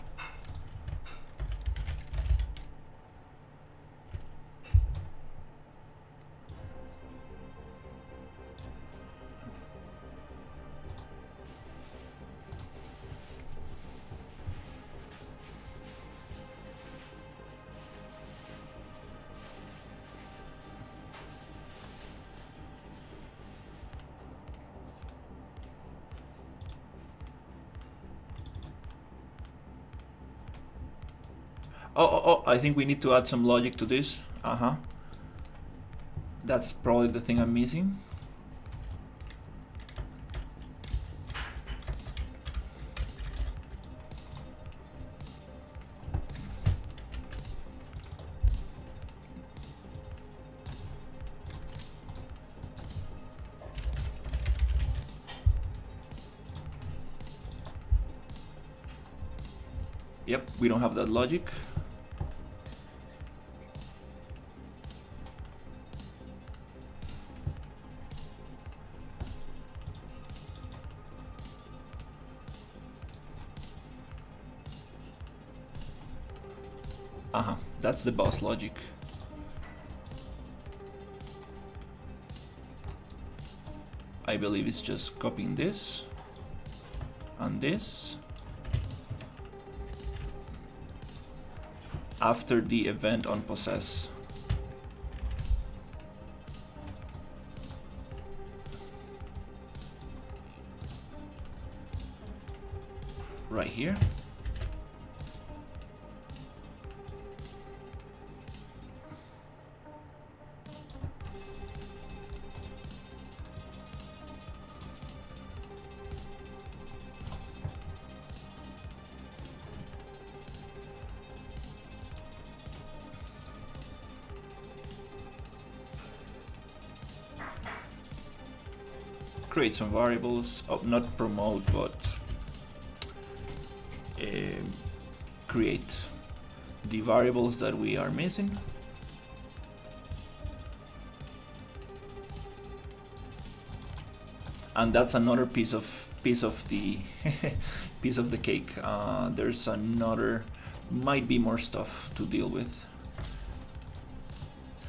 S1: Oh, I think we need to add some logic to this. That's probably the thing I'm missing. Yep, we don't have that logic. That's the boss logic. I believe it's just copying this and this after the event on possess. right here. Create some variables, not promote, but create the variables that we are missing. And that's another piece of the piece of the cake. There's another, might be more stuff to deal with.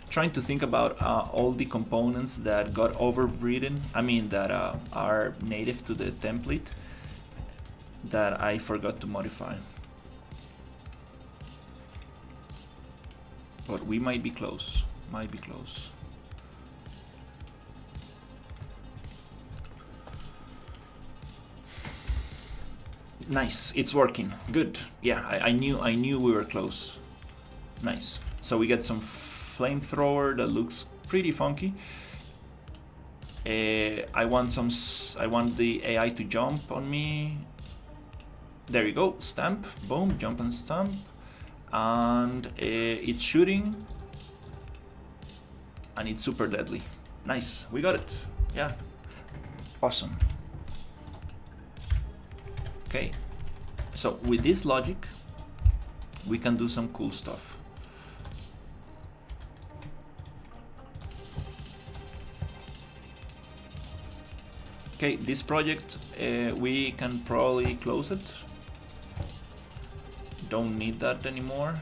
S1: Trying to think about all the components that got overridden, that are native to the template that I forgot to modify. But we might be close, Nice, it's working, good. Yeah, I knew we were close. Nice, so we get some flamethrower that looks pretty funky. I want the AI to jump on me. There you go, stamp, boom, jump and stamp. And it's shooting. And it's super deadly. Nice, we got it. Yeah, awesome. Okay, so with this logic, we can do some cool stuff. Okay, this project, we can probably close it. Don't need that anymore.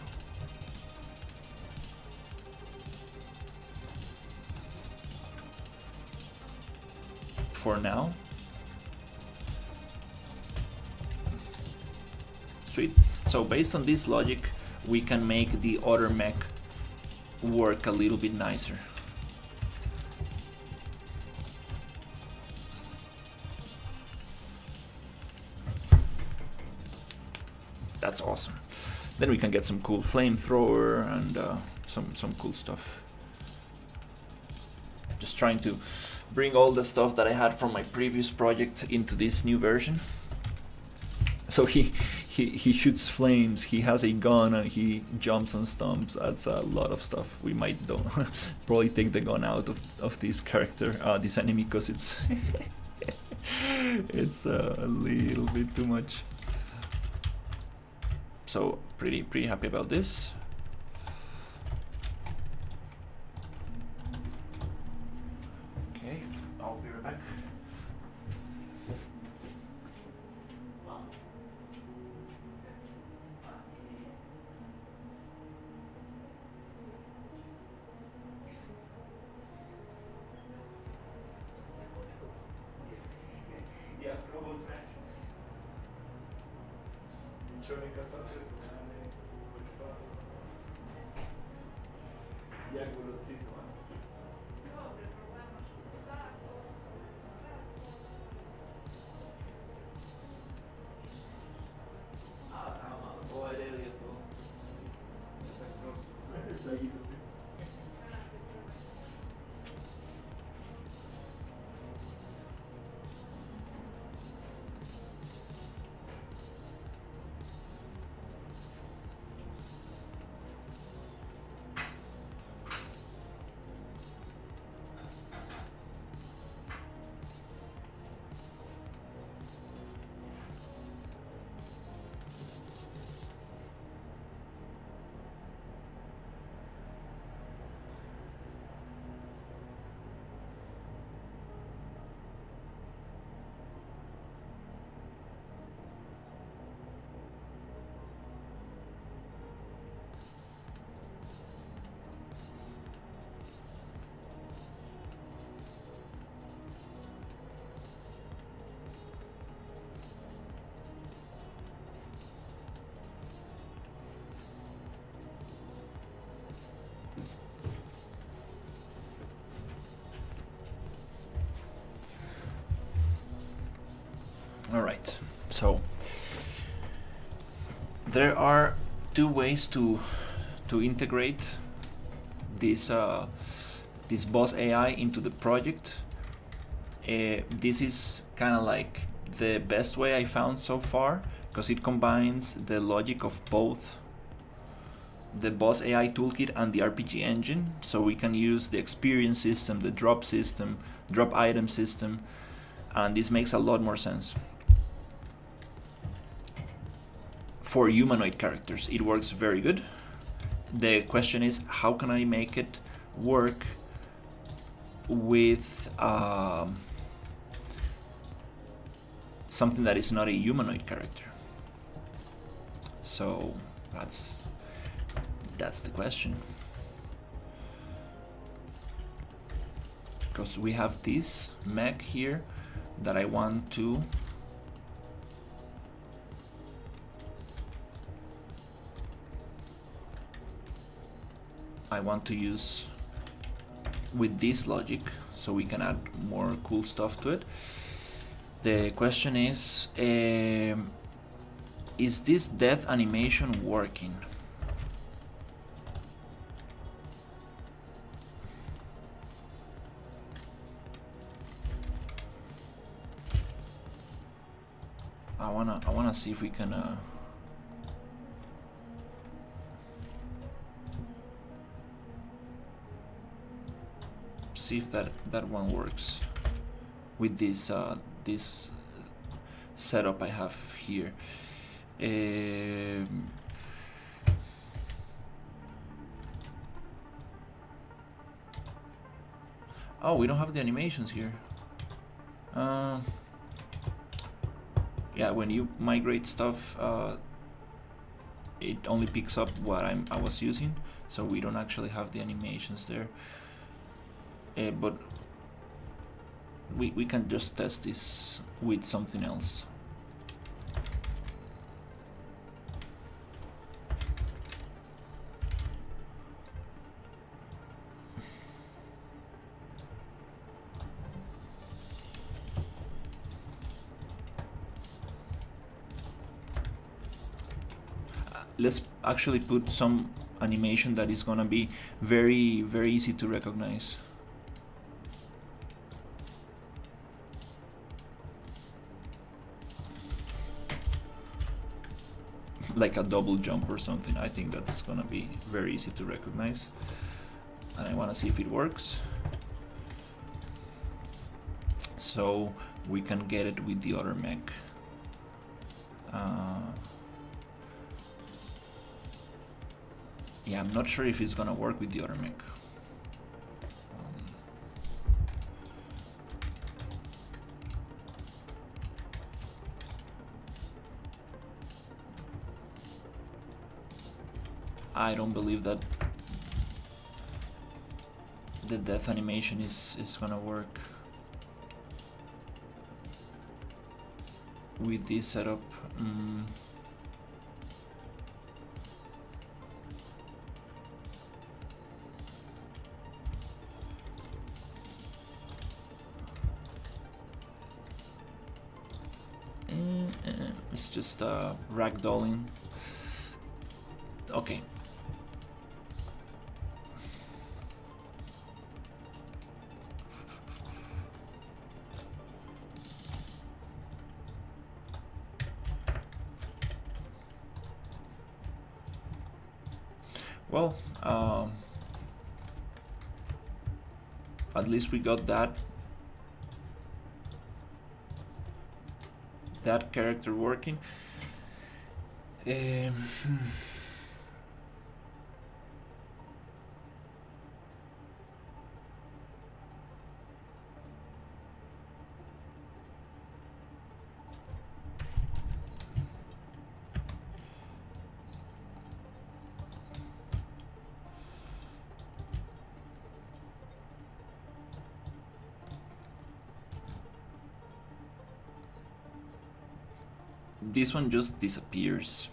S1: For now. Sweet. So based on this logic, we can make the other mech work a little bit nicer. That's awesome. Then we can get some cool flamethrower and some cool stuff. Just trying to bring all the stuff that I had from my previous project into this new version. So he shoots flames, he has a gun, and he jumps and stomps. That's a lot of stuff. We might don't probably take the gun out of this character, this enemy, because it's it's a little bit too much. So pretty happy about this. Okay, I'll be right back. Yeah, probably nice. Nicione casate suonare quel fatto. Jak quello zitto, tamam, o aereo to. Sayıdı. All right, so There are two ways to integrate this this boss AI into the project. This is kind of like the best way I found so far, because it combines the logic of both the boss AI toolkit and the RPG engine, so we can use the experience system, the drop system, drop item system, and this makes a lot more sense. For humanoid characters, it works very good. The question is, how can I make it work with something that is not a humanoid character? So that's the question. Because we have this mech here that I want to use with this logic, so we can add more cool stuff to it. The question is this death animation working? I wanna see if we can see if that one works with this this setup I have here. Oh, we don't have the animations here. Yeah, when you migrate stuff, it only picks up what I was using, so we don't actually have the animations there. But we can just test this with something else. Let's actually put some animation that is gonna be very, very easy to recognize. Like a double jump or something. I think that's gonna be very easy to recognize. And I wanna see if it works. So we can get it with the other mech. Yeah, I'm not sure if it's gonna work with the other mech. I don't believe that the death animation is gonna work with this setup. It's just ragdolling. Okay. Well, at least we got that character working. This one just disappears.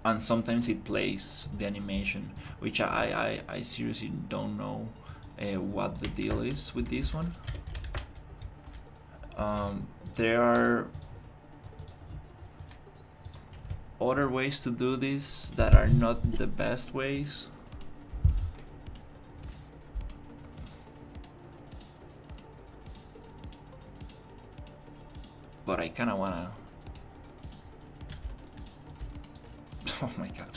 S1: And sometimes it plays the animation, which I seriously don't know what the deal is with this one. There are other ways to do this that are not the best ways. But I kinda wanna... Oh my god.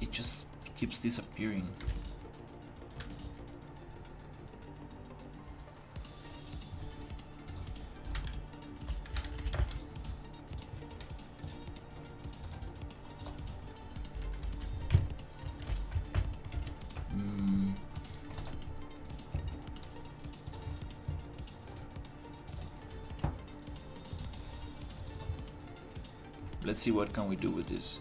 S1: It just keeps disappearing. Let's see what can we do with this.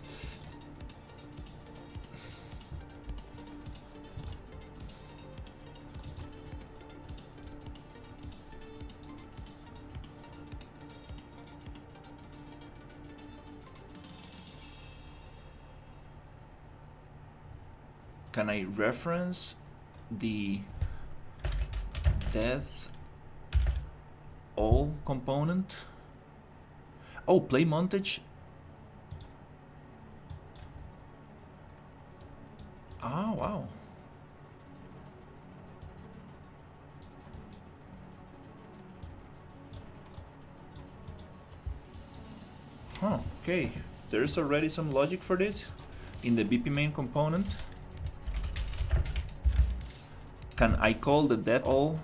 S1: Can I reference the death all component? Oh, play montage. Oh, wow. Huh, okay. There's already some logic for this in the BP main component. Can I call the death all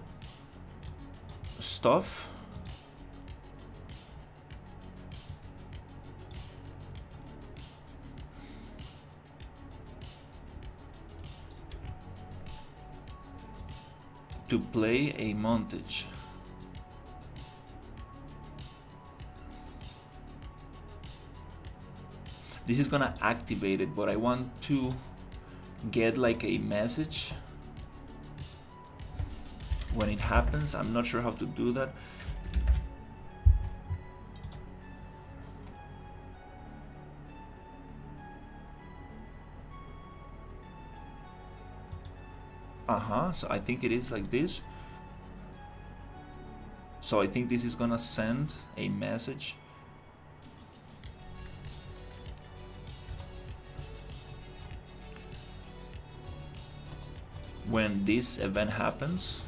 S1: stuff? To play a montage. This is gonna activate it, but I want to get like a message when it happens. I'm not sure how to do that. So I think it is like this. So I think this is gonna send a message. When this event happens,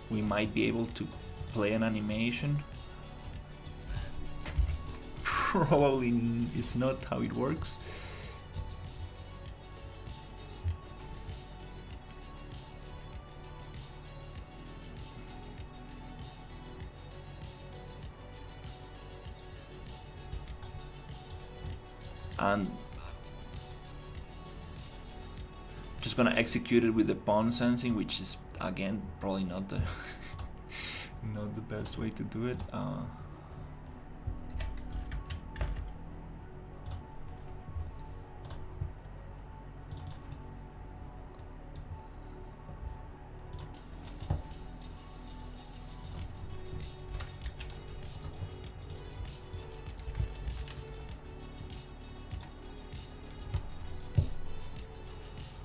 S1: we might be able to play an animation. Probably it's not how it works. And just gonna execute it with the pawn sensing, which is again probably not the not the best way to do it.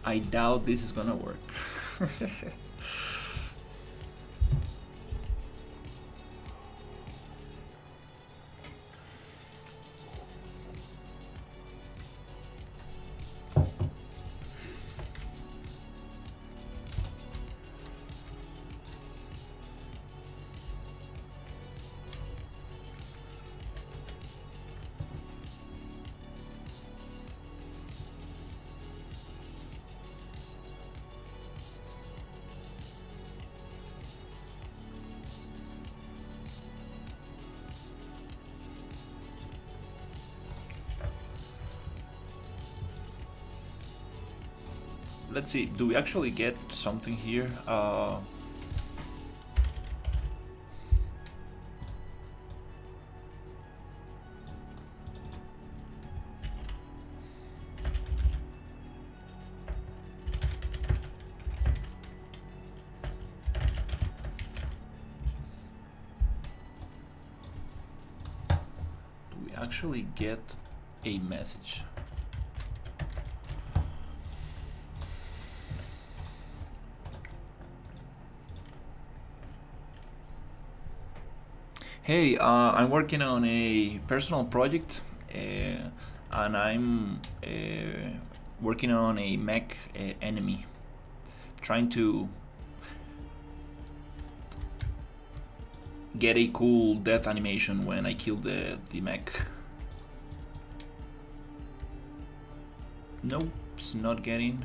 S1: I doubt this is gonna work. Let's see, do we actually get something here? actually get a message. Hey, I'm working on a personal project, and I'm working on a mech enemy, trying to get a cool death animation when I kill the mech. Nope, it's not getting.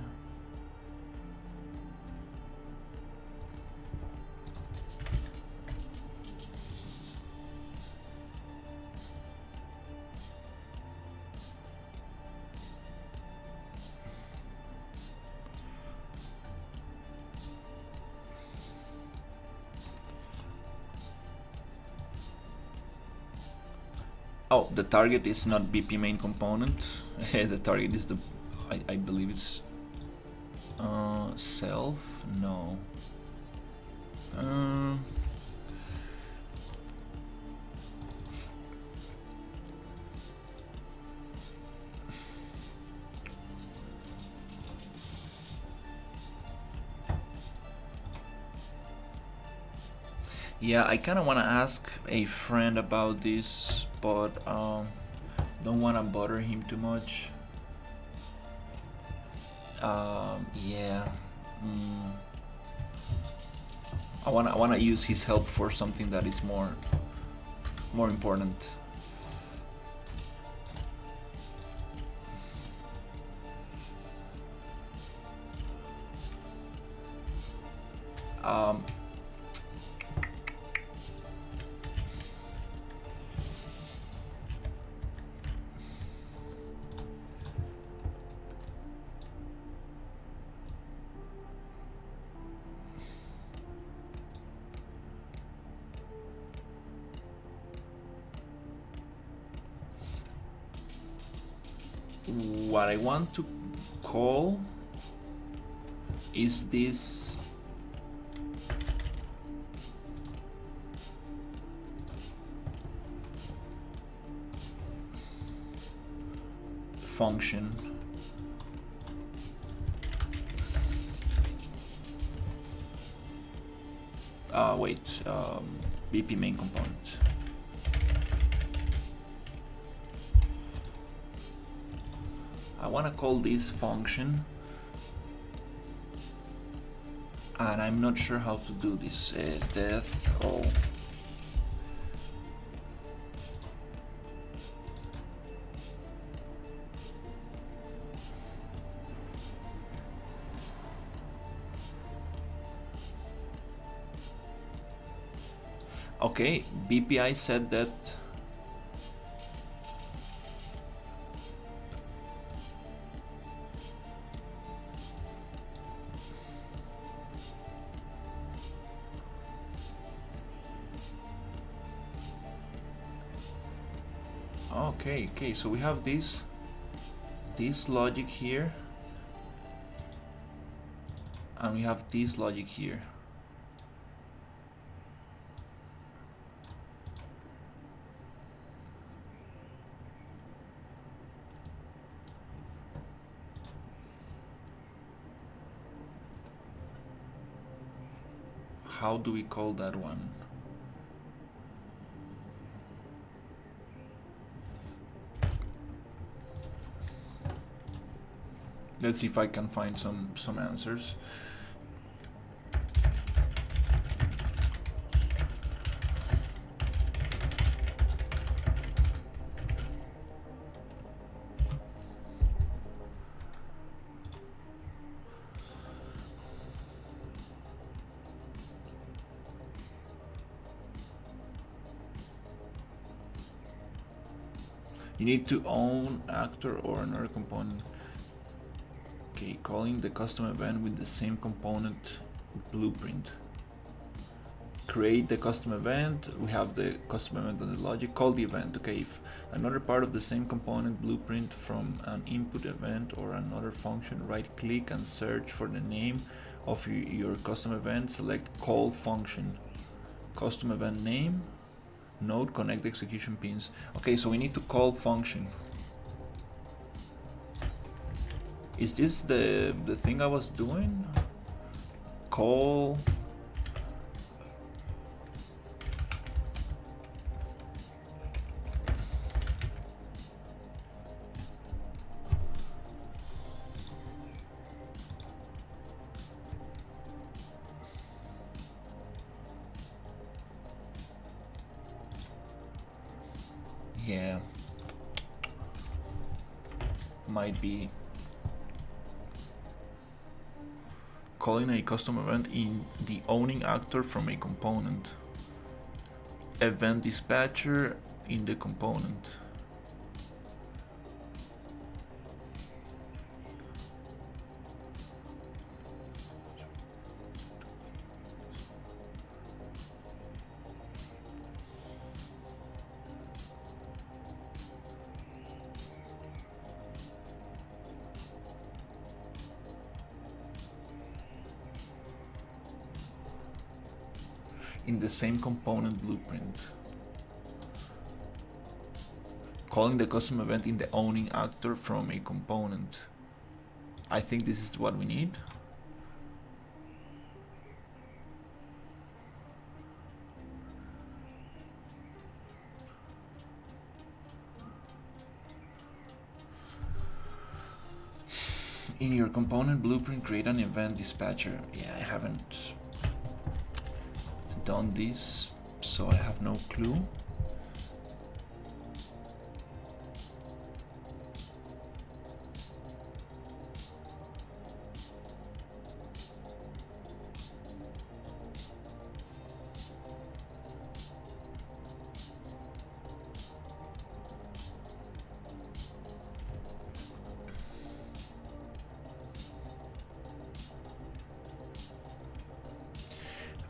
S1: Oh, the target is not BP main component. The target is the, I believe it's self. No. Yeah, I kind of want to ask a friend about this, but don't want to bother him too much. Yeah. I wanna use his help for something that is more important. What I want to call is this function. Wait, BP main component. I want to call this function, and I'm not sure how to do this. Death. Oh. Okay, BPI said that okay, so we have this logic here, and we have this logic here. How do we call that one? Let's see if I can find some answers. You need to own actor or another component. Okay, calling the custom event with the same component blueprint. Create the custom event. We have the custom event and the logic. Call the event. Okay, if another part of the same component blueprint from an input event or another function, right click and search for the name of your custom event. Select call function. Custom event name. Node connect execution pins. Okay, so we need to call function. Is this the thing I was doing? Call. Yeah. Might be calling a custom event in the owning actor from a component. Event dispatcher in the component. In the same component blueprint. Calling the custom event in the owning actor from a component. I think this is what we need. In your component blueprint, create an event dispatcher. Yeah, I haven't done this, so I have no clue.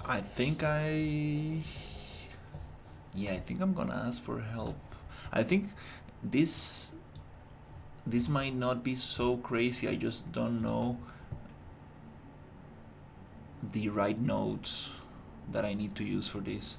S1: I think I think I'm gonna ask for help. I think this might not be so crazy. I just don't know the right nodes that I need to use for this.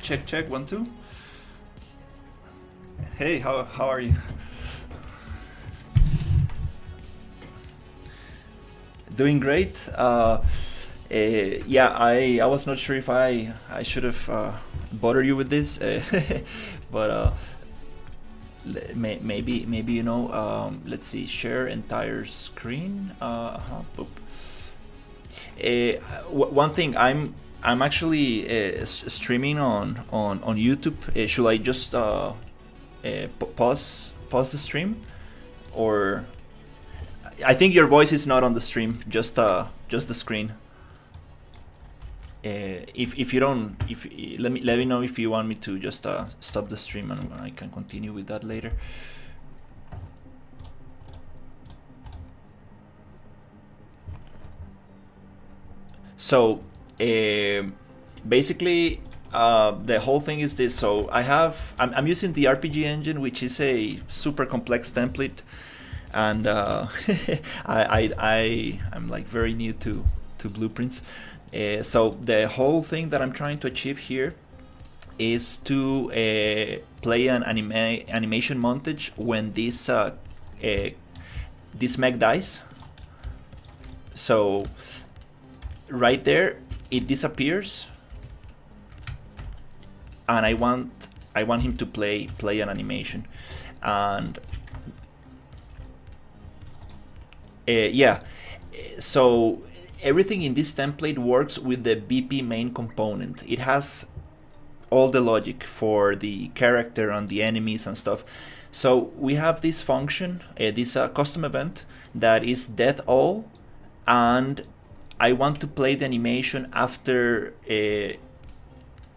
S1: Check, check, 1, 2. Hey, how are you? Doing great. Yeah, I was not sure if I should have bothered you with this, but maybe you know. Let's see, share entire screen. Boop. One thing, I'm actually streaming on YouTube. Should I just pause the stream, or I think your voice is not on the stream, just the screen. If you don't, let me know if you want me to just stop the stream, and I can continue with that later. So basically, the whole thing is this. So I'm using the RPG engine, which is a super complex template, and I'm like very new to blueprints. So the whole thing that I'm trying to achieve here is to play an animation montage when this mech dies. So right there it disappears, and I want him to play an animation, and yeah. So everything in this template works with the BP main component. It has all the logic for the character and the enemies and stuff. So we have this function, this custom event that is death all, and I want to play the animation after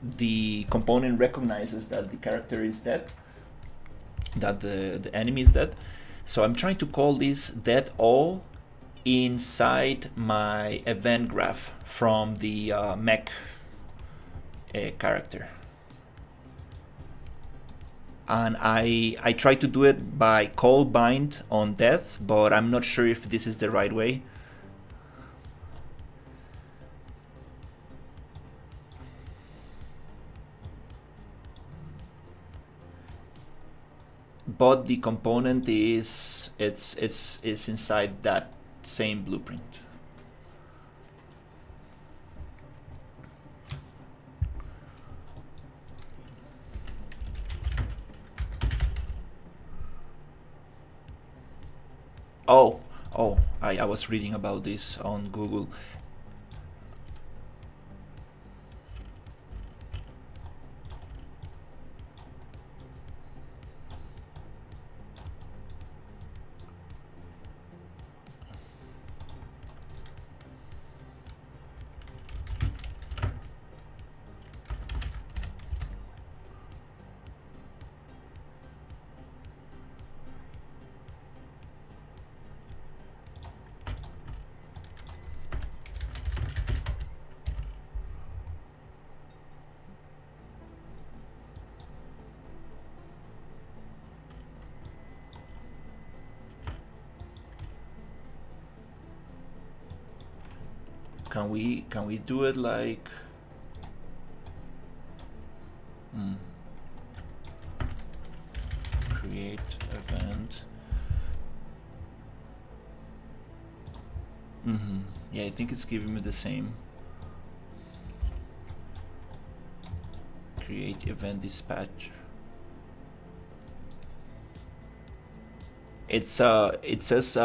S1: the component recognizes that the character is dead, that the enemy is dead. So I'm trying to call this death all inside my event graph from the mech character, and I try to do it by call bind on death, but I'm not sure if this is the right way. But the component is it's inside that same blueprint. Oh, I was reading about this on Google. Can we do it like create event? Yeah, I think it's giving me the same. Create event dispatch. It says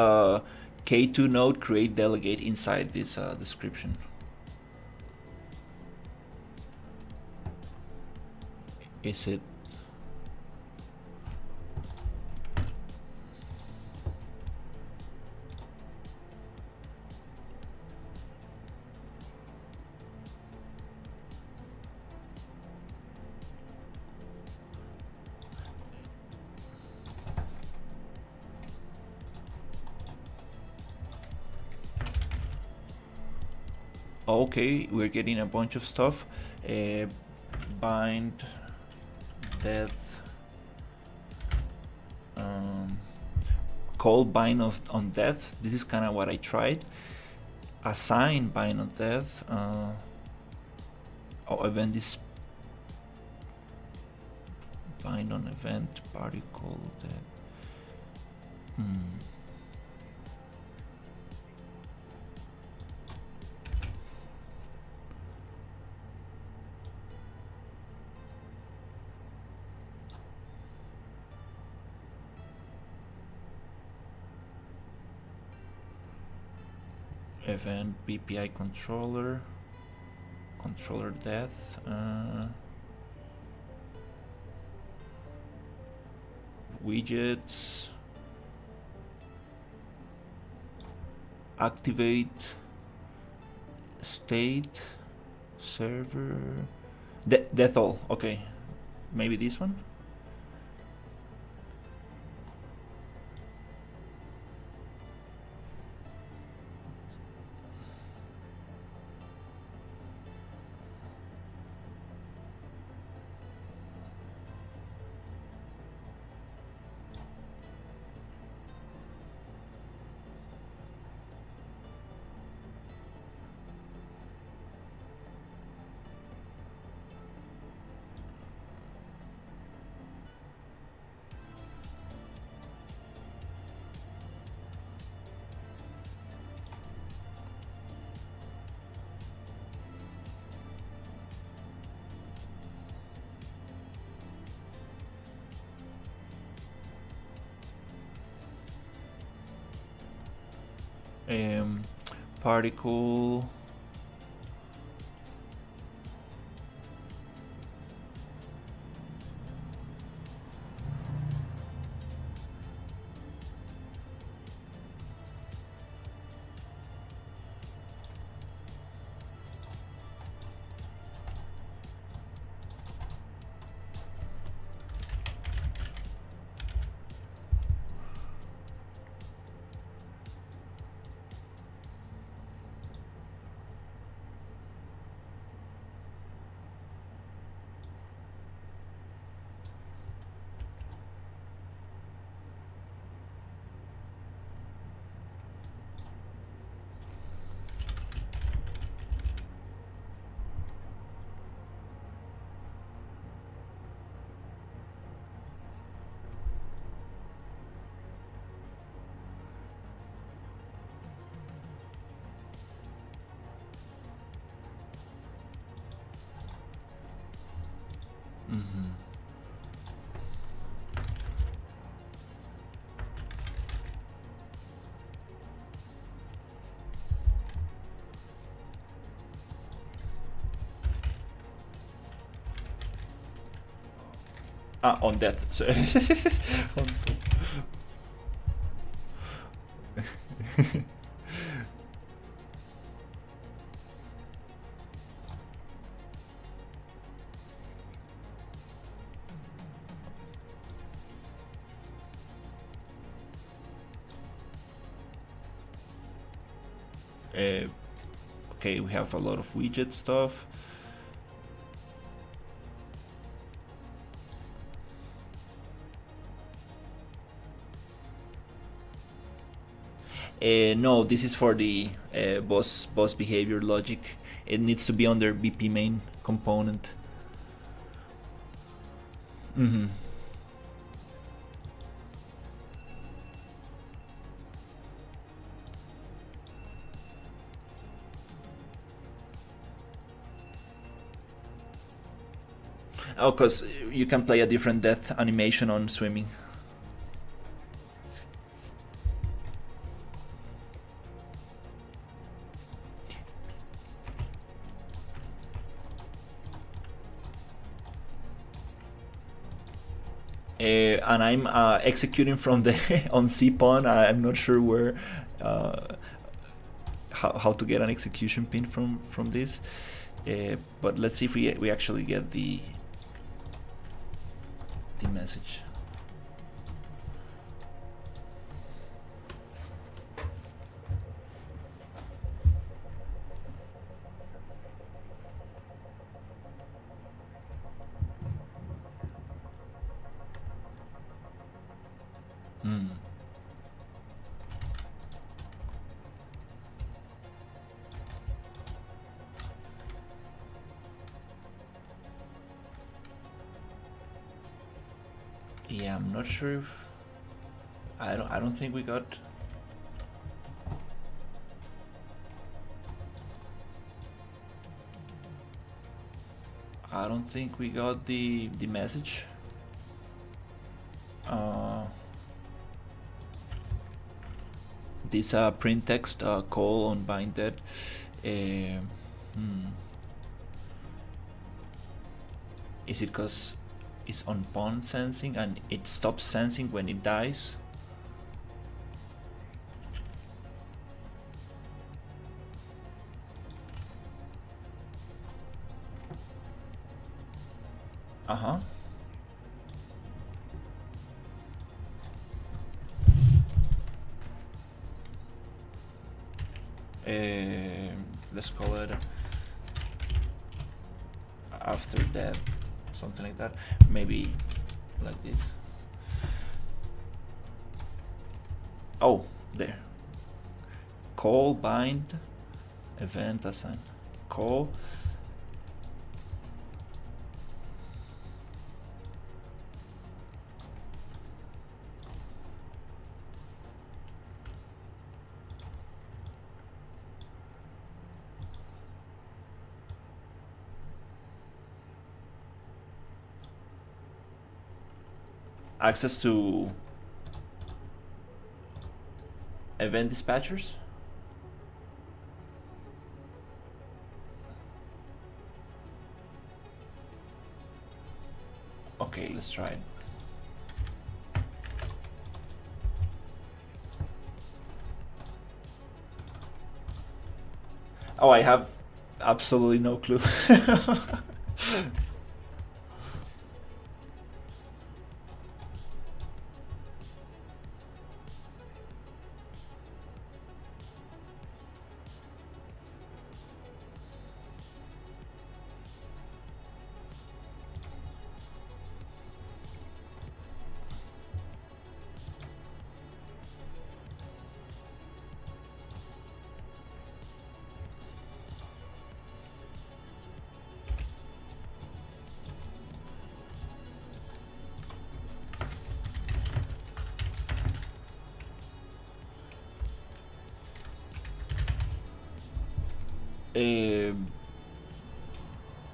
S1: K2 node create delegate inside this description. Is it? Okay, we're getting a bunch of stuff. Bind death, call bind on death. This is kind of what I tried. Assign bind on death. Event is find an event particle that event BPI controller death, widgets, activate state server death all. Okay, maybe this one. Particle on that. So okay, we have a lot of widget stuff. No, this is for the boss behavior logic. It needs to be under BP main component. Oh, because you can play a different death animation on swimming. And I'm executing from the on cpawn. I'm not sure where how to get an execution pin from this, but let's see if we actually get the message. Yeah, I'm not sure if I don't think we got. I don't think we got the message. This print text call on binded. Is it because it's on pawn sensing and it stops sensing when it dies? Uh-huh. Let's call it after that, something like that. Maybe like this. Oh, there. Call, bind, event, assign. Call. Access to event dispatchers. Okay, let's try it. Oh, I have absolutely no clue.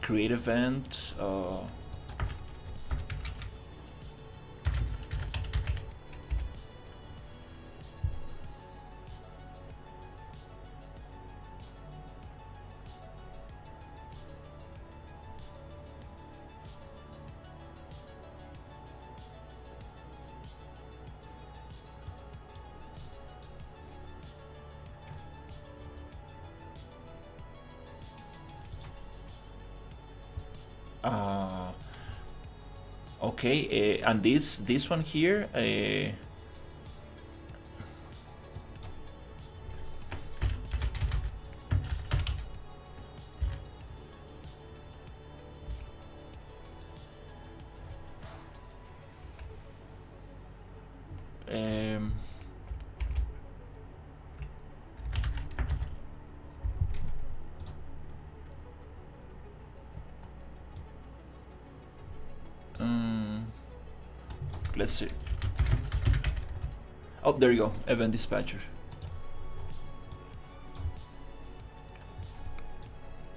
S1: Create event. Okay, and this one here. Um, let's see. Oh, there you go. Event dispatcher.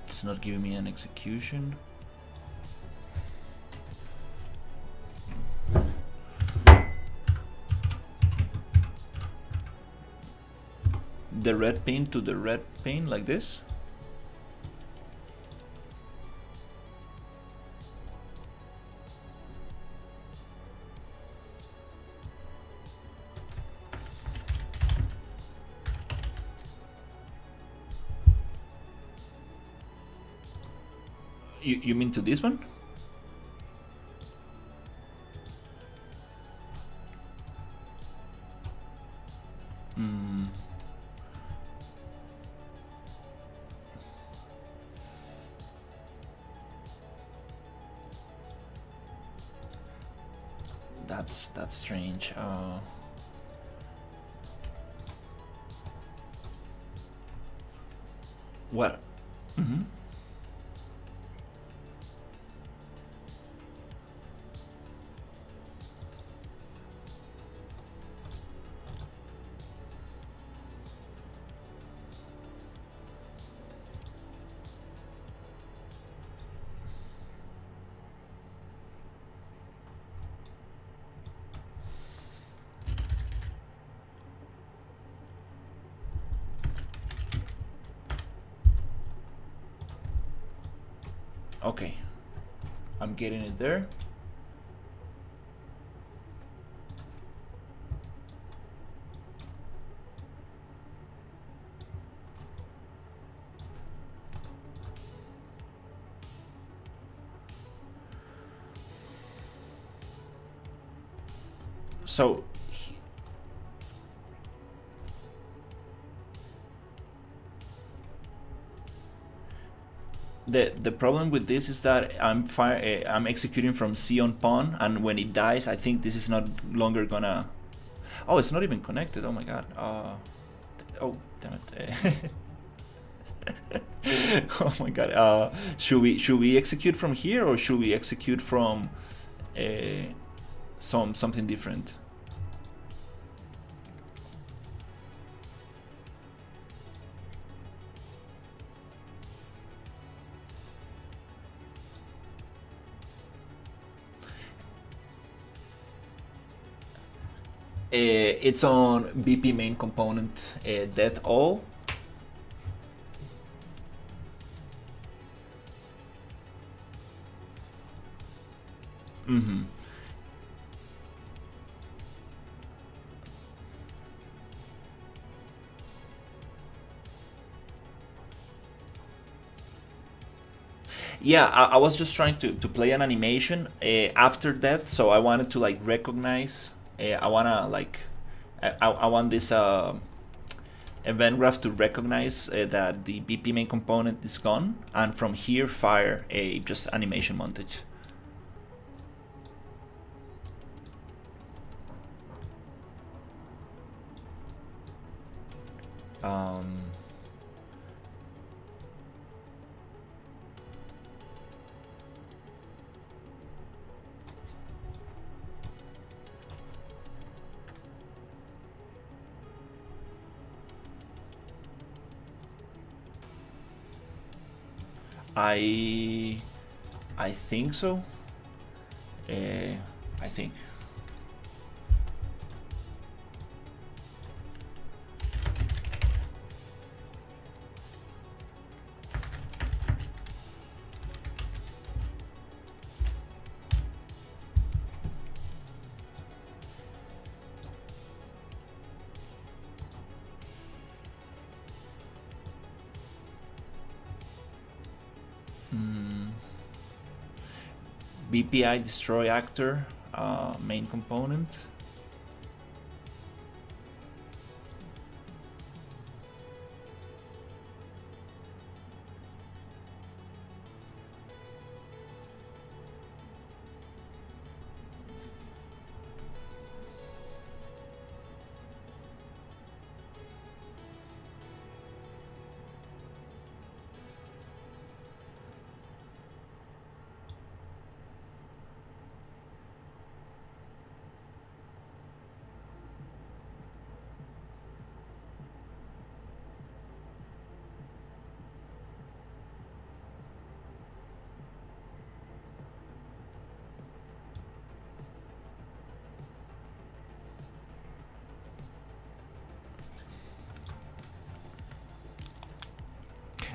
S1: It's not giving me an execution. The red pin to the red pin like this. You mean to this one? That's strange. What? Okay, I'm getting it there. So the problem with this is that I'm executing from C on pawn, and when it dies, I think this is not longer gonna. Oh, it's not even connected. Oh my god. Oh damn it. Oh my god. Should we execute from here, or should we execute from something different? It's on BP main component death all. Mm-hmm. Yeah, I was just trying to play an animation after that, so I wanted to like recognize. I wanna like, I want this event graph to recognize that the BP main component is gone, and from here fire a just animation montage. Um, I think so. I think. BPI destroy actor main component.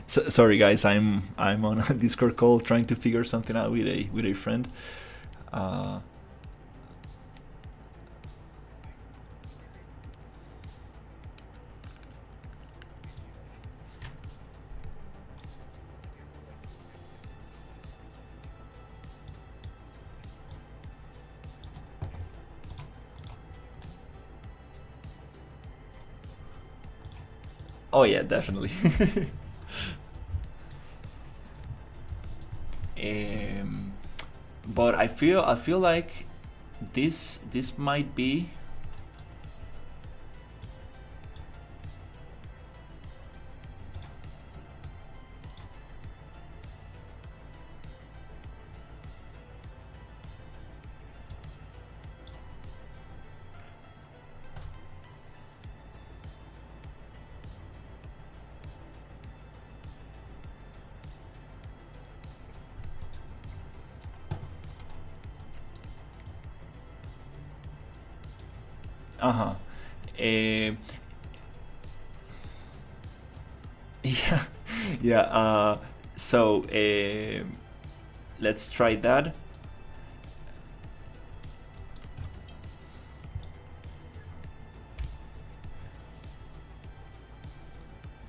S1: So, sorry guys, I'm on a Discord call trying to figure something out with a friend. Uh, oh yeah, definitely. But I feel like this might be. Uh-huh. Uh, yeah, yeah. So let's try that.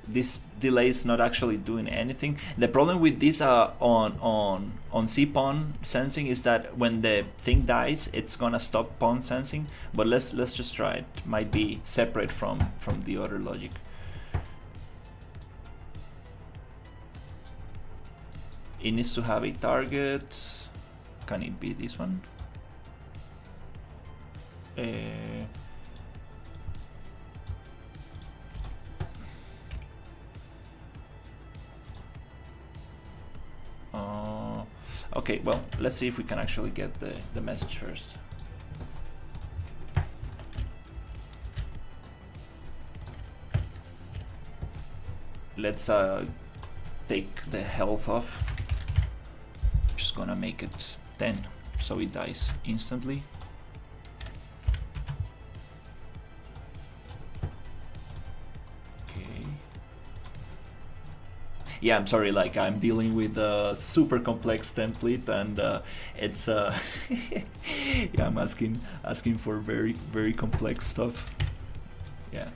S1: This delay is not actually doing anything. The problem with this on CPON sensing is that when the thing dies, it's gonna stop PON sensing. But let's just try it. Might be separate from the other logic. It needs to have a target. Can it be this one? Okay, well, let's see if we can actually get the message first. Let's take the health off. Just gonna make it 10 so it dies instantly. Yeah, I'm sorry, like I'm dealing with a super complex template, and it's yeah, I'm asking for very complex stuff. Yeah.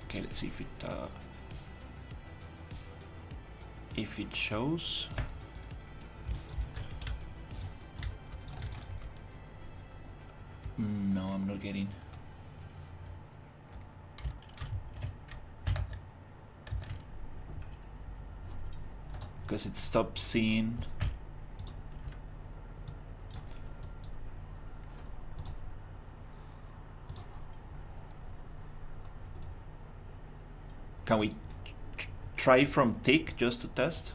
S1: Okay, let's see if it shows. No, I'm not getting. Because it stopped seeing. Can we try from tick just to test?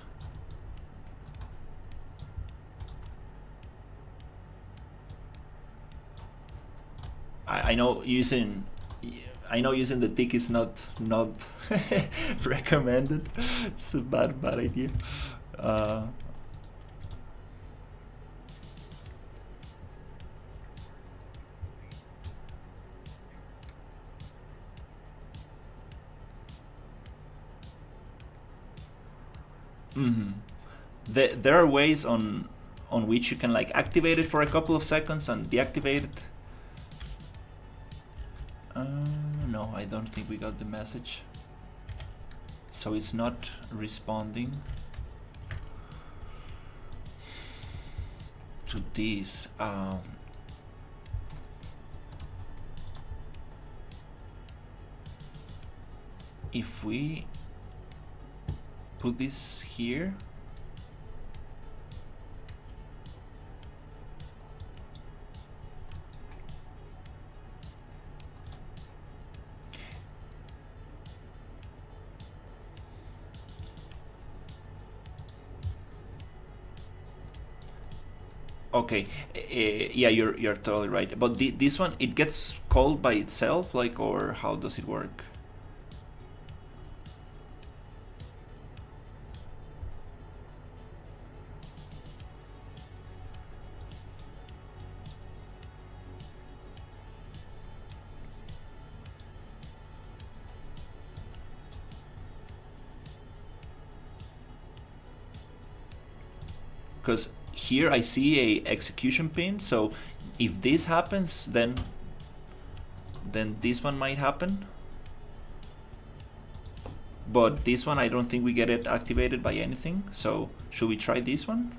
S1: I know using the tick is not recommended. It's a bad idea. There are ways on which you can like activate it for a couple of seconds and deactivate it. No, I don't think we got the message. So it's not responding to this. If we put this here, okay, yeah, you're totally right. But this one, it gets called by itself, like, or how does it work? Because here I see a execution pin, so if this happens, then this one might happen. But this one, I don't think we get it activated by anything. So should we try this one?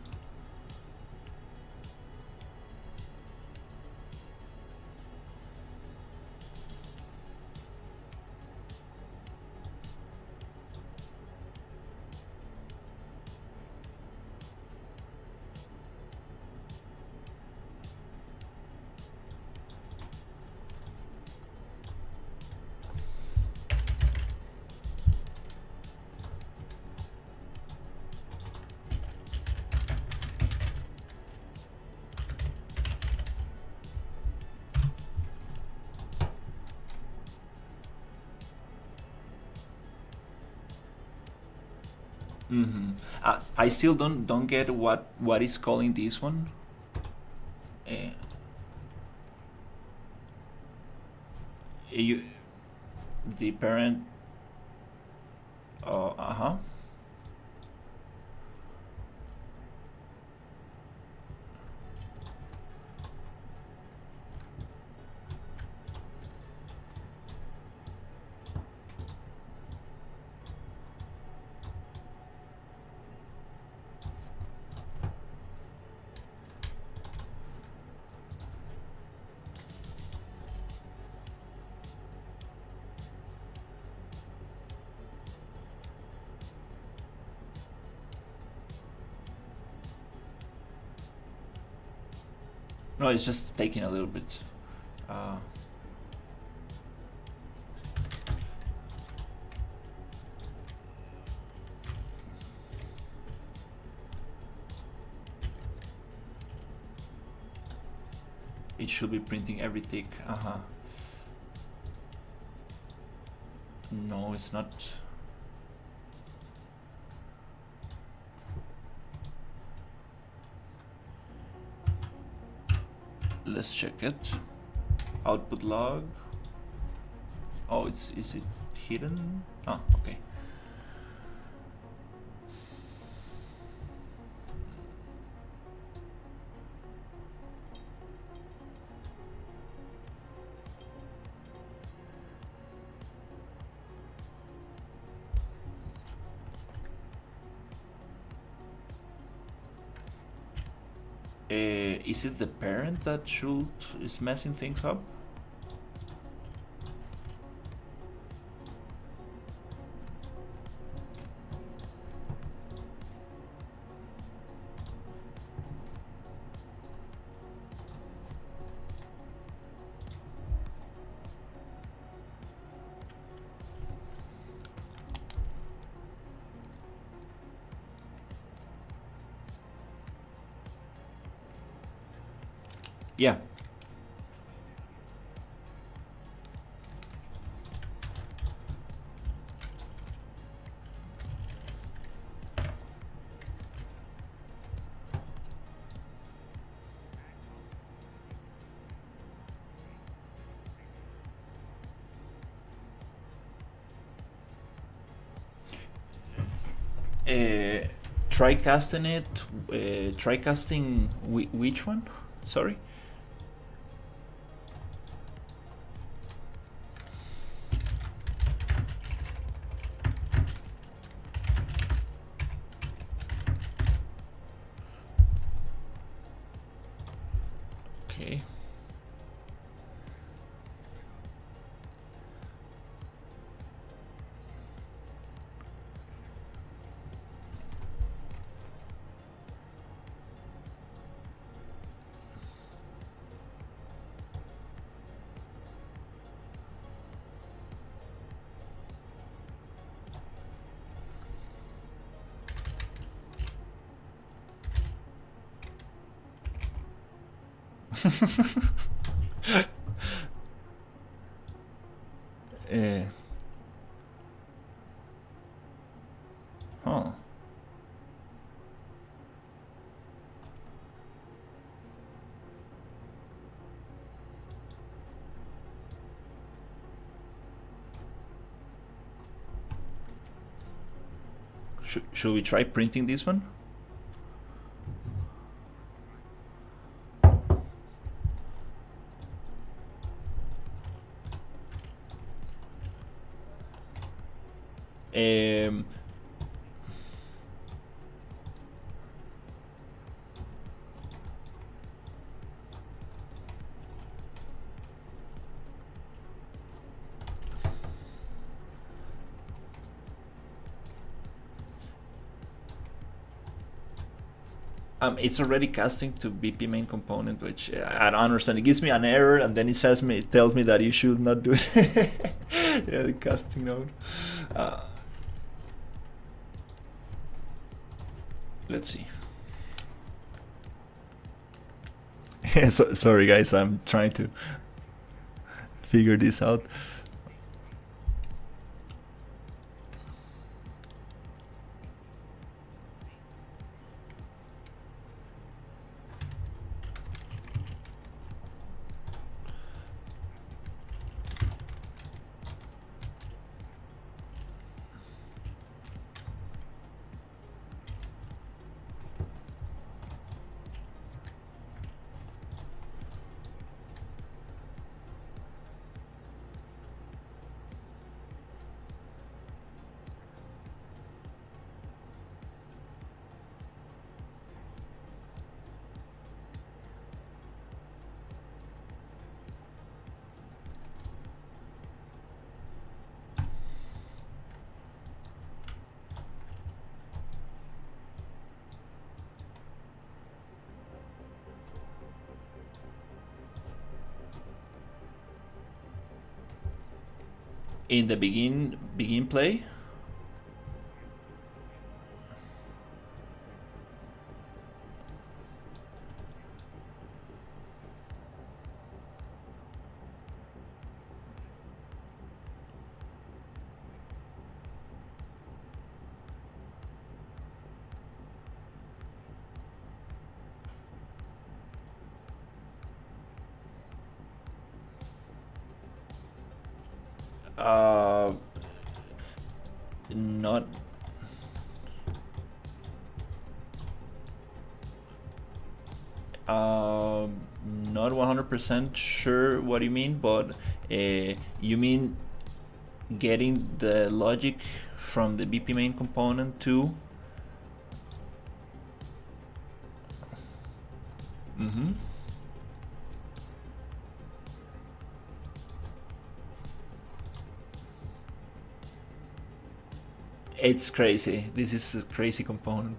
S1: Mm-hmm. I still don't get what is calling this one. Uh, you the parent. Uh-huh. No, it's just taking a little bit. Uh, it should be printing every tick. Uh-huh. No, it's not. Let's check it. Output log. Oh, is it hidden? Oh, okay. Is it the parent that is messing things up? Yeah. Try casting it. Try casting which one? Sorry. Okay. uh, huh. Should we try printing this one? Um, it's already casting to BP main component, which I don't understand. It gives me an error, and then it tells me that you should not do it. Yeah, the casting node. Let's see. Sorry, guys. I'm trying to figure this out. In the begin play. Not not 100% sure what you mean, but you mean getting the logic from the BP main component to. It's crazy. This is a crazy component.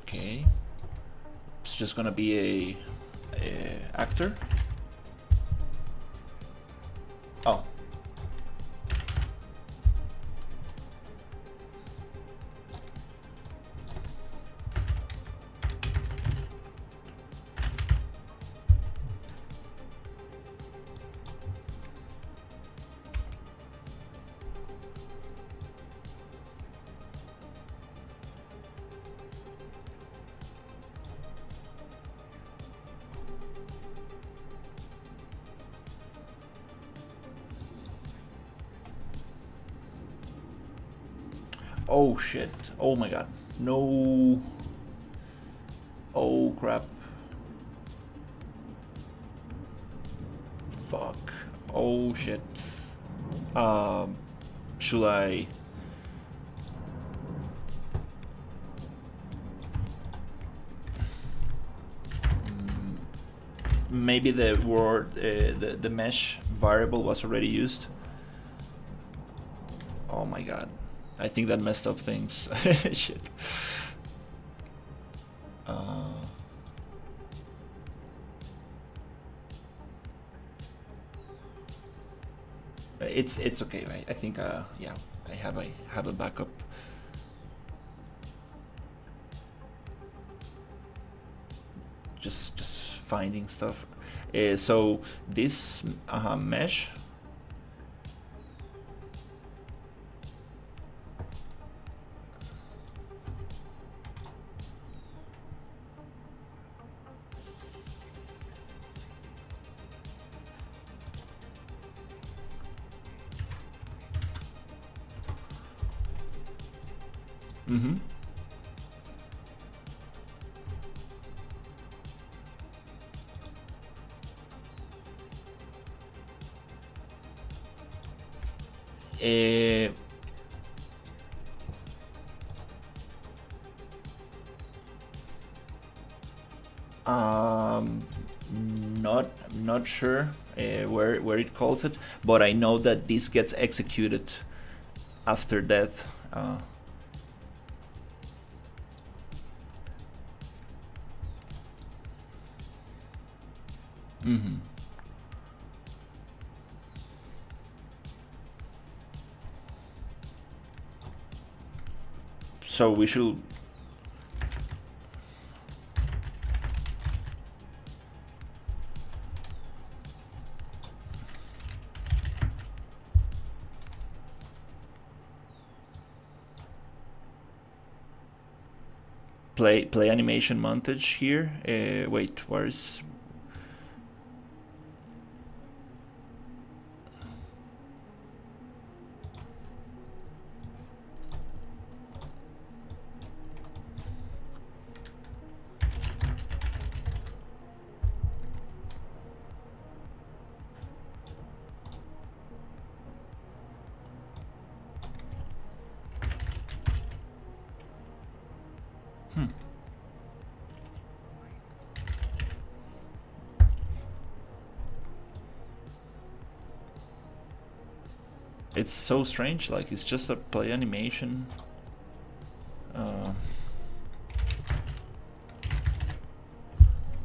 S1: Okay. It's just gonna be a actor. Oh. Oh shit. Oh my god. No. Oh crap. Fuck. Oh shit. Should I? Maybe the word, the mesh variable was already used. Oh my god. I think that messed up things. Shit. It's okay, right? I think yeah, I have a backup. Just finding stuff. So this mesh. Mm-hmm. Not sure where it calls it, but I know that this gets executed after death. Mm-hmm. So we should play animation montage here. Wait, where's It's so strange, like it's just a play animation.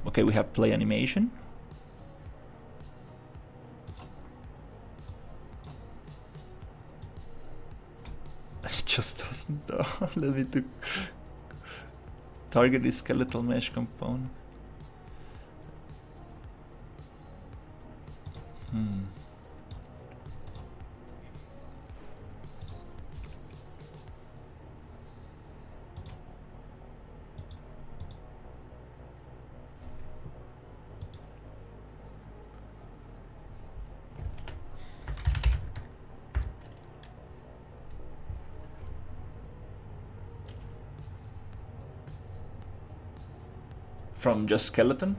S1: Okay, we have play animation. It just doesn't. Let me do. Target is skeletal mesh component. From just skeleton?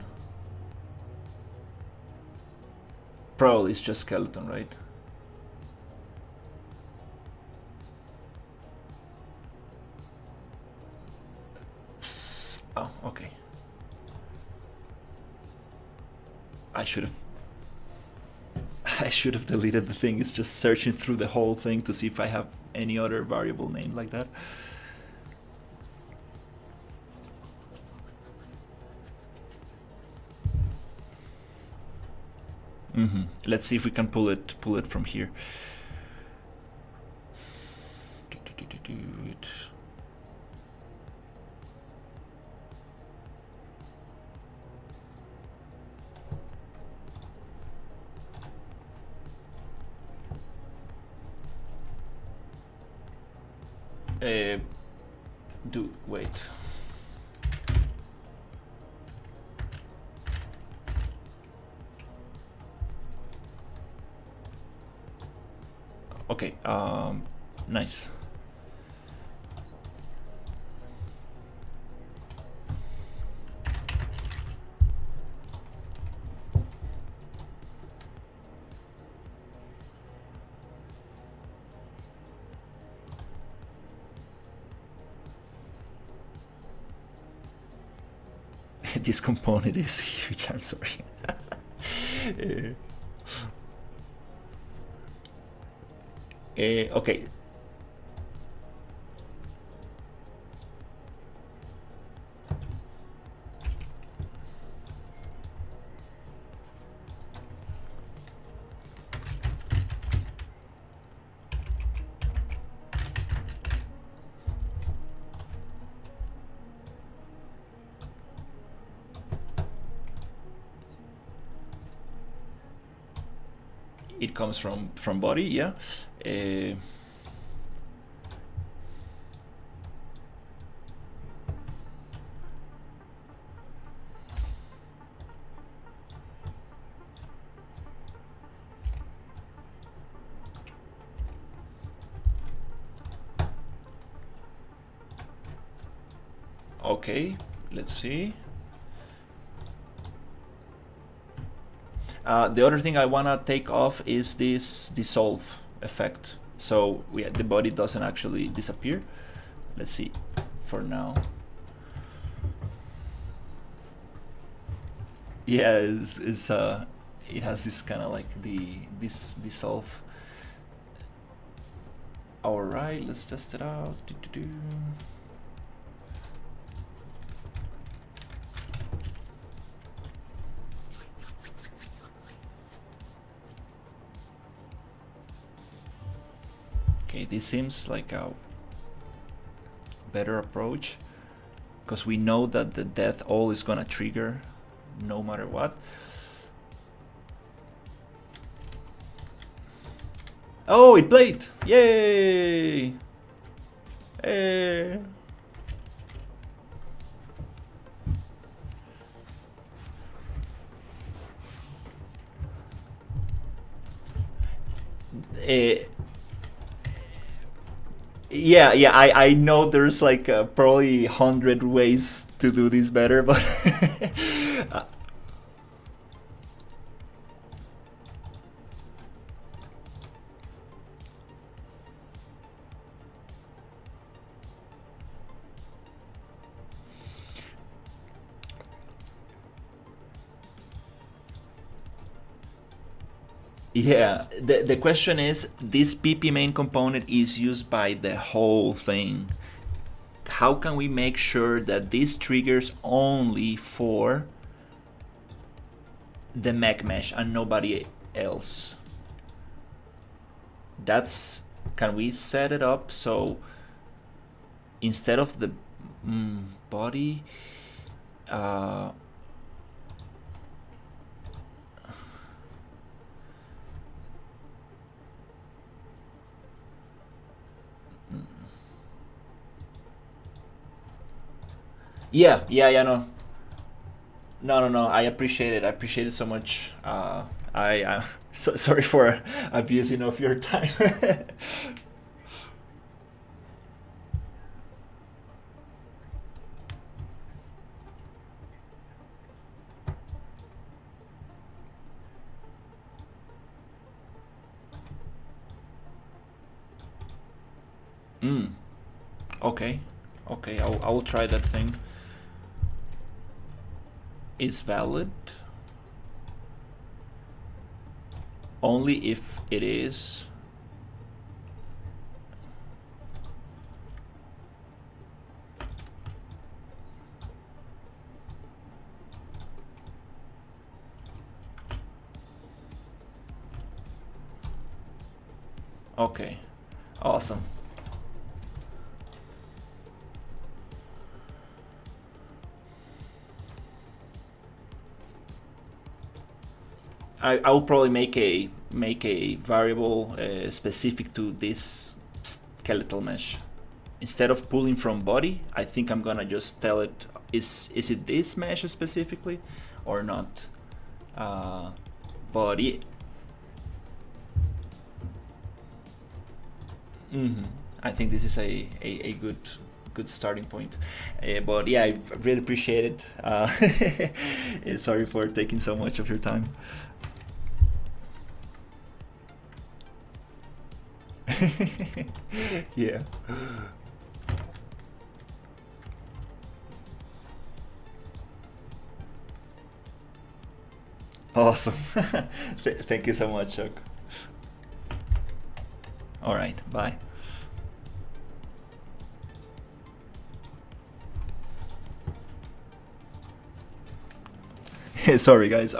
S1: Probably it's just skeleton, right? Oh, okay. I should have deleted the thing. It's just searching through the whole thing to see if I have any other variable name like that. Let's see if we can pull it from here. Wait. Okay, nice. This component is huge, I'm sorry. Okay. It comes from body, yeah. Okay, let's see. The other thing I wanna take off is this dissolve effect, so the body doesn't actually disappear. Let's see. For now, yeah, it has this kind of like this dissolve. All right, let's test it out. Okay, this seems like a better approach because we know that the death all is gonna trigger no matter what. Oh, it played! Yay! Hey. Yeah, I know there's like probably 100 ways to do this better, but Yeah, the question is, this PP main component is used by the whole thing. How can we make sure that this triggers only for the mech mesh and nobody else? That's, can we set it up so instead of the body, yeah, no, I appreciate it. I appreciate it so much. I sorry for abusing of your time. Okay, I will try that thing. Is valid only if it is okay. Awesome. I will probably make a variable specific to this skeletal mesh. Instead of pulling from body, I think I'm gonna just tell it, is it this mesh specifically or not? Body. I think this is a good starting point. But yeah, I really appreciate it. Sorry for taking so much of your time. Yeah. Awesome. Thank you so much, Chuck. All right, bye. Sorry, guys.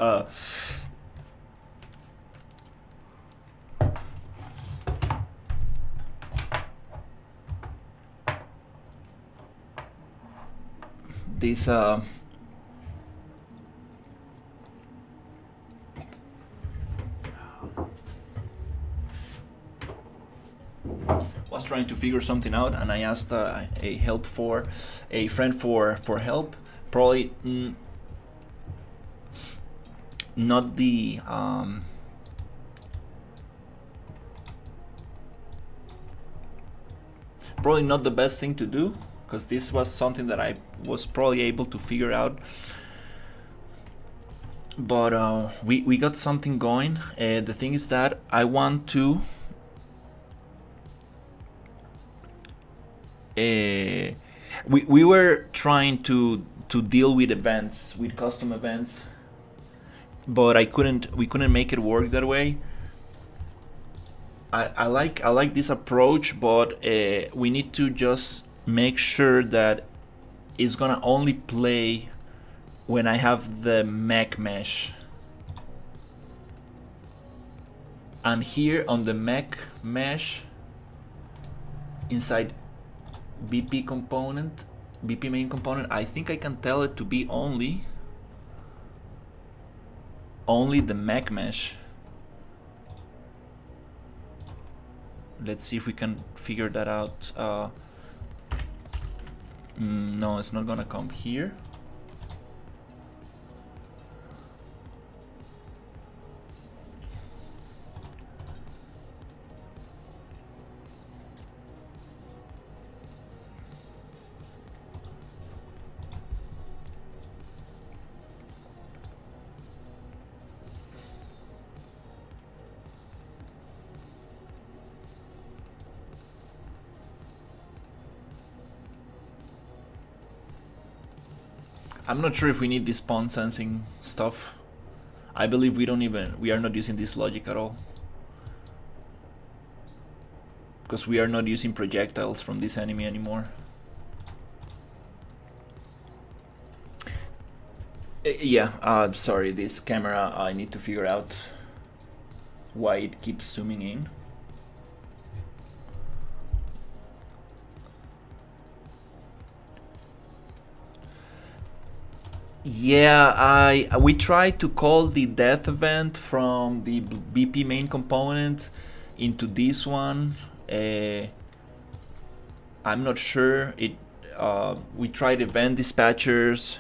S1: This was trying to figure something out, and I asked a friend for help. Probably not the probably not the best thing to do, because this was something that I was probably able to figure out. But we got something going. The thing is that I want to we were trying to deal with events, with custom events, but we couldn't make it work that way. I like this approach, but we need to just make sure that it's gonna only play when I have the mech mesh. And here on the mech mesh, inside BP component, BP main component, I think I can tell it to be only the mech mesh. Let's see if we can figure that out. No, it's not gonna come here. I'm not sure if we need this spawn sensing stuff. I believe we are not using this logic at all. because we are not using projectiles from this enemy anymore. Yeah, sorry, this camera, I need to figure out why it keeps zooming in. Yeah, we tried to call the death event from the BP main component into this one. I'm not sure. We tried event dispatchers.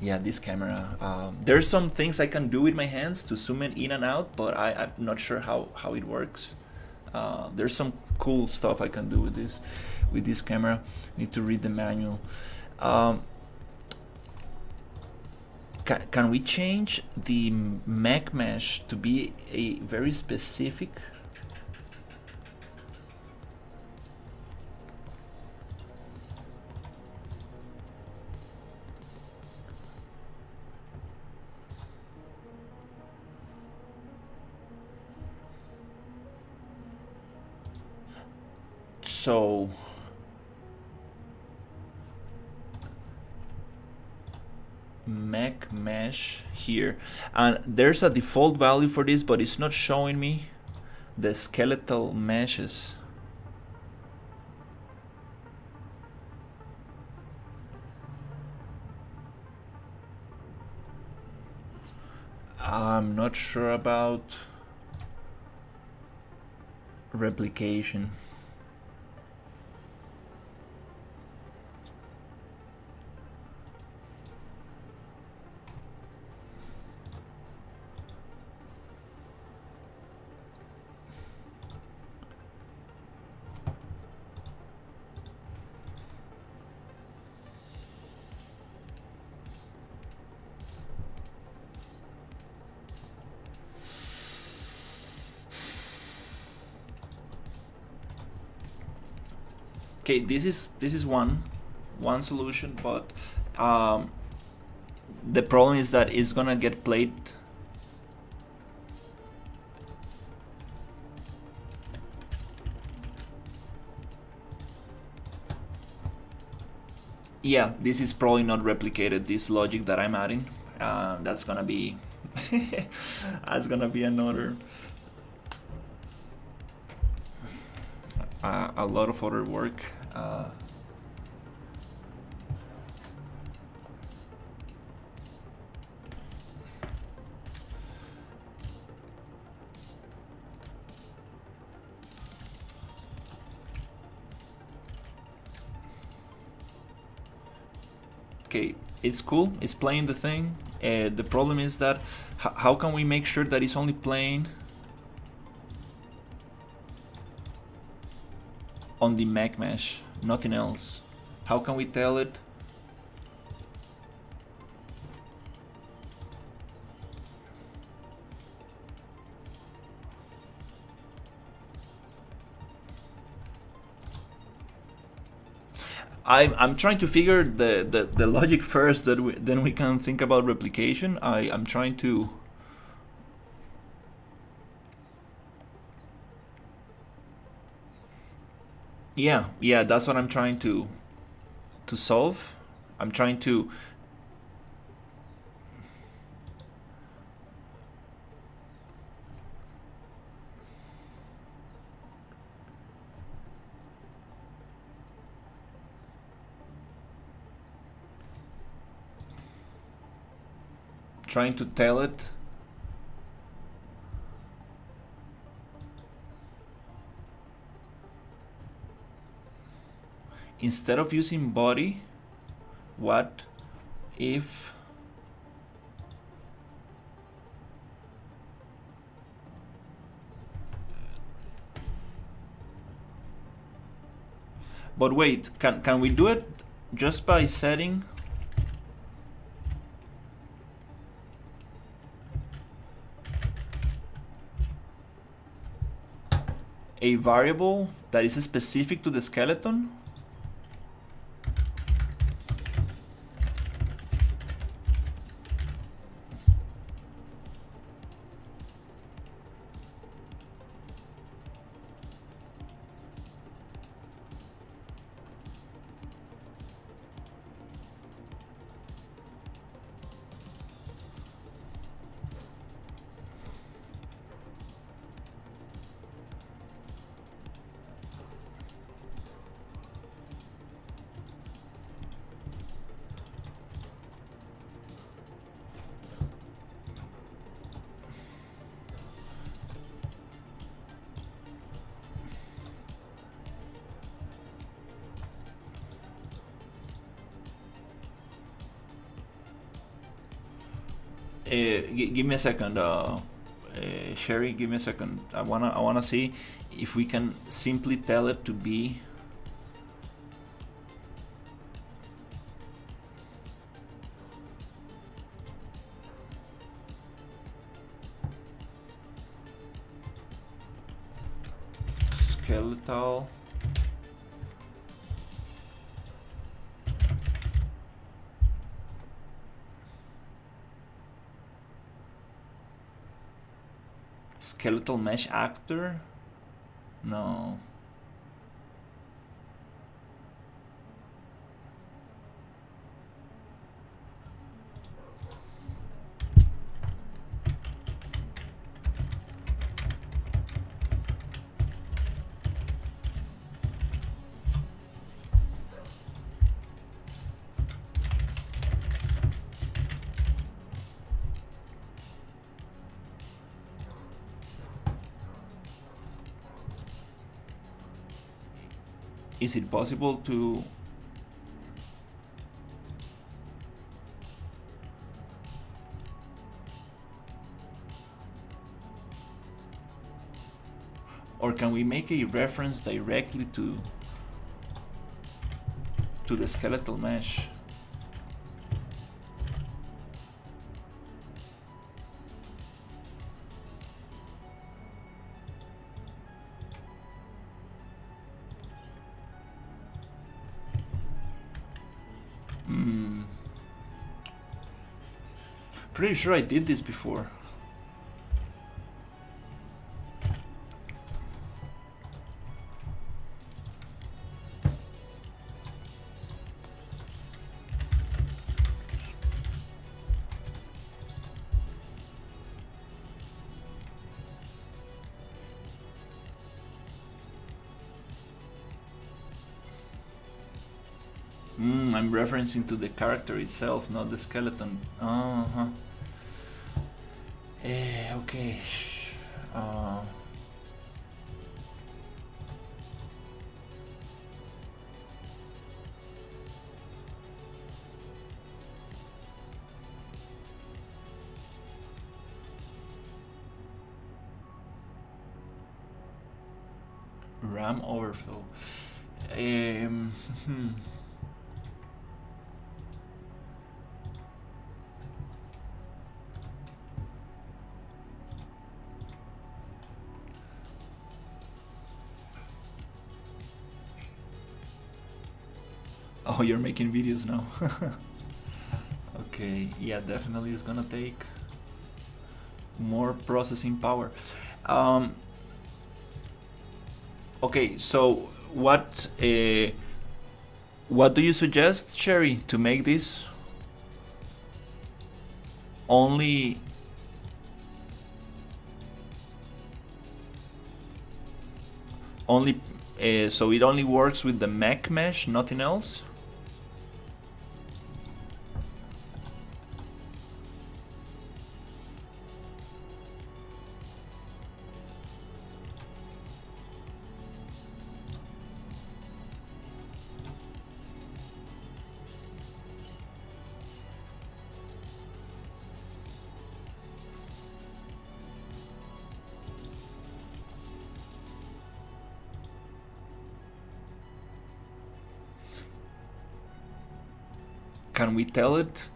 S1: Yeah, this camera. There's some things I can do with my hands to zoom it in and out, but I'm not sure how it works. There's some cool stuff I can do with this camera. Need to read the manual. Can we change the mech mesh to be a very specific? So mech mesh here, and there's a default value for this, but it's not showing me the skeletal meshes. I'm not sure about replication. Okay, this is one solution, but the problem is that it's gonna get played. Yeah, this is probably not replicated, this logic that I'm adding. That's gonna be that's gonna be another a lot of other work. Okay, it's cool, it's playing the thing. The problem is that how can we make sure that it's only playing on the mech mesh, nothing else? How can we tell it? I'm trying to figure the logic first, then we can think about replication. I'm trying to. Yeah, that's what I'm trying to solve. I'm trying to tell it. Instead of using body, what if but wait, can we do it just by setting a variable that is specific to the skeleton? Give me a second, Sherry. Give me a second. I wanna see if we can simply tell it to be. Skeletal. Skeletal mesh actor? No. Is it possible to or can we make a reference directly to the skeletal mesh? Pretty sure I did this before. I'm referencing to the character itself, not the skeleton. Uh-huh. Okay. RAM overflow. Oh, you're making videos now. Okay, yeah, definitely it's gonna take more processing power. Okay, so what do you suggest, Sherry, to make this only so it only works with the mech mesh, nothing else? Can we tell it?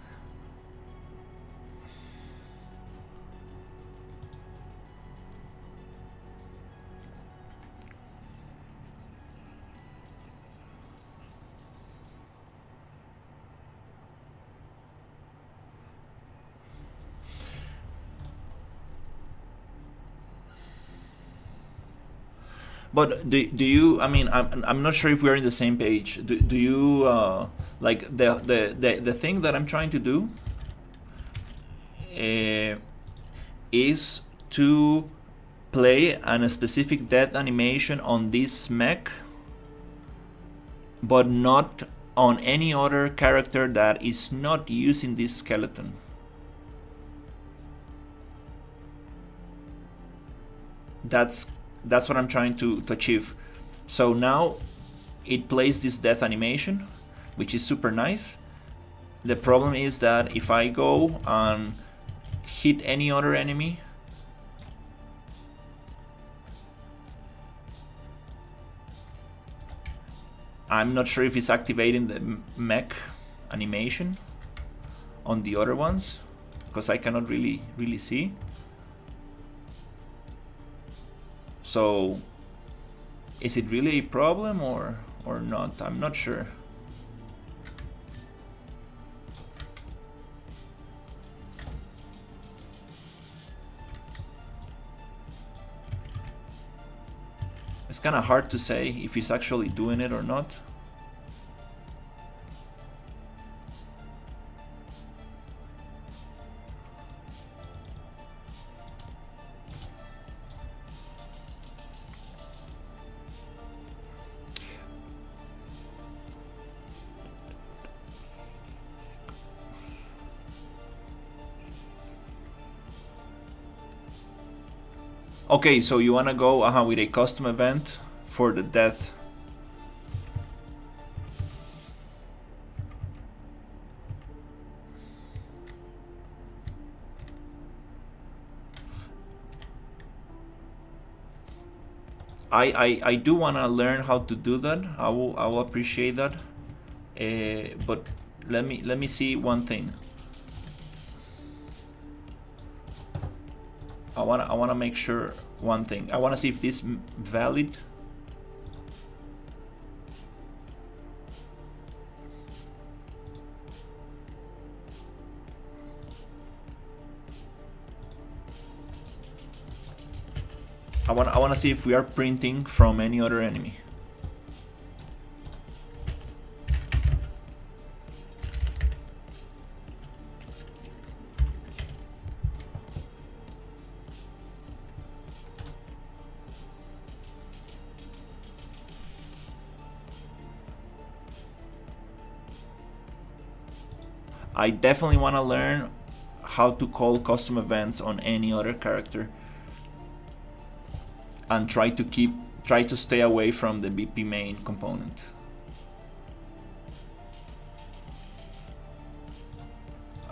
S1: But do you? I mean, I'm not sure if we're in the same page. Do you like the thing that I'm trying to do is to play a specific death animation on this mech, but not on any other character that is not using this skeleton. That's what I'm trying to achieve. So now it plays this death animation, which is super nice. The problem is that if I go and hit any other enemy. I'm not sure if it's activating the mech animation on the other ones, because I cannot really see. So is it really a problem or not? I'm not sure. It's kind of hard to say if it's actually doing it or not. Okay, so you wanna go with a custom event for the death. I do wanna learn how to do that. I will appreciate that. But let me see one thing. I wanna make sure one thing. I wanna see if this valid. I wanna see if we are printing from any other enemy. I definitely want to learn how to call custom events on any other character and try to stay away from the BP main component.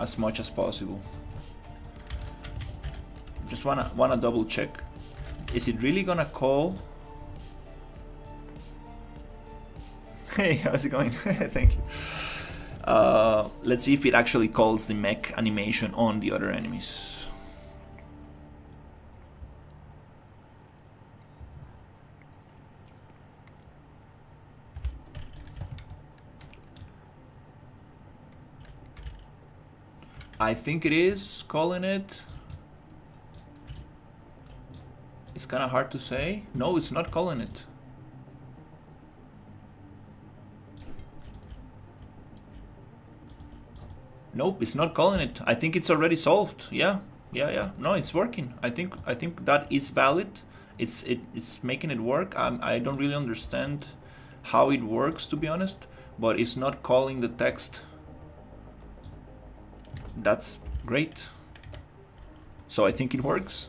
S1: As much as possible. Just wanna double check. Is it really gonna call? Hey, how's it going? Thank you. Let's see if it actually calls the mech animation on the other enemies. I think it is calling it. It's kind of hard to say. No, it's not calling it. Nope, it's not calling it. I think it's already solved. Yeah. No, it's working. I think that is valid. It's making it work. I don't really understand how it works, to be honest, but it's not calling the text. That's great. So I think it works.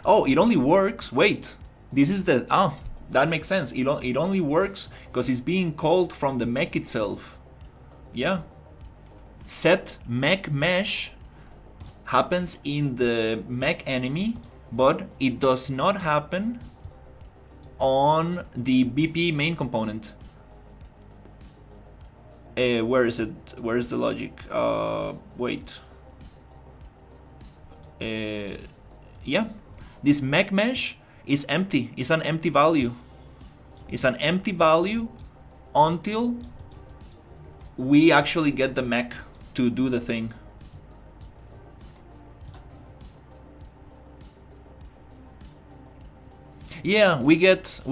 S1: Oh, it only works. Wait, this is the that makes sense. It only works because it's being called from the mech itself. Yeah. Set mech mesh happens in the mech enemy, but it does not happen on the BP main component. Where is it? Where is the logic? Wait. Yeah. This mech mesh is empty. It's an empty value. It's an empty value until we actually get the mech to do the thing. Yeah, we get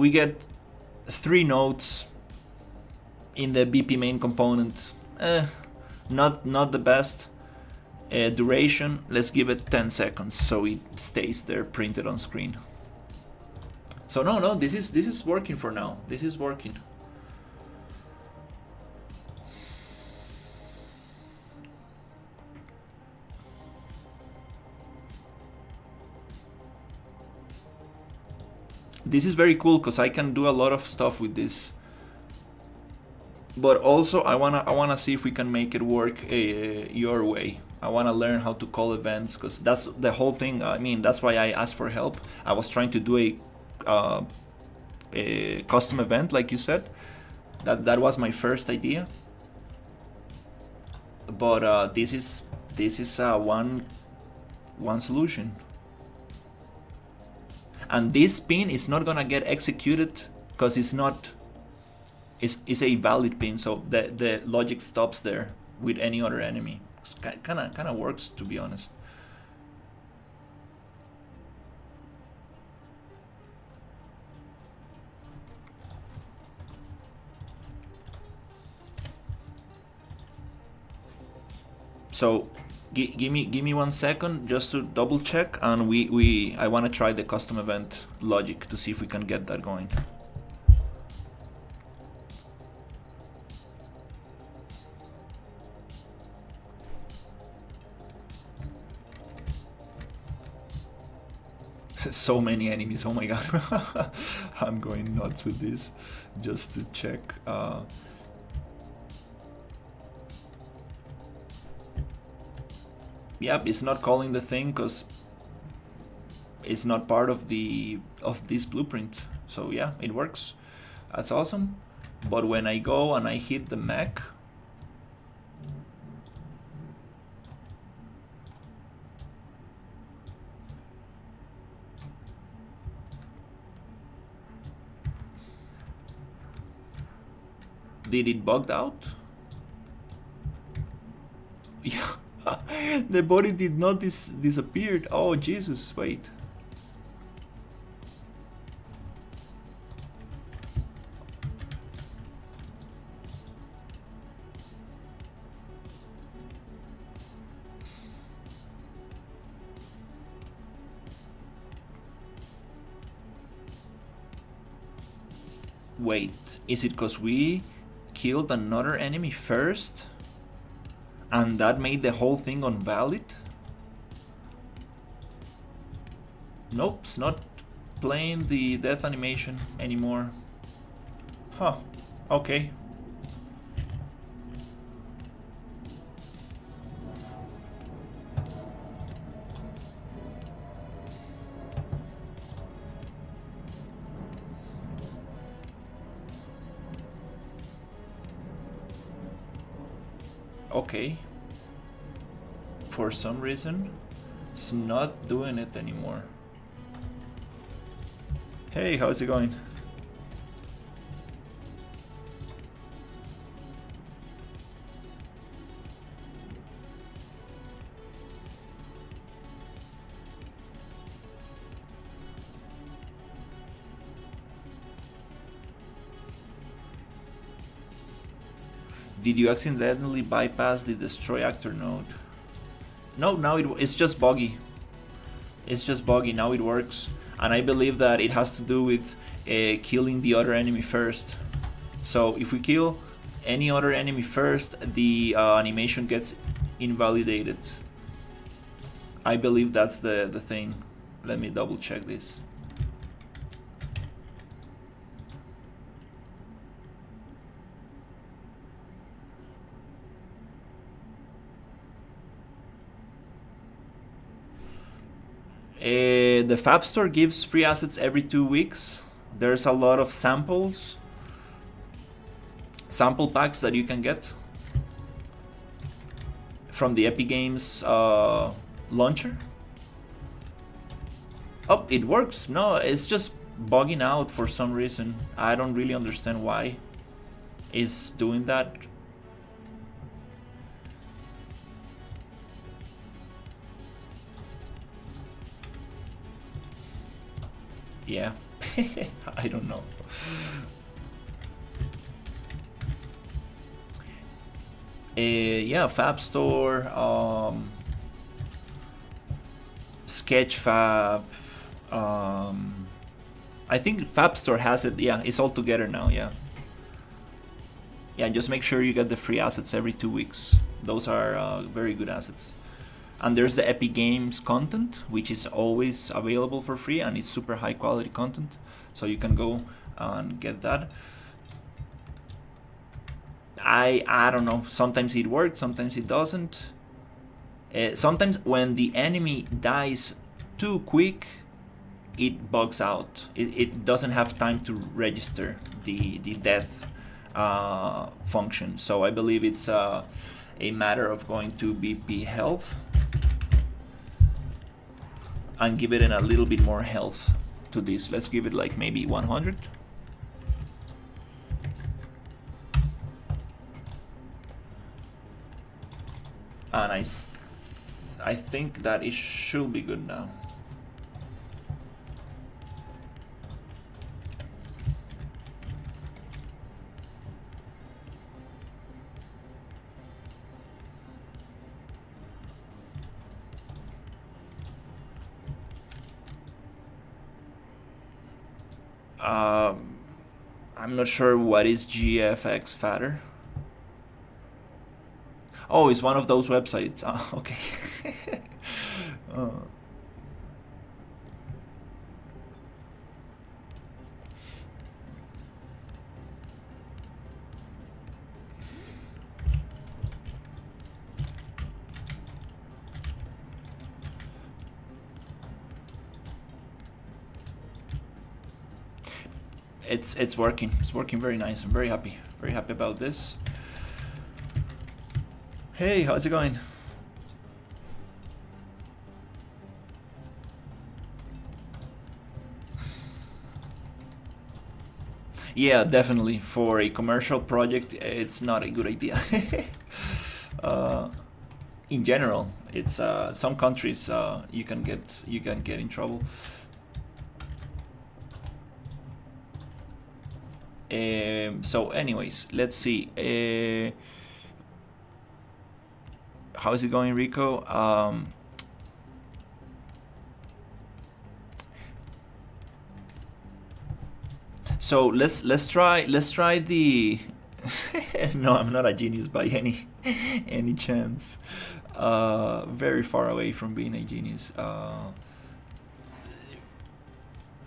S1: 3 nodes in the BP main component. Not the best. Duration, let's give it 10 seconds so it stays there printed on screen. So no, this is working for now. This is working. This is very cool because I can do a lot of stuff with this. But also I wanna see if we can make it work your way. I wanna learn how to call events, because that's the whole thing. I mean, that's why I asked for help. I was trying to do a custom event, like you said. That was my first idea. But this is one solution. And this pin is not gonna get executed because it's not. It's a valid pin, so the logic stops there with any other enemy. Kind of works, to be honest. So give me 1 second just to double check, and I want to try the custom event logic to see if we can get that going. So many enemies, oh my god. I'm going nuts with this just to check. Yep, it's not calling the thing because it's not part of this blueprint. So yeah, it works. That's awesome. But when I go and I hit the mech, did it bugged out? Yeah. The body did not disappear. Oh Jesus, wait. Wait, is it because we killed another enemy first? And that made the whole thing invalid? Nope, it's not playing the death animation anymore. Huh, okay. Okay. For some reason, it's not doing it anymore. Hey, how's it going? Did you accidentally bypass the destroy actor node? No, now it's just buggy. It's just buggy, now it works. And I believe that it has to do with killing the other enemy first. So if we kill any other enemy first, the animation gets invalidated. I believe that's the thing. Let me double check this. The Fab Store gives free assets every 2 weeks. There's a lot of sample packs that you can get from the Epic Games launcher. Oh, it works. No, it's just bugging out for some reason. I don't really understand why it's doing that. Yeah, I don't know. Yeah, Fab Store, Sketchfab. I think Fab Store has it. Yeah, it's all together now. Yeah. Yeah, just make sure you get the free assets every 2 weeks. Those are very good assets. And there's the Epic Games content, which is always available for free, and it's super high quality content. So you can go and get that. I don't know. Sometimes it works, sometimes it doesn't. Sometimes when the enemy dies too quick, it bugs out. It doesn't have time to register the death function. So I believe it's a matter of going to BP health and give it in a little bit more health to this. Let's give it like maybe 100. And I think that it should be good now. I'm not sure what is GFX fatter. Oh, it's one of those websites. Ah, okay. It's working. It's working very nice. I'm very happy. Very happy about this. Hey, how's it going? Yeah, definitely. For a commercial project, it's not a good idea. In general, it's some countries you can get in trouble. So, anyways, let's see. How is it going, Rico? So let's try the. No, I'm not a genius by any chance. Very far away from being a genius.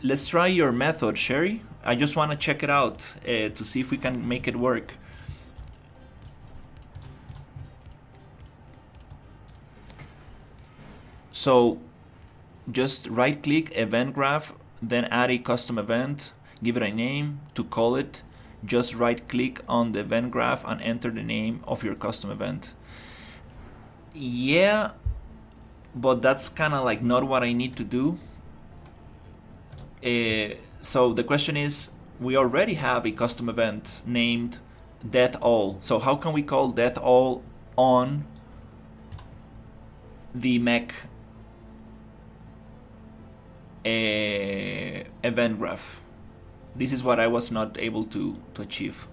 S1: Let's try your method, Sherry. I just want to check it out to see if we can make it work. So just right click event graph, then add a custom event, give it a name to call it. Just right click on the event graph and enter the name of your custom event. Yeah, but that's kind of like not what I need to do. So the question is, we already have a custom event named death all. So how can we call death all on the mech event graph? This is what I was not able to achieve.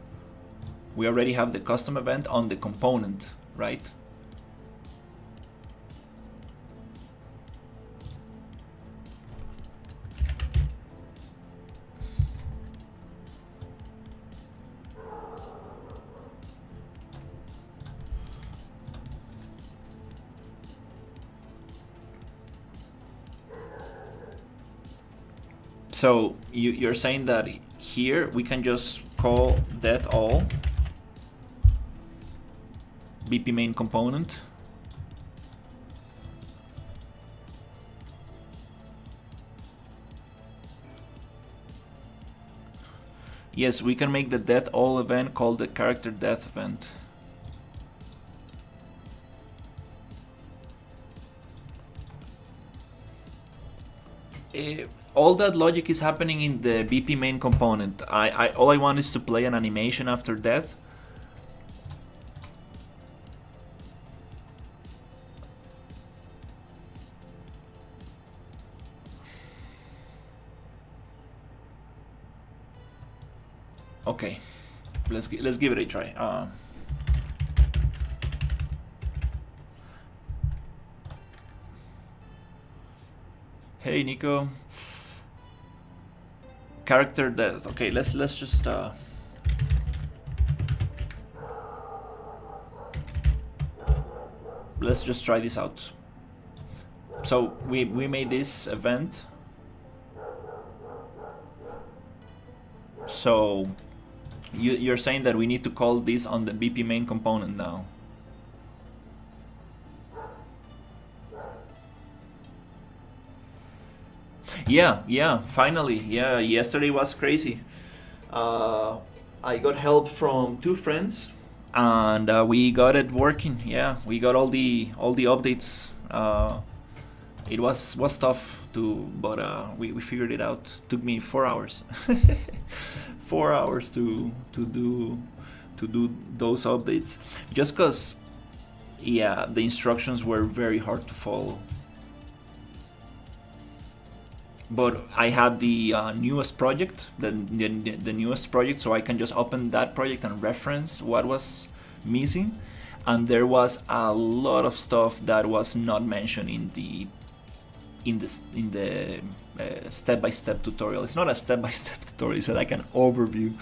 S1: We already have the custom event on the component, right? So you're saying that here we can just call death all BP main component. Yes, we can make the death all event called the character death event. All that logic is happening in the BP main component. All I want is to play an animation after death. Okay, let's give it a try. Hey Nico. Character death. Okay, let's just try this out. So we made this event. So You're saying that we need to call this on the BP main component now. Yeah, finally. Yeah, yesterday was crazy. Uh, I got help from two friends, and we got it working. Yeah, we got all the updates. It was tough to, but we figured it out. Took me 4 hours, 4 hours to do those updates, just cause yeah, the instructions were very hard to follow. But I had the newest project, the newest project, so I can just open that project and reference what was missing. And there was a lot of stuff that was not mentioned in the step-by-step tutorial. It's not a step-by-step tutorial; it's like an overview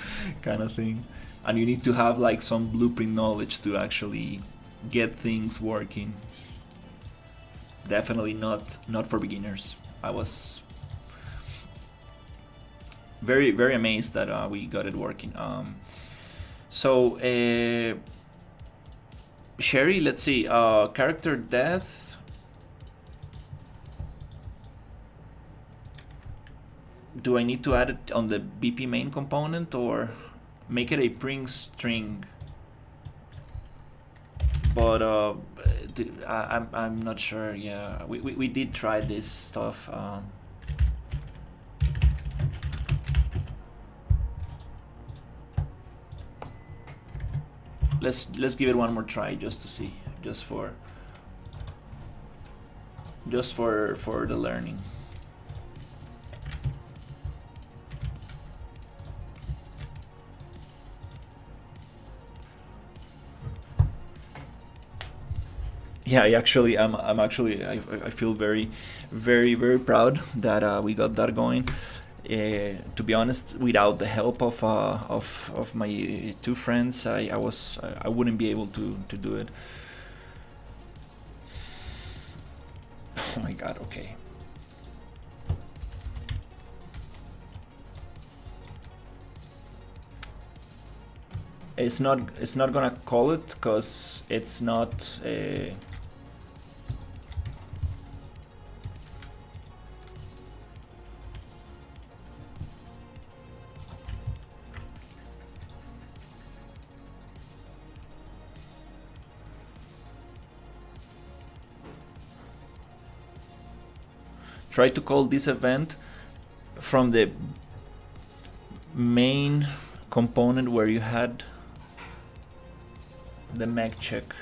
S1: kind of thing. And you need to have like some blueprint knowledge to actually get things working. Definitely not for beginners. I was very amazed that we got it working. So Sherry, let's see. Character death. Do I need to add it on the BP main component or make it a print string? But I'm not sure. Yeah, we did try this stuff. Let's give it one more try just to see, just for the learning. Yeah, I'm actually I feel very proud that we got that going. To be honest, without the help of my two friends, I wouldn't be able to do it. Oh my god. Okay. It's not gonna call it because it's not. Try to call this event from the main component where you had the mech check.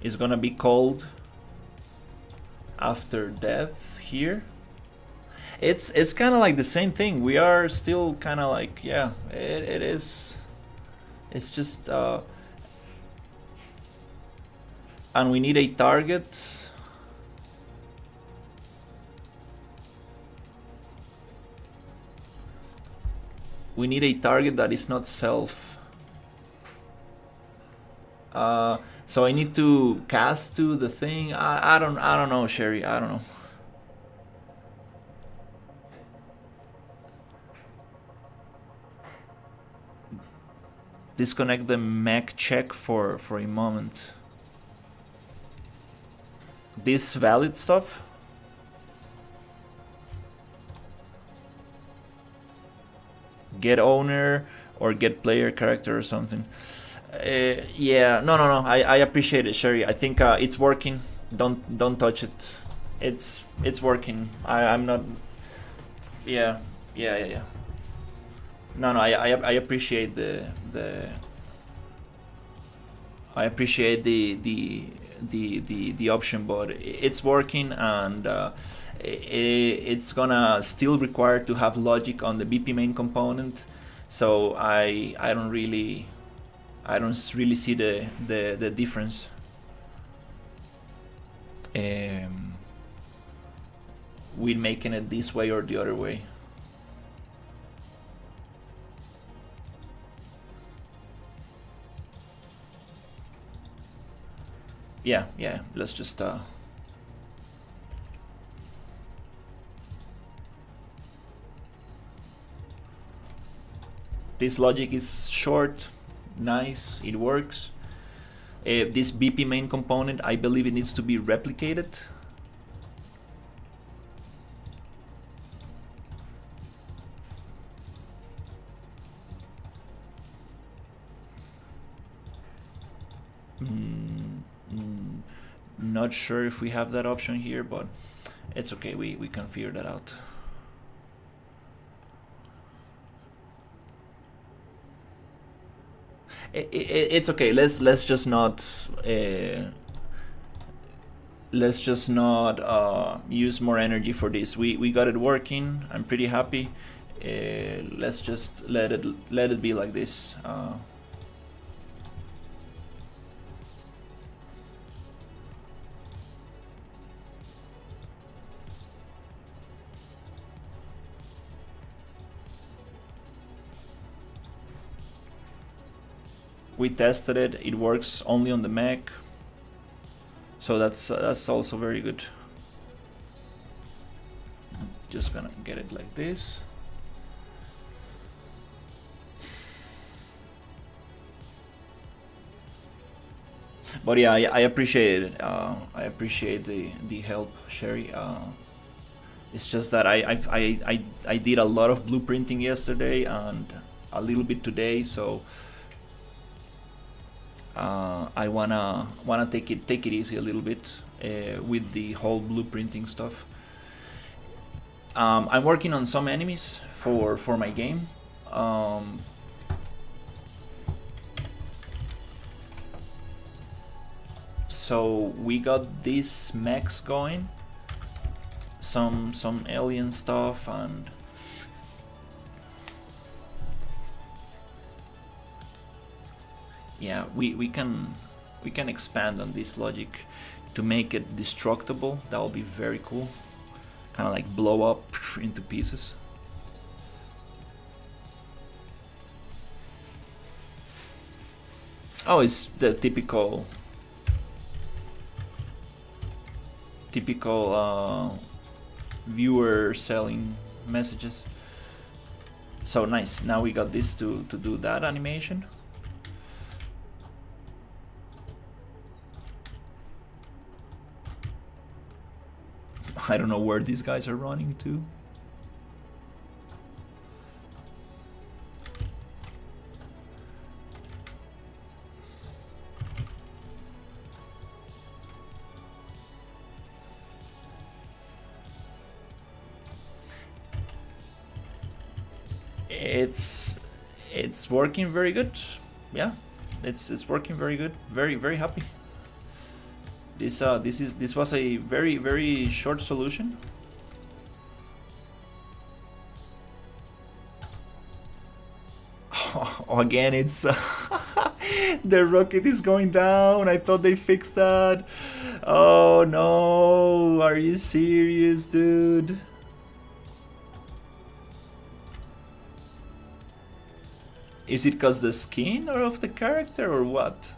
S1: It's gonna be called after death here. It's kind of like the same thing. We are still kind of like, yeah, it is. It's just and we need a target. We need a target that is not self. So I need to cast to the thing. I don't know, Sherry. I don't know. Disconnect the mech check for a moment. This valid stuff? Get owner or get player character or something. Yeah, no. I appreciate it, Sherry. I think it's working. Don't touch it. It's working. I'm not. Yeah. No. I appreciate I appreciate the option, but it's working, and it's gonna still require to have logic on the BP main component. So I don't really see the difference. With making it this way or the other way. yeah, let's just this logic is short, nice, it works. This BP main component, I believe it needs to be replicated. Not sure if we have that option here, but it's okay, we can figure that out. It's okay. Let's just not use more energy for this. We got it working. I'm pretty happy. Let's just let it be like this. We tested it. It works only on the Mac, so that's also very good. Just gonna get it like this. But yeah, I appreciate it. I appreciate the help, Sherry. It's just that I did a lot of blueprinting yesterday and a little bit today, so I wanna take it easy a little bit with the whole blueprinting stuff. I'm working on some enemies for my game. So we got these mechs going, some alien stuff, and yeah, we can expand on this logic to make it destructible. That will be very cool. Kind of like blow up into pieces. Oh, it's the typical viewer selling messages. So nice. Now we got this to do that animation. I don't know where these guys are running to. It's working very good. Yeah, it's working very good. Very happy. This was a very short solution. Oh, again, it's the rocket is going down. I thought they fixed that. Oh no, are you serious, dude? Is it cause the skin or of the character or what?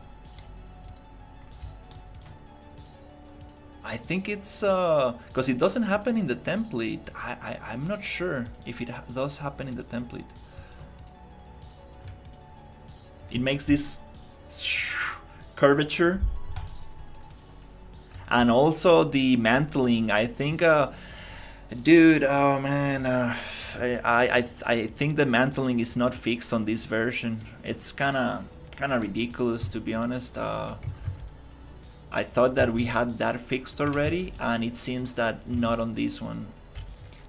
S1: I think it's because it doesn't happen in the template. I'm not sure if it does happen in the template. It makes this curvature, and also the mantling. I think, dude, oh man, I think the mantling is not fixed on this version. It's kind of ridiculous, to be honest. I thought that we had that fixed already, and it seems that not on this one.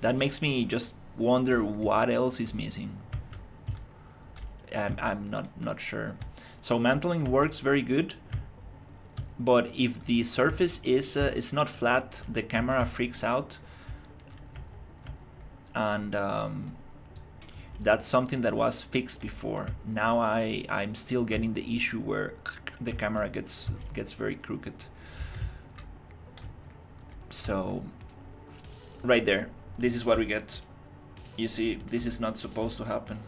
S1: That makes me just wonder what else is missing. I'm not sure. So mantling works very good, but if the surface is not flat, the camera freaks out, and that's something that was fixed before. Now I'm still getting the issue where the camera gets very crooked. So right there, this is what we get. You see, this is not supposed to happen.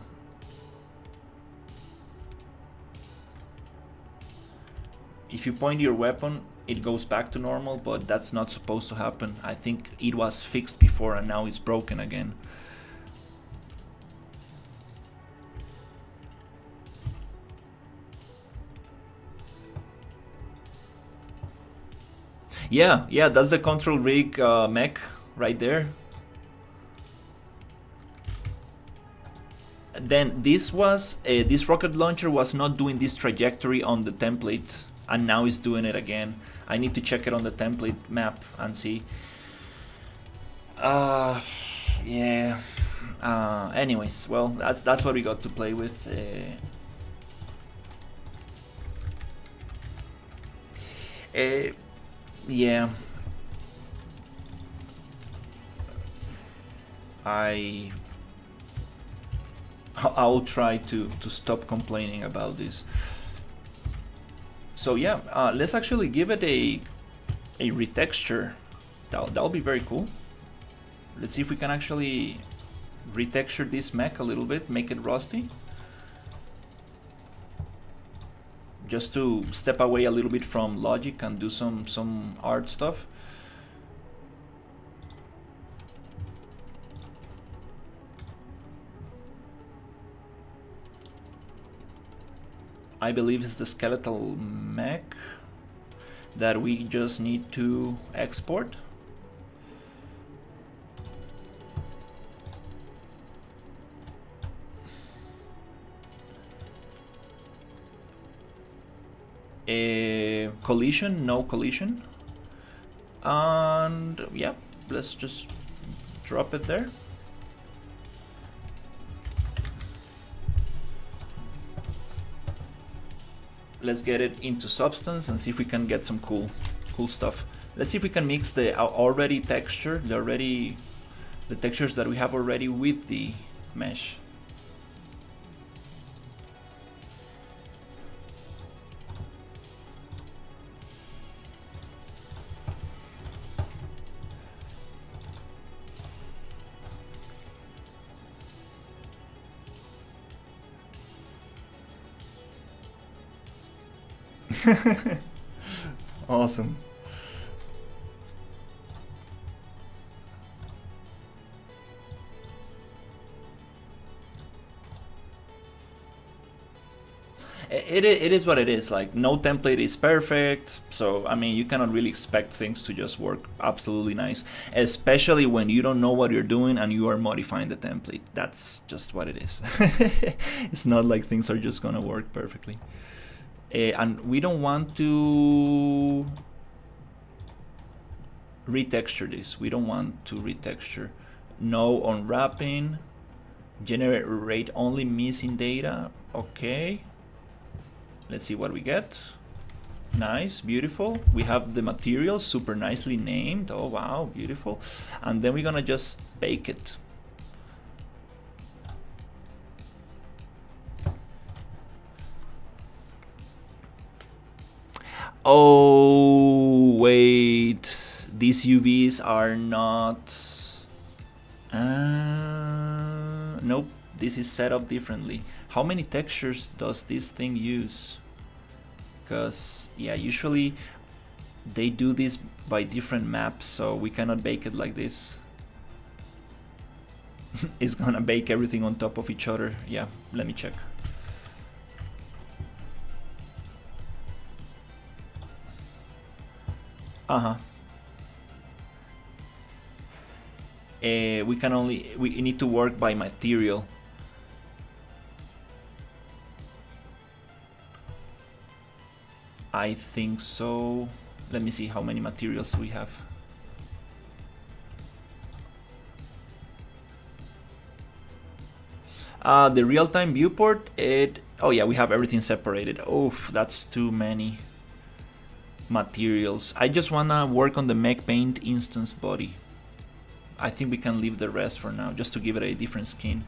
S1: If you point your weapon it goes back to normal, but that's not supposed to happen. I think it was fixed before and now it's broken again. Yeah, yeah, that's the control rig mech right there. Then this was this rocket launcher was not doing this trajectory on the template, and now it's doing it again. I need to check it on the template map and see. Yeah. Anyways, well, that's what we got to play with. Yeah. I'll try to stop complaining about this. So yeah, let's actually give it a retexture. That'll be very cool. Let's see if we can actually retexture this mech a little bit, make it rusty. Just to step away a little bit from logic and do some art stuff. I believe it's the skeletal mech that we just need to export. Collision, no collision. And yeah, let's just drop it there. Let's get it into substance and see if we can get some cool stuff. Let's see if we can mix the already texture, the textures that we have already with the mesh. Awesome. It is what it is. Like, no template is perfect, so I mean, you cannot really expect things to just work absolutely nice, especially when you don't know what you're doing and you are modifying the template. That's just what it is. It's not like things are just gonna work perfectly. And we don't want to retexture this. We don't want to retexture. No unwrapping. Generate only missing data. Okay. Let's see what we get. Nice, beautiful. We have the material super nicely named. Oh wow, beautiful. And then we're gonna just bake it. Oh, wait. These UVs are not... nope, this is set up differently. How many textures does this thing use? Because, yeah, usually they do this by different maps, so we cannot bake it like this. It's gonna bake everything on top of each other. Yeah, let me check. We need to work by material. I think so. Let me see how many materials we have. The real-time viewport, oh yeah, we have everything separated. Oof, that's too many materials. I just wanna work on the mech paint instance body. I think we can leave the rest for now, just to give it a different skin.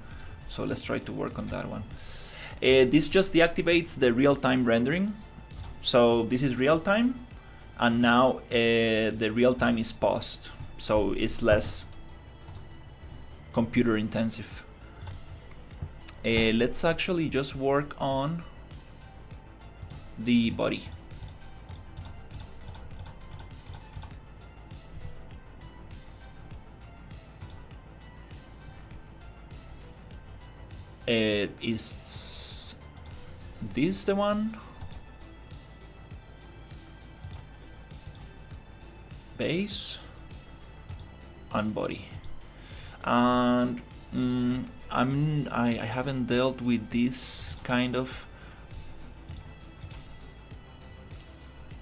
S1: So let's try to work on that one. This just deactivates the real-time rendering. So this is real-time, and now the real-time is paused. So it's less computer intensive. Let's actually just work on the body. Is this the one? Base and body. And I haven't dealt with this kind of.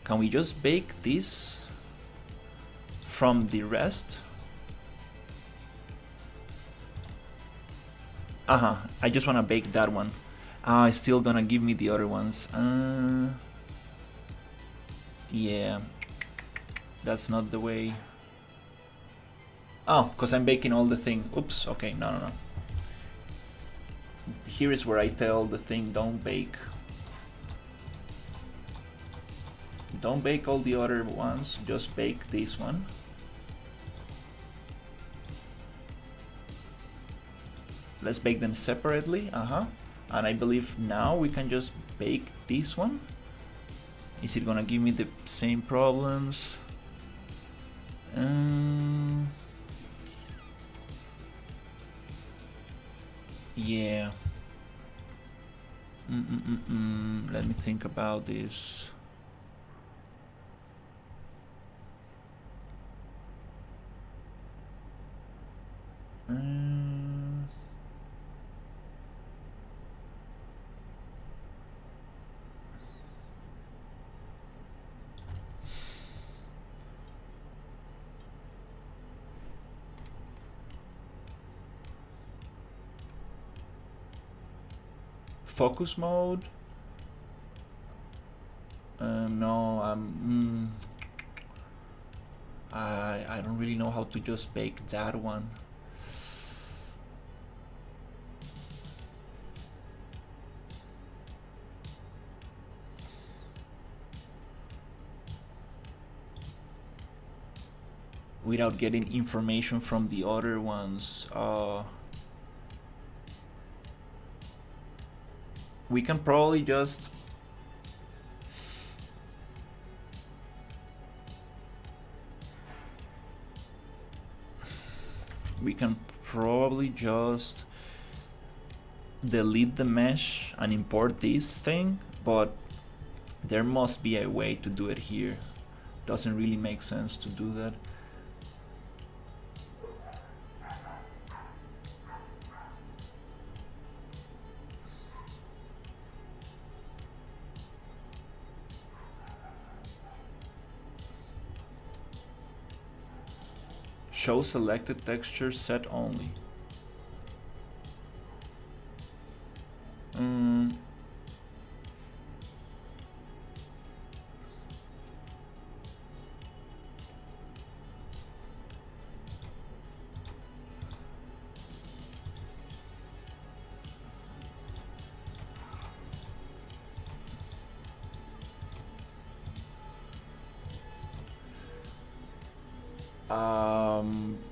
S1: Can we just bake this from the rest? I just want to bake that one. It's still gonna give me the other ones. Yeah, that's not the way. Oh, because I'm baking all the thing. Oops, okay, no. Here is where I tell the thing don't bake. Don't bake all the other ones, just bake this one. Let's bake them separately, And I believe now we can just bake this one. Is it gonna give me the same problems? Yeah. Let me think about this. Focus mode? No, I don't really know how to just bake that one. Without getting information from the other ones. We can probably just delete the mesh and import this thing, but there must be a way to do it here. Doesn't really make sense to do that. Show selected texture set only.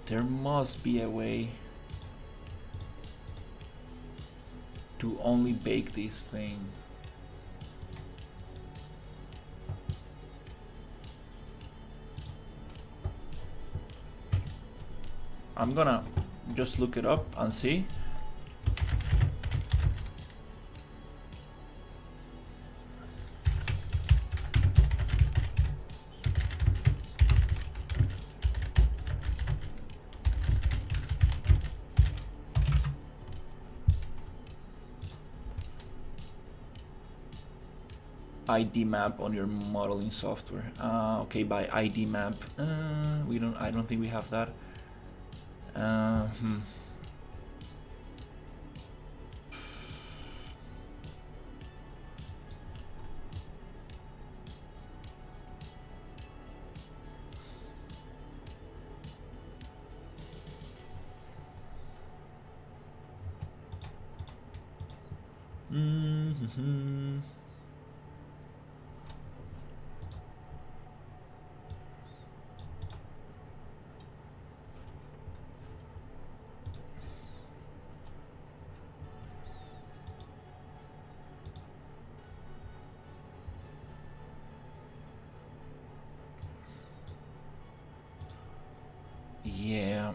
S1: There must be a way to only bake this thing. I'm gonna just look it up and see. ID map on your modeling software. Okay, by ID map. I don't think we have that. Yeah.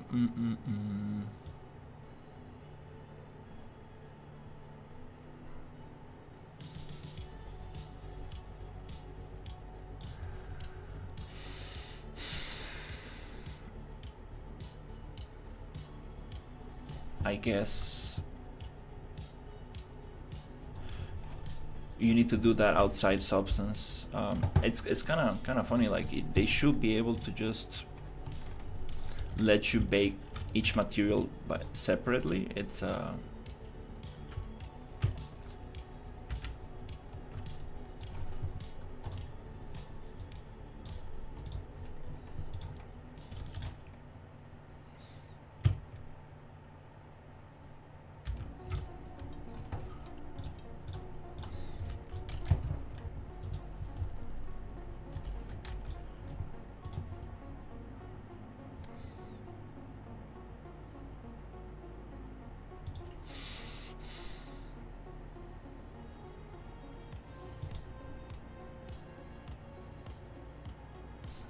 S1: I guess you need to do that outside substance. It's kind of funny. Like they should be able to just let you bake each material separately. It's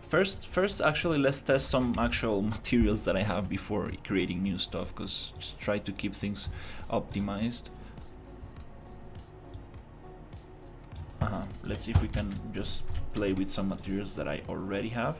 S1: first actually let's test some actual materials that I have before creating new stuff, because just try to keep things optimized. Let's see if we can just play with some materials that I already have.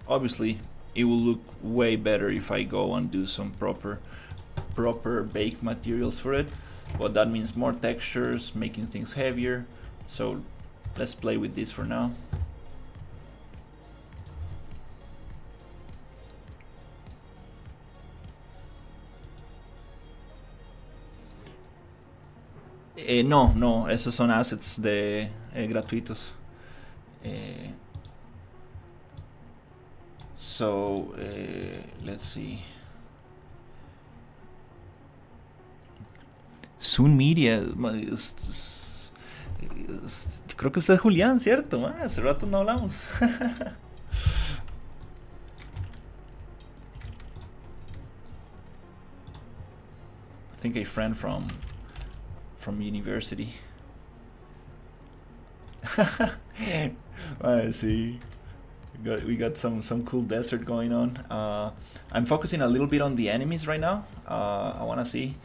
S1: Obviously, it will look way better if I go and do some proper bake materials for it, but that means more textures, making things heavier. So let's play with this for now. No, esos son assets de gratuitos. So let's see. Soon Media. Creo que usted es Julián, ¿cierto? Hace rato no hablamos. I think a friend from university. See, we got some cool desert going on. I'm focusing a little bit on the enemies right now. I want to see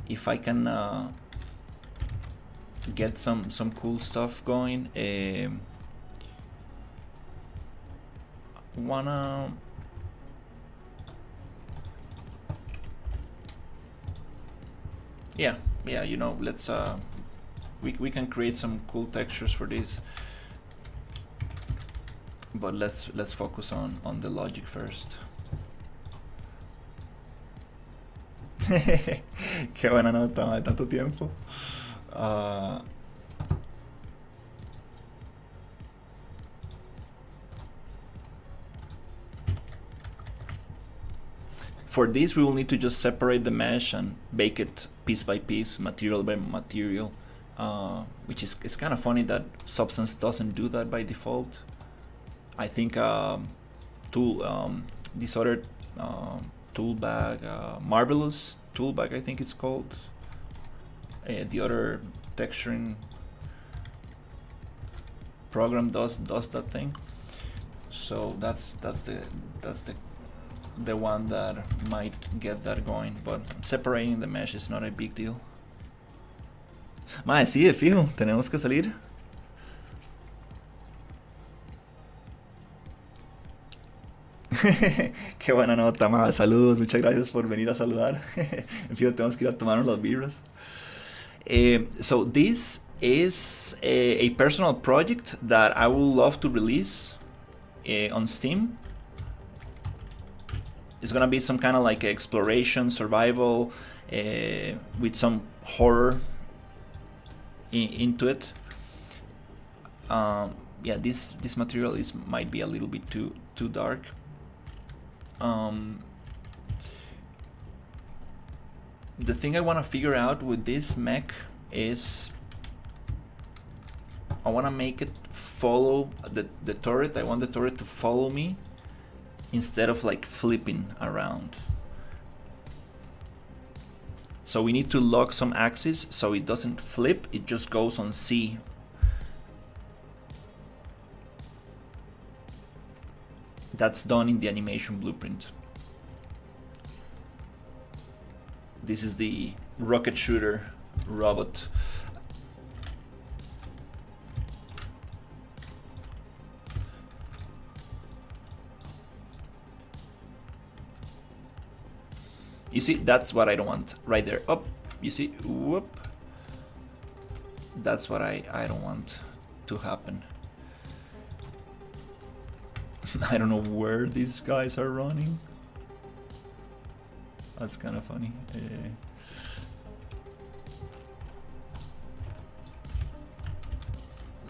S1: if I can get some cool stuff going. Wanna yeah, you know, let's we can create some cool textures for this, but let's focus on the logic first. Qué buena nota de tanto tiempo. For this, we will need to just separate the mesh and bake it piece by piece, material by material, which is it's kind of funny that Substance doesn't do that by default. I think this other tool bag, Marvelous tool bag, I think it's called. The other texturing program does that thing. So that's the one that might get that going, but separating the mesh is not a big deal. Mae, sí, de fijo, tenemos que salir. Qué buena nota, mae. Saludos, muchas gracias por venir a saludar. En fin, tenemos que ir a tomarnos las birras. So this is a personal project that I would love to release on Steam. It's gonna be some kind of like exploration, survival, with some horror into it. Yeah, this material might be a little bit too dark. The thing I want to figure out with this mech is I want to make it follow the turret. I want the turret to follow me instead of like flipping around. So we need to lock some axes so it doesn't flip, it just goes on C. That's done in the animation blueprint. This is the rocket shooter robot. You see, that's what I don't want right there. Up, you see, whoop. That's what I don't want to happen. I don't know where these guys are running. That's kind of funny.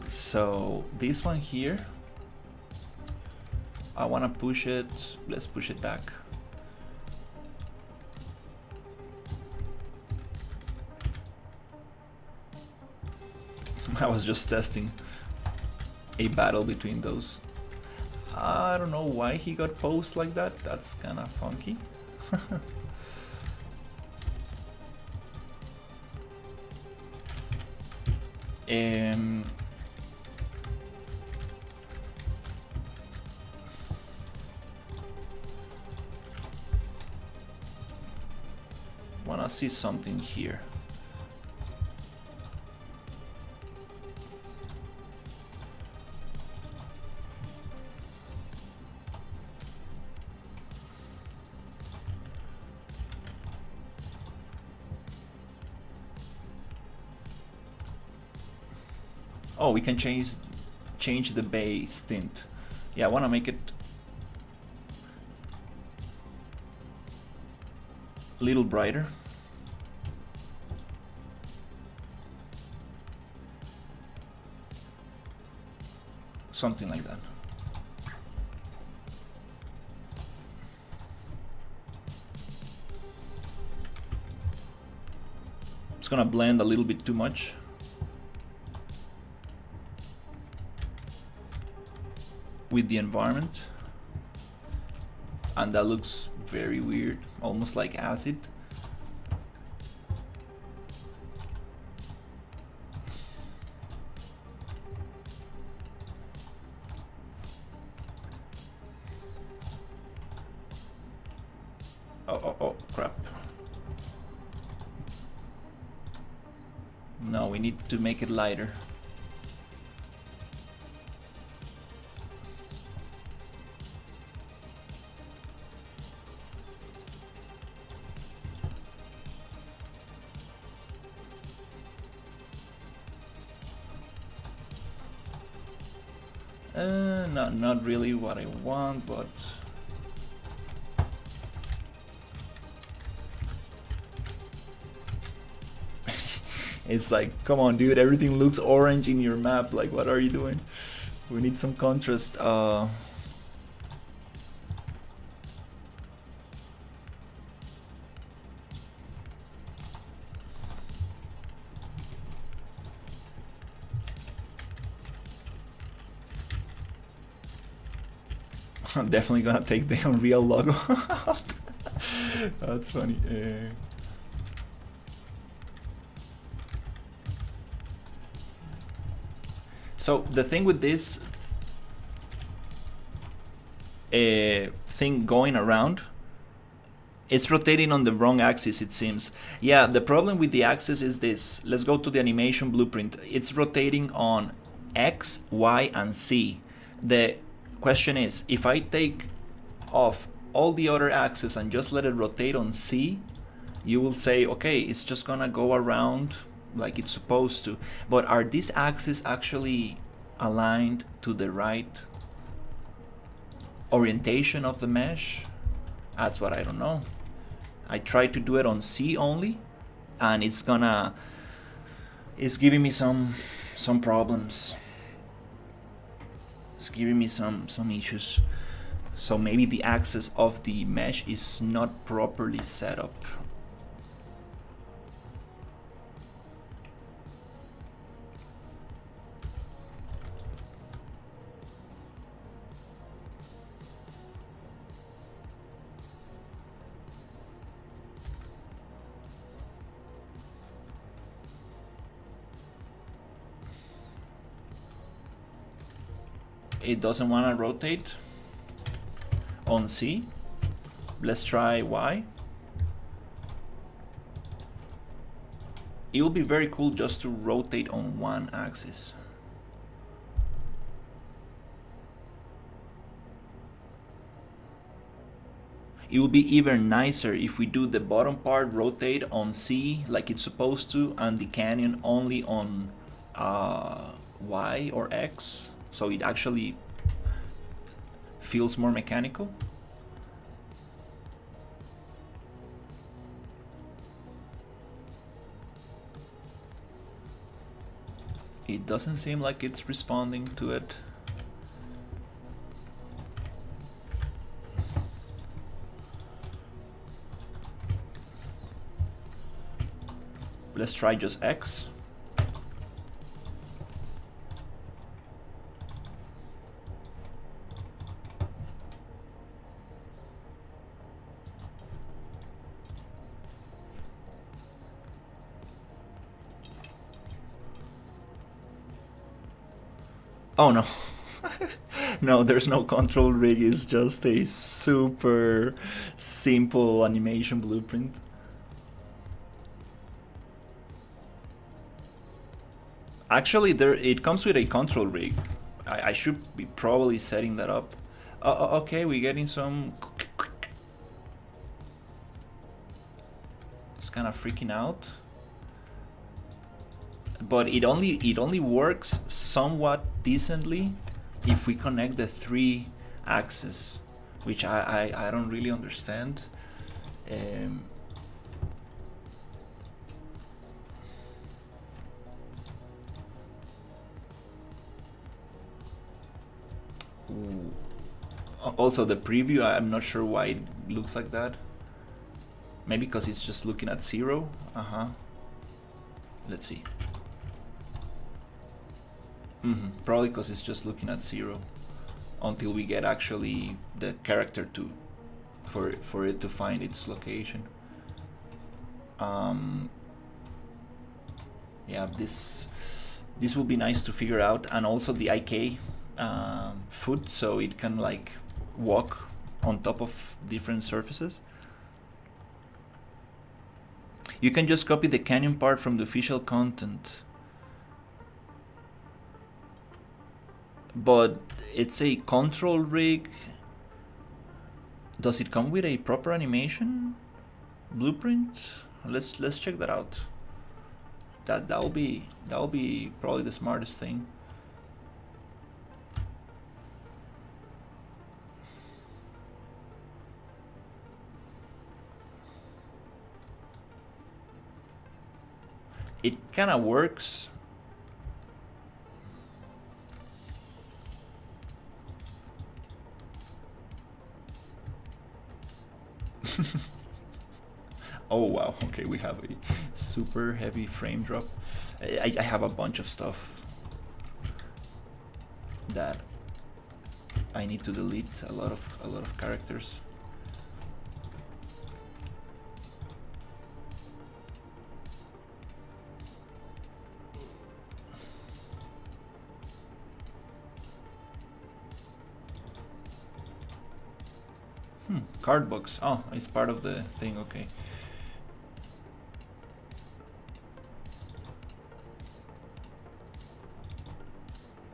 S1: So this one here, I want to push it. Let's push it back. I was just testing a battle between those. I don't know why he got posed like that. That's kind of funky. Wanna see something here. Oh, we can change the base tint. Yeah, I want to make it a little brighter. Something like that. It's gonna blend a little bit too much. With the environment, and that looks very weird, almost like acid. Oh, crap. No, we need to make it lighter. Not really what I want, but it's like, come on, dude, everything looks orange in your map. Like, what are you doing? We need some contrast. I'm definitely gonna take the Unreal logo out. That's funny. So the thing with this thing going around, it's rotating on the wrong axis, it seems. Yeah, the problem with the axis is this. Let's go to the animation blueprint. It's rotating on X, Y, and Z. The question is, if I take off all the other axes and just let it rotate on C, you will say, okay, it's just gonna go around like it's supposed to. But are these axes actually aligned to the right orientation of the mesh? That's what I don't know. I tried to do it on C only, and it's giving me some problems. It's giving me some issues. So maybe the axis of the mesh is not properly set up. It doesn't want to rotate on C. Let's try Y. It will be very cool just to rotate on one axis. It will be even nicer if we do the bottom part rotate on C like it's supposed to, and the canyon only on Y or X, so it actually feels more mechanical. It doesn't seem like it's responding to it. Let's try just X. Oh no. No, there's no control rig, it's just a super simple animation blueprint. Actually, it comes with a control rig. I should be probably setting that up. Okay, we're getting some... It's kind of freaking out. But it only works somewhat decently if we connect the 3 axes, which I don't really understand. Also the preview, I'm not sure why it looks like that. Maybe because it's just looking at 0. Let's see. Probably because it's just looking at 0 until we get actually the character to for it to find its location. Yeah, this will be nice to figure out, and also the IK foot, so it can like walk on top of different surfaces. You can just copy the canyon part from the official content, but it's a control rig. Does it come with a proper animation blueprint? Let's check that out. That'll be probably the smartest thing. It kind of works. Oh wow, okay, we have a super heavy frame drop. I have a bunch of stuff that I need to delete, a lot of characters. Card box. Oh, it's part of the thing, okay.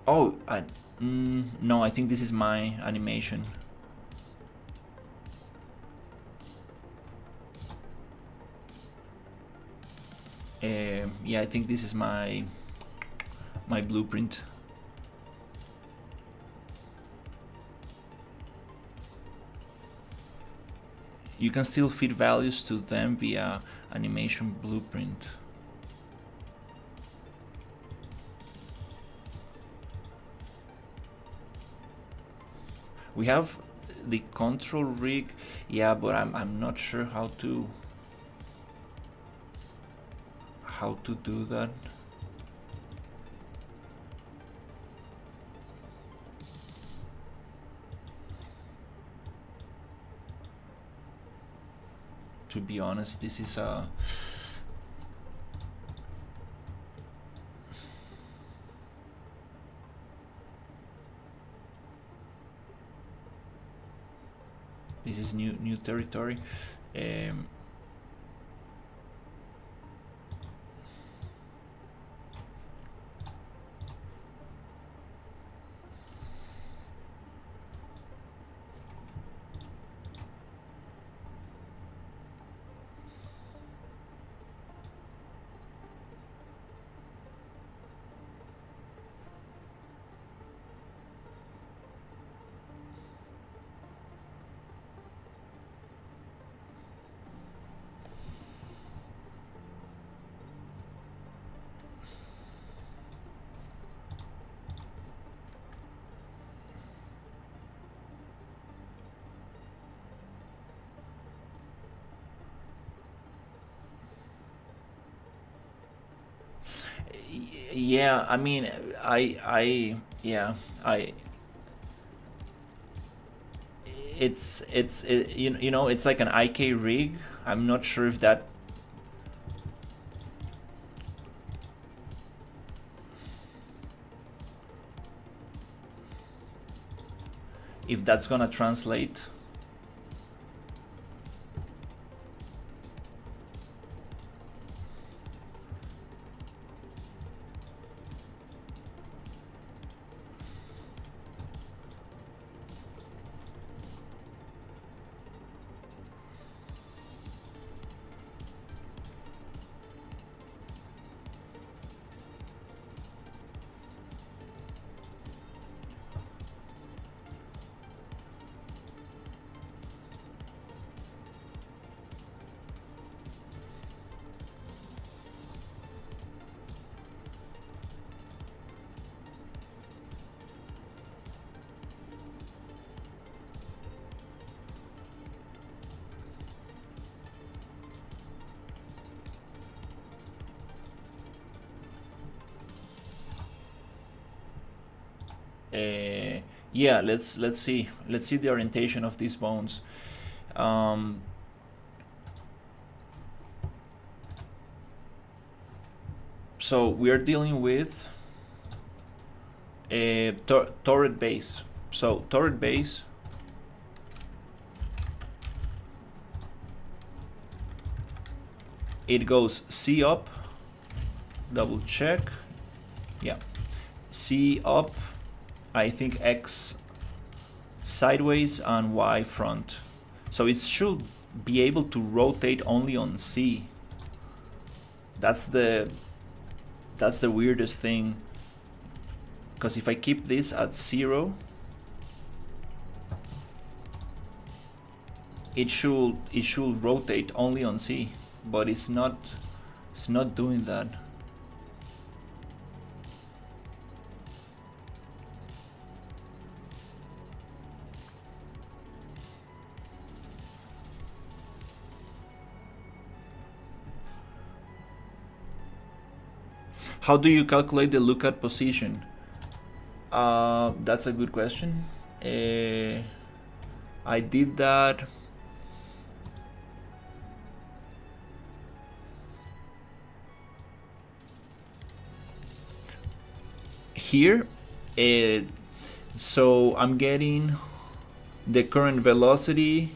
S1: Oh, no, I think this is my animation. Yeah, I think this is my blueprint. You can still feed values to them via animation blueprint. We have the control rig, yeah, but I'm not sure how to do that. To be honest, this is a new territory. Yeah, I mean, you know, it's like an IK rig. I'm not sure if that that's gonna translate. Yeah, let's see the orientation of these bones. So we are dealing with a turret base. So turret base, it goes C up, double check, yeah, C up, I think X sideways and Y front. So it should be able to rotate only on C. That's the weirdest thing, because if I keep this at 0, it should rotate only on C, but it's not doing that. How do you calculate the lookout position? That's a good question. I did that. Here, so I'm getting the current velocity,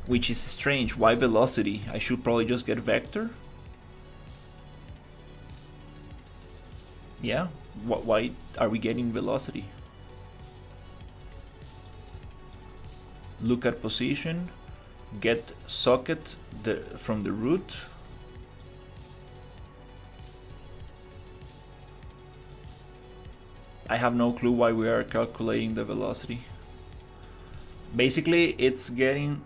S1: which is strange. Why velocity? I should probably just get vector. Yeah, why are we getting velocity? Look at position. get socket from the root. I have no clue why we are calculating the velocity. Basically, it's getting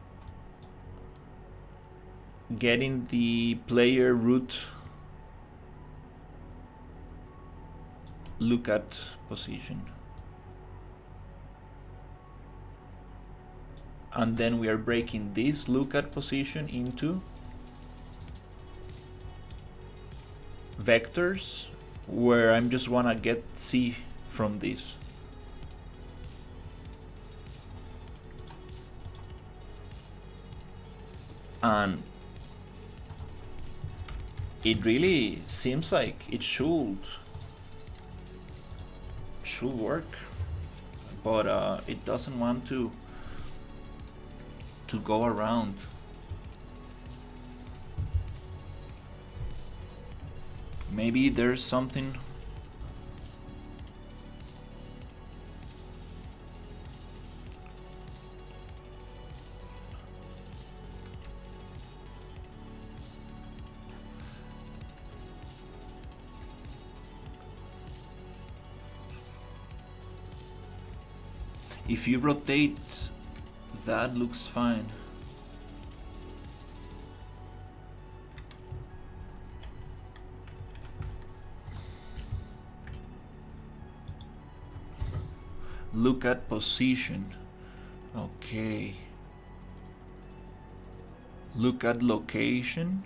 S1: the player root look at position. And then we are breaking this look at position into vectors where I'm just wanna get C from this. And it really seems like it should work, but it doesn't want to go around. Maybe there's something. If you rotate, that looks fine. Look at position. Okay. Look at location.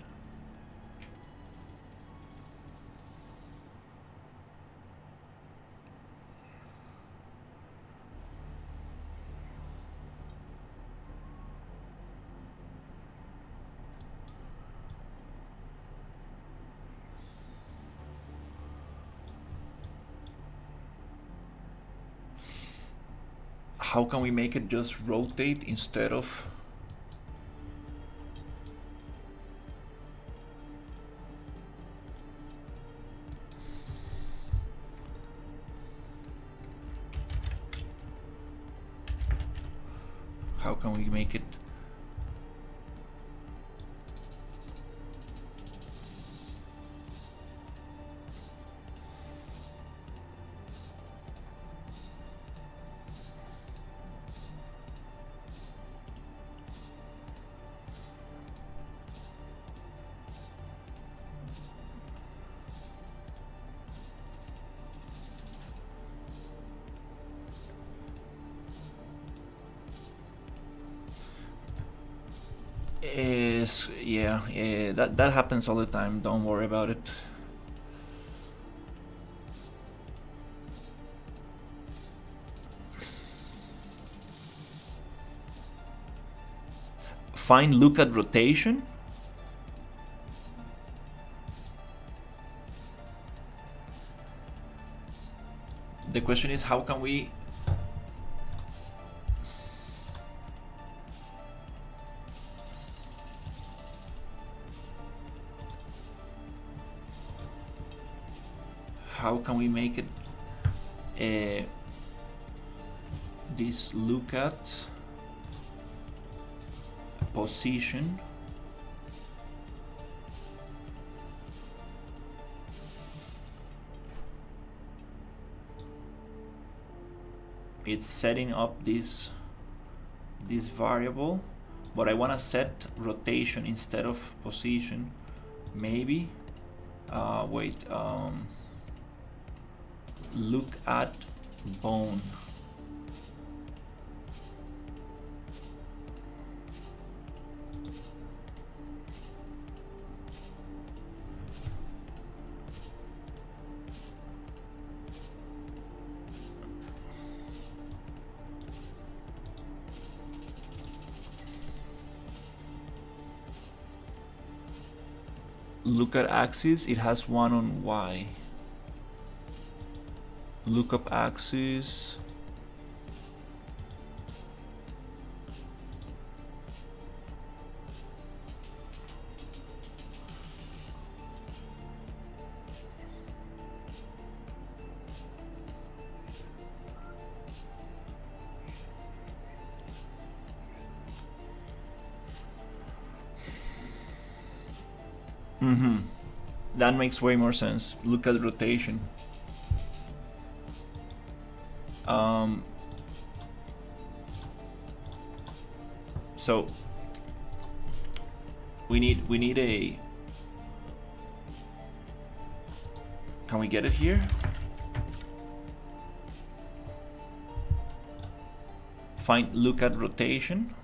S1: How can we make it just rotate instead of how can we make it yeah, that happens all the time. Don't worry about it. Find look at rotation. The question is, how can we make it this look at position it's setting up this variable, but I want to set rotation instead of position. Maybe wait, look at bone. Look at axis, it has one on Y. Lookup axis. Mm-hmm. That makes way more sense. Look at rotation. So we need a. Can we get it here? Find look at rotation.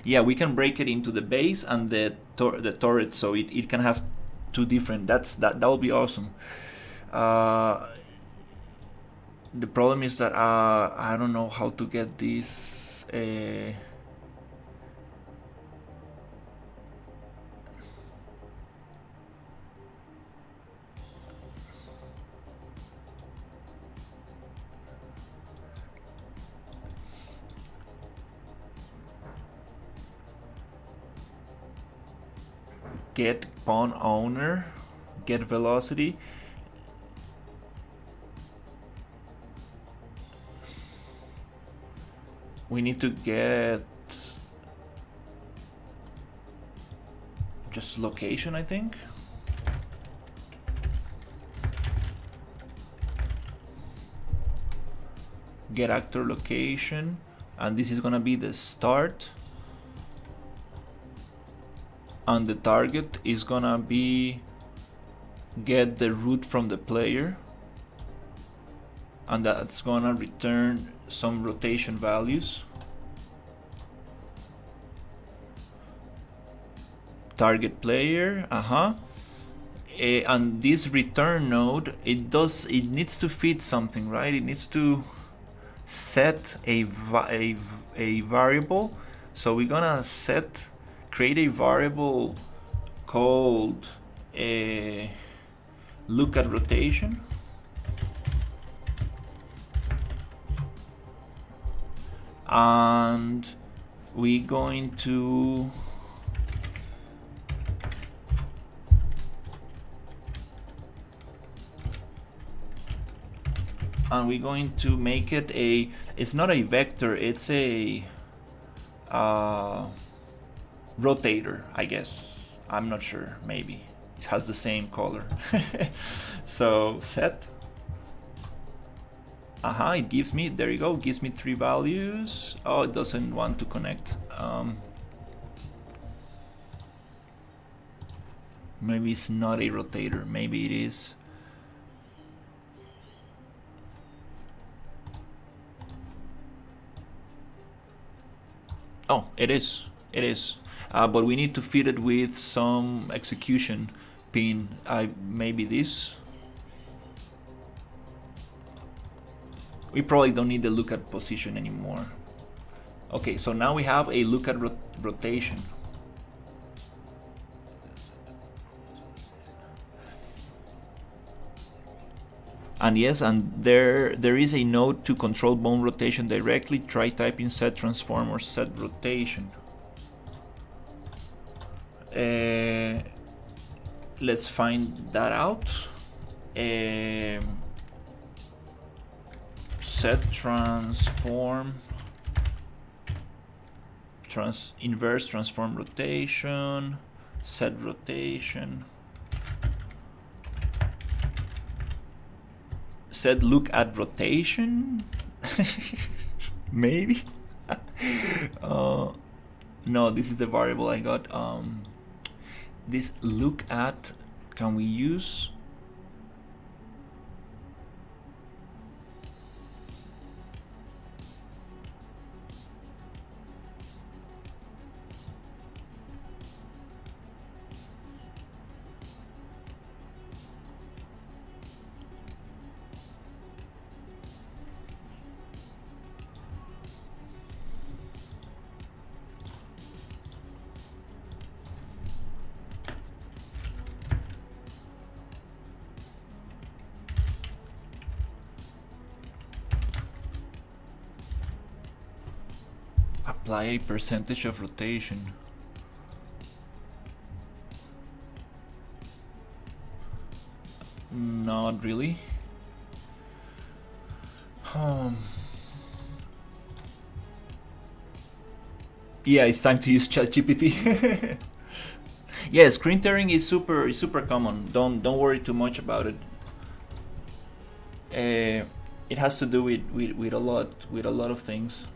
S1: Yeah, we can break it into the base and the turret, so it can have two different. That will be awesome. The problem is that I don't know how to get this. Get pawn owner, get velocity. We need to get just location, I think. Get actor location, and this is gonna be the start. And the target is gonna be get the root from the player, and that's gonna return some rotation values. Target player, and this return node, it needs to fit something, right? It needs to set a variable. So we're gonna create a variable called look at rotation. And we're going to make it it's not a vector, it's a rotator, I guess. I'm not sure, maybe. It has the same color. So set. It gives me, there you go, gives me 3 values. Oh, it doesn't want to connect. Maybe it's not a rotator, maybe it is. Oh, it is. But we need to feed it with some execution pin. Maybe this. We probably don't need the look at position anymore. Okay, so now we have a look at rotation. And yes, and there is a node to control bone rotation directly. Try typing set transform or set rotation. Let's find that out. Set transform inverse transform rotation, set rotation, set look at rotation. Maybe. No, this is the variable I got. This look at, can we use? apply a percentage of rotation. Not really. Yeah, it's time to use ChatGPT. Yeah, screen tearing is super common. Don't worry too much about it. It has to do with a lot of things.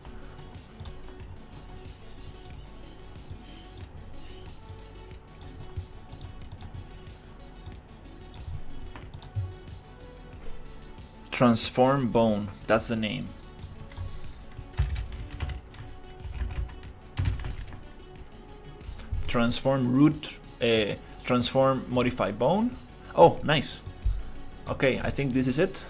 S1: Transform bone, that's the name. Transform root, transform modify bone. Oh, nice. Okay, I think this is it.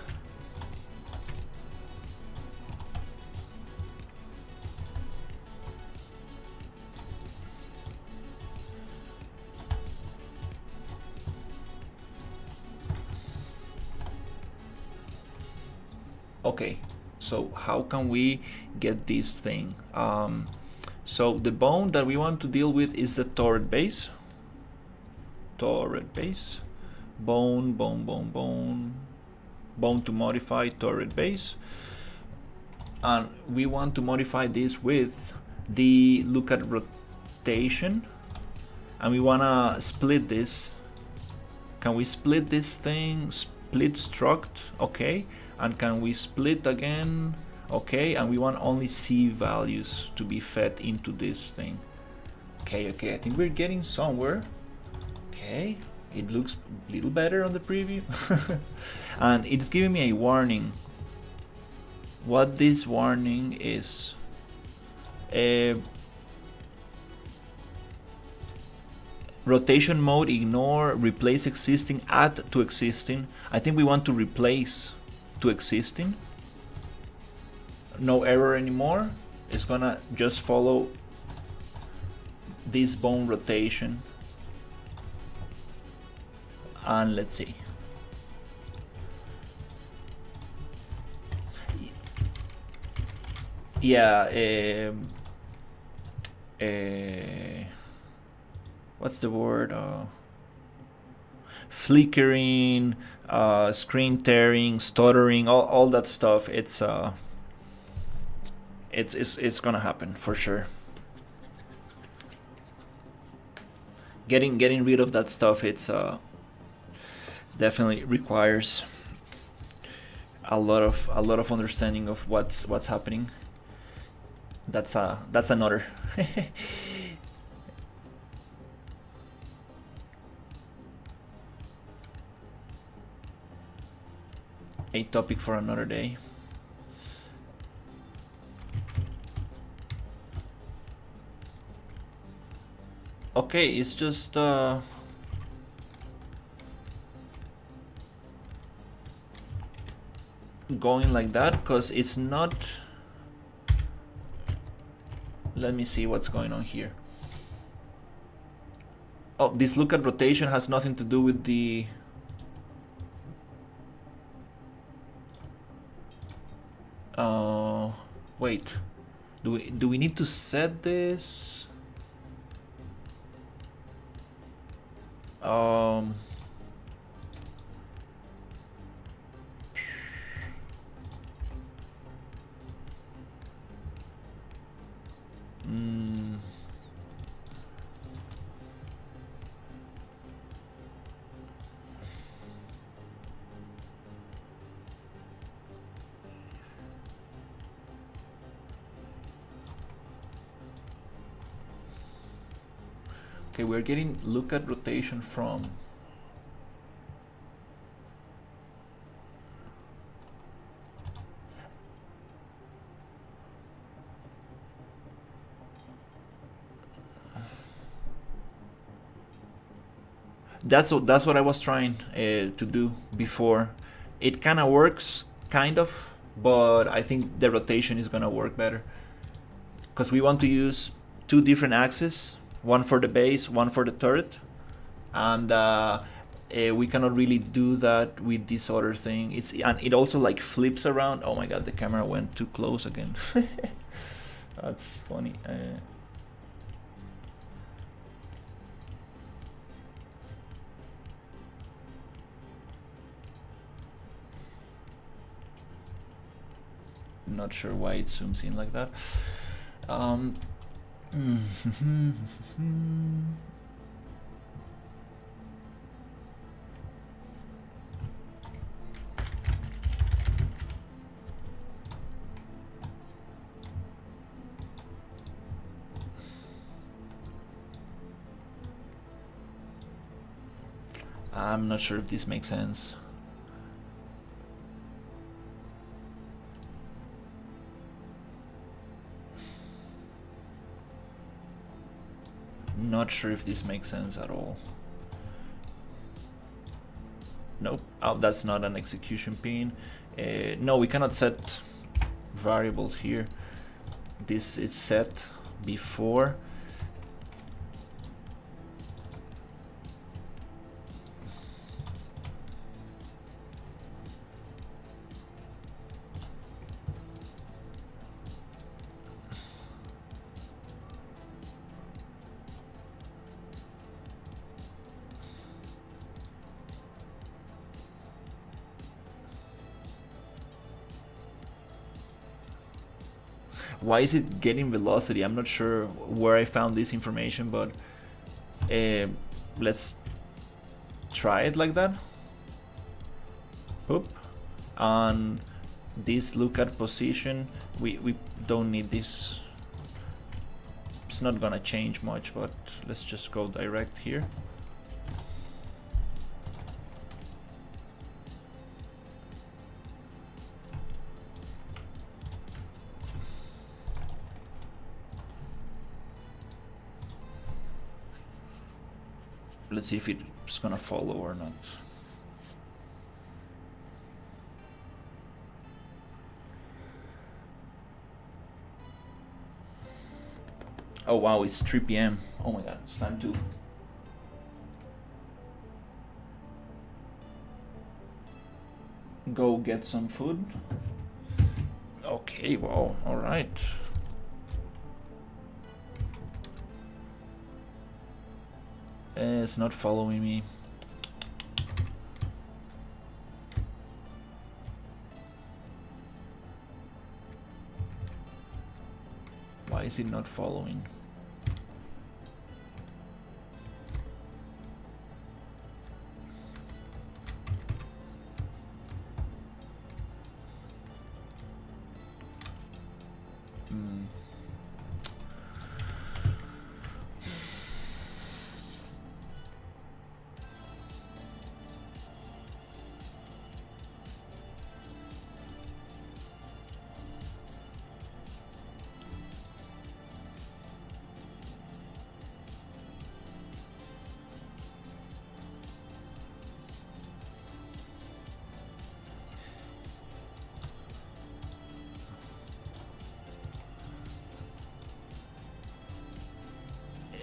S1: Okay, so how can we get this thing? So the bone that we want to deal with is the turret base. Turret base. Bone to modify turret base. And we want to modify this with the look at rotation. And we wanna split this. Can we split this thing? Split struct, okay. And can we split again? Okay, and we want only C values to be fed into this thing. Okay, I think we're getting somewhere. Okay, it looks a little better on the preview. And it's giving me a warning. What this warning is. Rotation mode, ignore, replace existing, add to existing. I think we want to replace to existing. No error anymore. It's gonna just follow this bone rotation. And let's see. Yeah, what's the word? Flickering, screen tearing, stuttering, all that stuff. It's gonna happen for sure. Getting rid of that stuff, it's definitely requires a lot of understanding of what's happening. That's another a topic for another day. Okay, it's just going like that because it's not. Let me see what's going on here. Oh, this look at rotation has nothing to do with the wait, do we need to set this? Okay, we're getting look at rotation from that's what I was trying to do before. It kind of works, kind of, but I think the rotation is gonna work better because we want to use two different axes, one for the base, one for the turret, and we cannot really do that with this other thing. And it also like flips around. Oh my god, the camera went too close again. That's funny. Not sure why it zooms in like that. I'm not sure if this makes sense. Not sure if this makes sense at all. Nope. Oh, that's not an execution pin. No, we cannot set variables here. This is set before. Why is it getting velocity? I'm not sure where I found this information, but let's try it like that. Oop. On this look at position, we don't need this. It's not gonna change much, but let's just go direct here. Let's see if it's gonna follow or not. Oh wow, it's 3 p.m. Oh my god, it's time to go get some food. Okay, wow, alright. It's not following me. Why is it not following?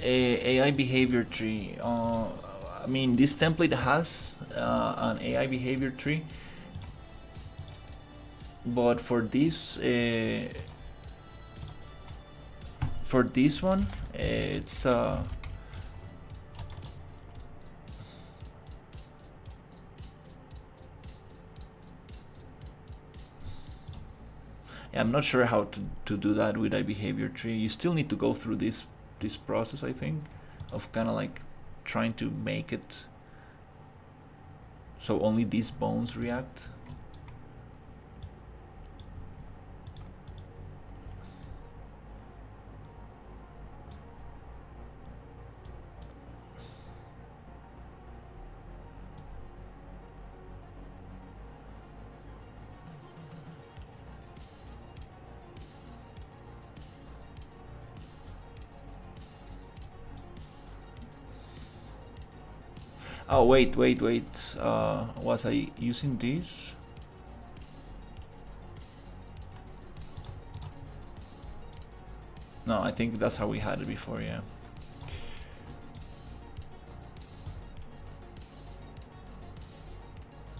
S1: AI behavior tree. I mean, this template has an AI behavior tree, but for this one, it's I'm not sure how to do that with a behavior tree. You still need to go through this process, I think, of kind of like trying to make it so only these bones react. Oh wait, was I using this? No, I think that's how we had it before, yeah.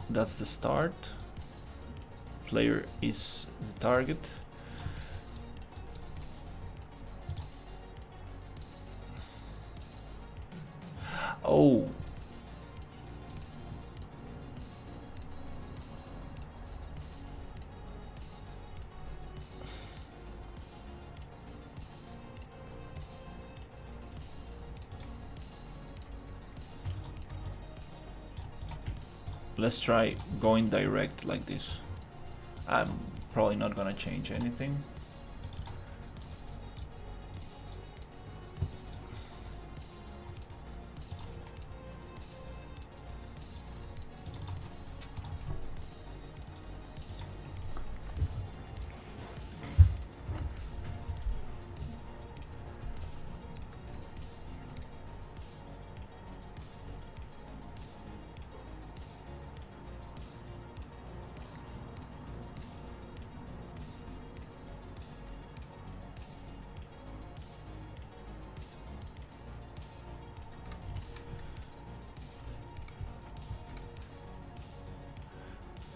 S1: That's the start. Player is the target. Oh. Let's try going direct like this. I'm probably not gonna change anything.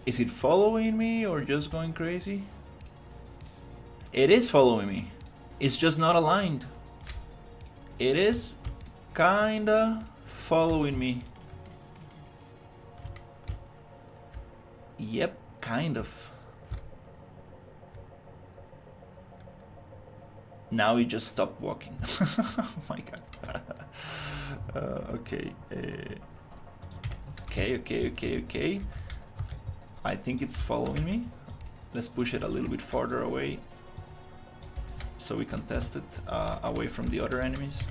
S1: Is it following me or just going crazy? It is following me. It's just not aligned. It is kinda following me. Yep, kind of. Now he just stopped walking. Oh my god. Okay. Okay. I think it's following me. Let's push it a little bit farther away so we can test it away from the other enemies.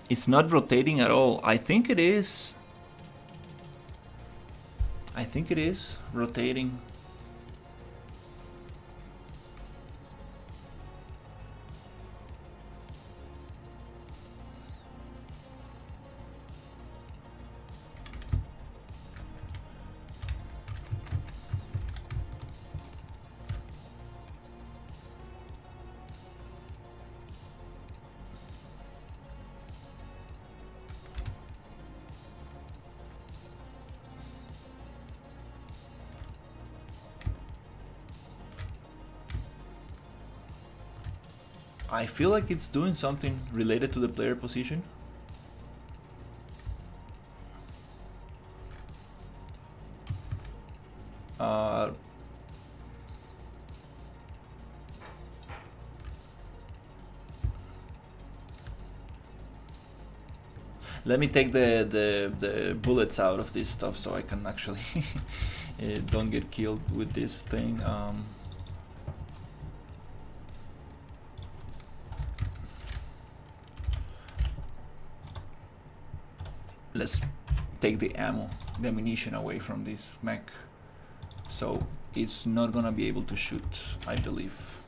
S1: It's not rotating at all. I think it is. I think it is rotating. I feel like it's doing something related to the player position. Let me take the bullets out of this stuff so I can actually don't get killed with this thing. Let's take the ammo, the ammunition away from this mech, so it's not gonna be able to shoot, I believe.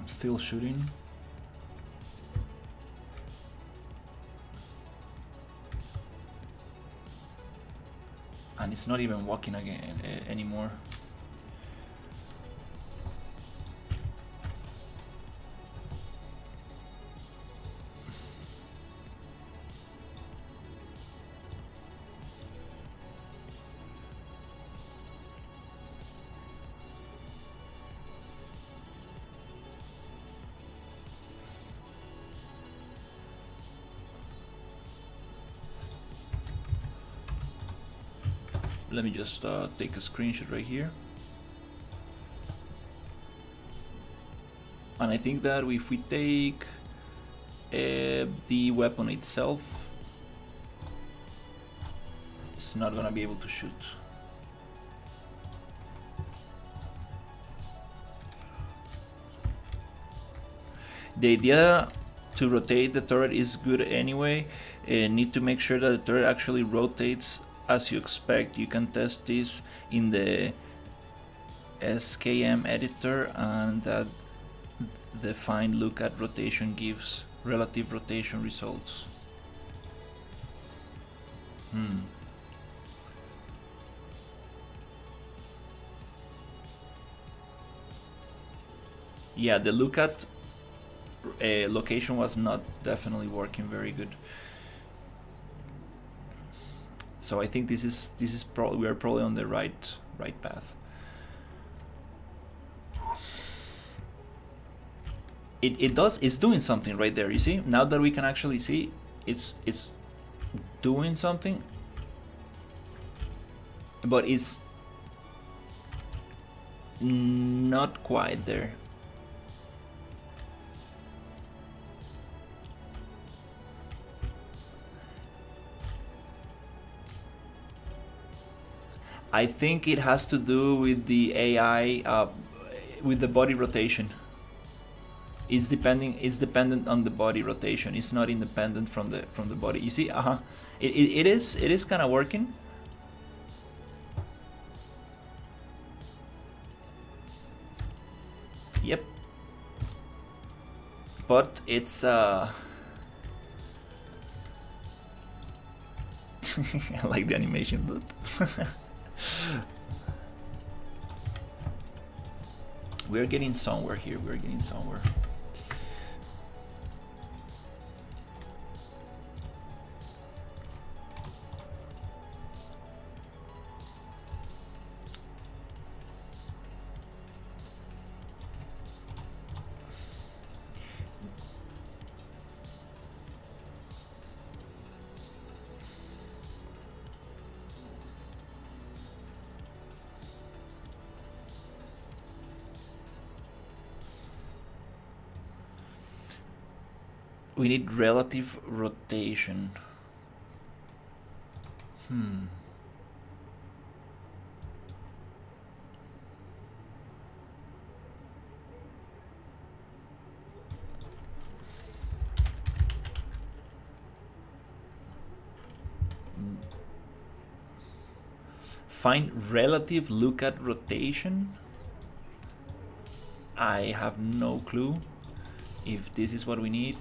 S1: Still shooting. And it's not even walking again anymore. Let me just take a screenshot right here. And I think that if we take the weapon itself, it's not gonna be able to shoot. The idea to rotate the turret is good anyway. Need to make sure that the turret actually rotates as you expect. You can test this in the SKM editor, and that the find look at rotation gives Relative rotation results. Yeah, the look at location was not definitely working very good. So I think this is probably, we are probably on the right path. It's doing something right there. You see, now that we can actually see, it's doing something, but it's not quite there. I think it has to do with the AI, with the body rotation. It's dependent on the body rotation. It's not independent from the body. You see, it is kind of working. Yep. But it's I like the animation loop. We're getting somewhere here. We're getting somewhere. We need relative rotation. Find relative look at rotation. I have no clue if this is what we need.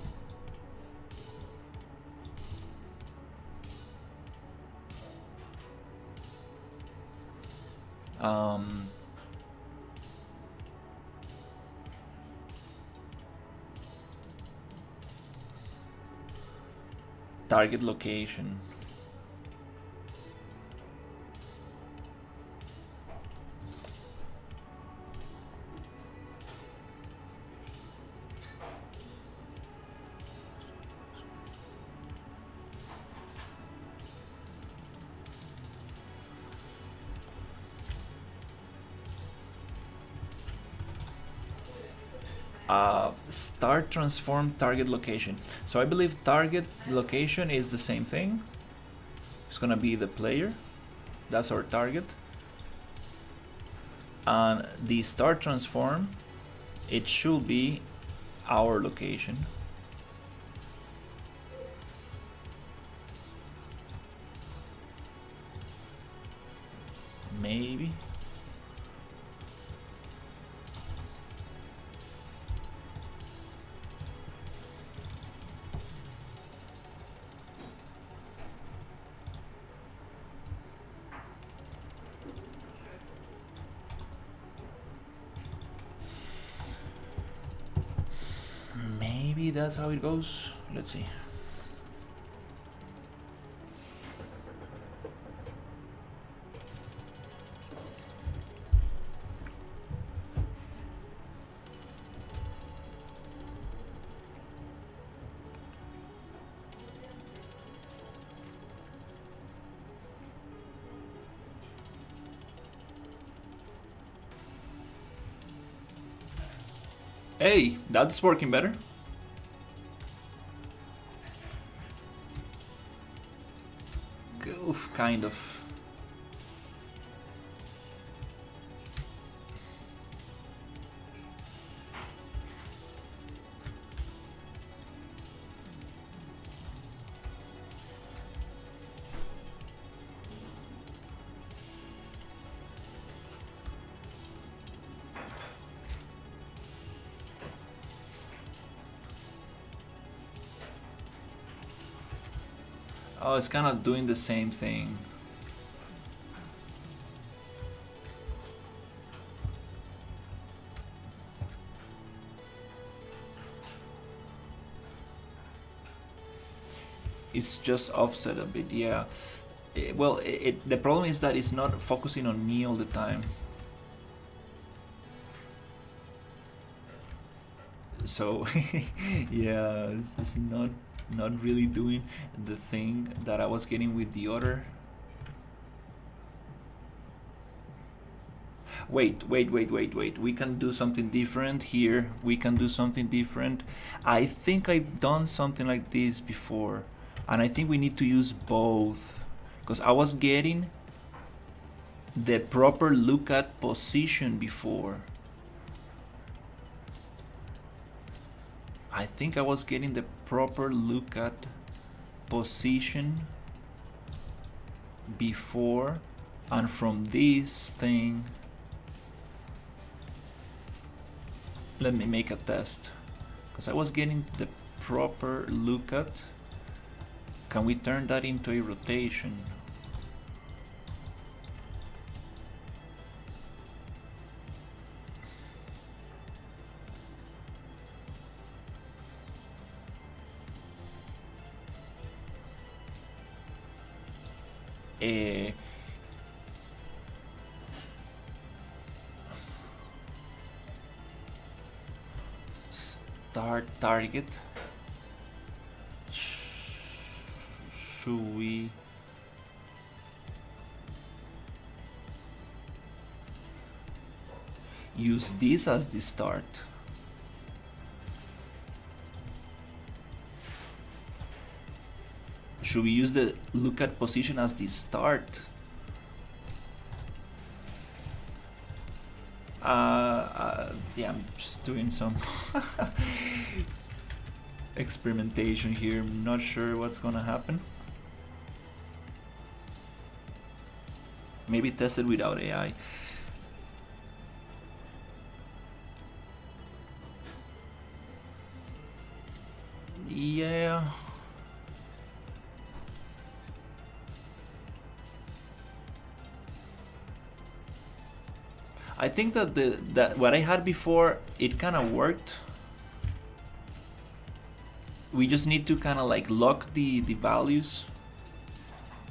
S1: Target location. Start transform target location. So I believe target location is the same thing. It's gonna be the player. That's our target. And the start transform, it should be our location. Maybe. Maybe that's how it goes. Let's see. Hey, that's working better. Oof, kind of. Oh, it's kind of doing the same thing. It's just offset a bit, yeah. Well, the problem is that it's not focusing on me all the time. So yeah, it's not really doing the thing that I was getting with the other. Wait. We can do something different here. We can do something different. I think I've done something like this before, and I think we need to use both, because I was getting the proper look at position before. I think I was getting the proper look at position before, and from this thing, let me make a test, because I was getting the proper look at. Can we turn that into a rotation? Start target. Should we use this as the start? Should we use the look at position as the start? Yeah, I'm just doing some experimentation here. I'm not sure what's gonna happen. Maybe test it without AI. Yeah. I think that what I had before, it kind of worked. We just need to kind of like lock the values,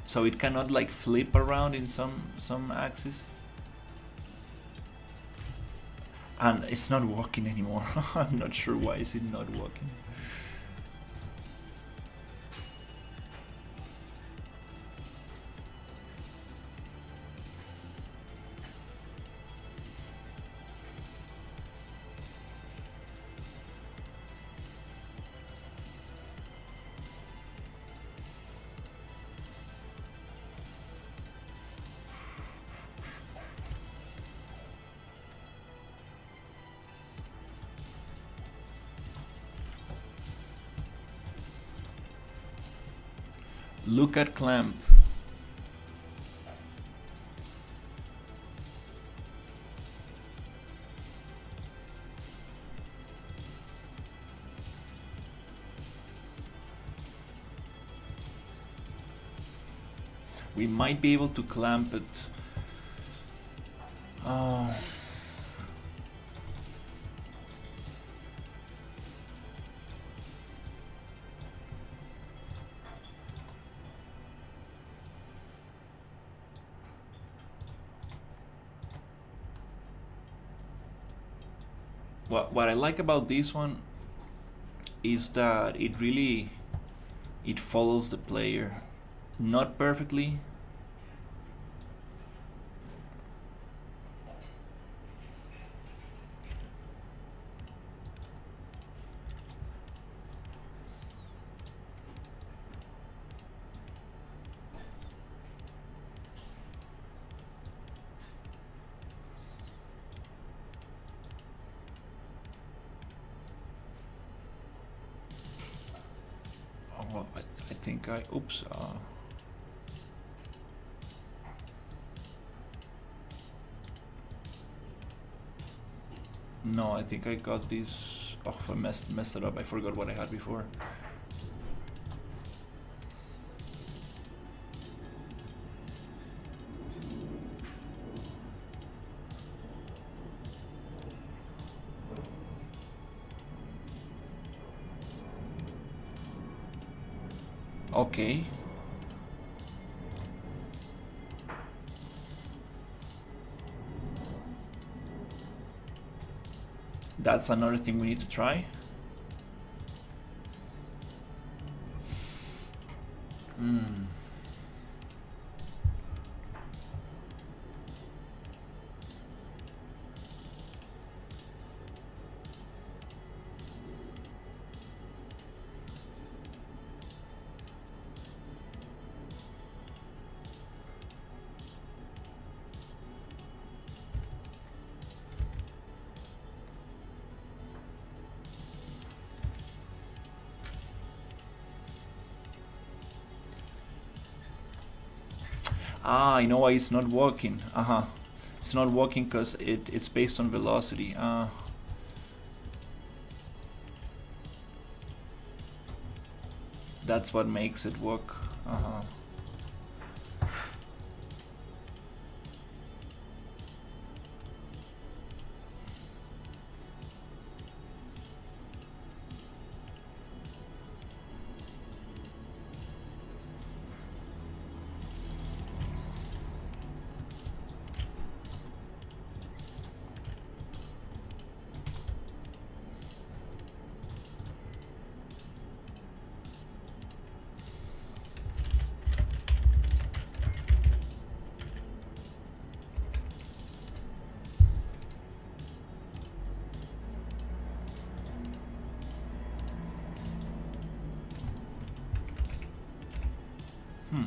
S1: so it cannot like flip around in some axis. And it's not working anymore. I'm not sure why is it not working. Look at clamp. We might be able to clamp it. What I like about this one is that it follows the player, not perfectly. Well, I think oops. No, I think I got this. Oh, I messed it up. I forgot what I had before. Okay. That's another thing we need to try. Hmm. Ah, I know why it's not working. Uh-huh. It's not working because it's based on velocity. That's what makes it work. Uh-huh. Hmm.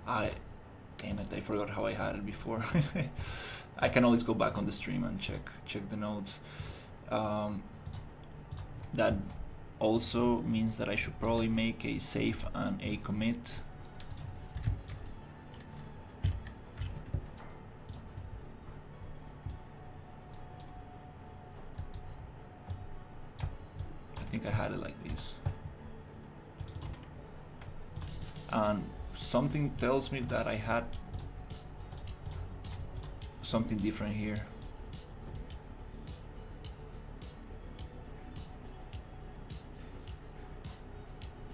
S1: I Damn it, I forgot how I had it before. I can always go back on the stream and check the notes. Um, that also means that I should probably make a save and a commit. I think I had it like this. And something tells me that I had something different here.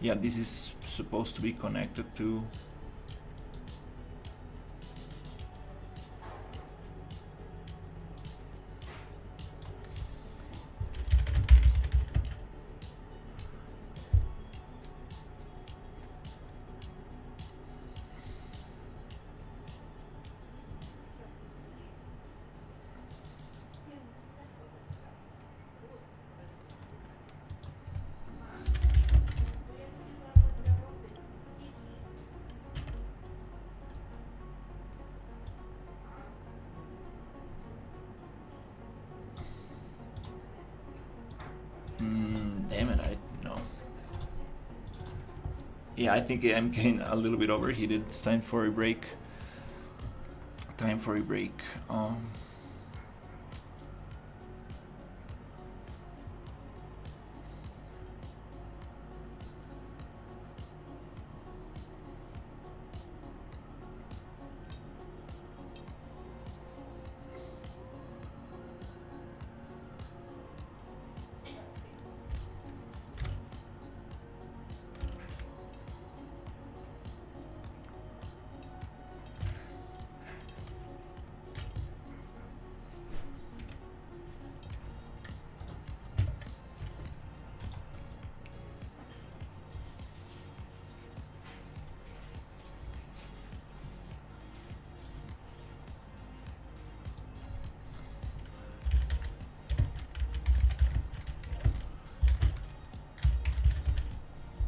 S1: Yeah, this is supposed to be connected to... Damn it, I know. Yeah, I think I'm getting a little bit overheated. It's time for a break. Time for a break.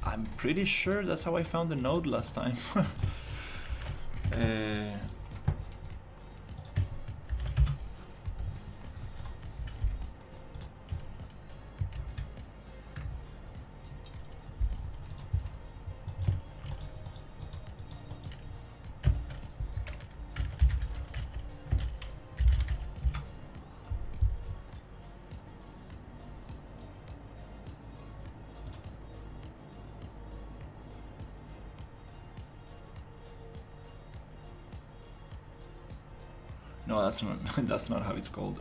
S1: I'm pretty sure that's how I found the node last time. uh, No, that's not. That's not how it's called.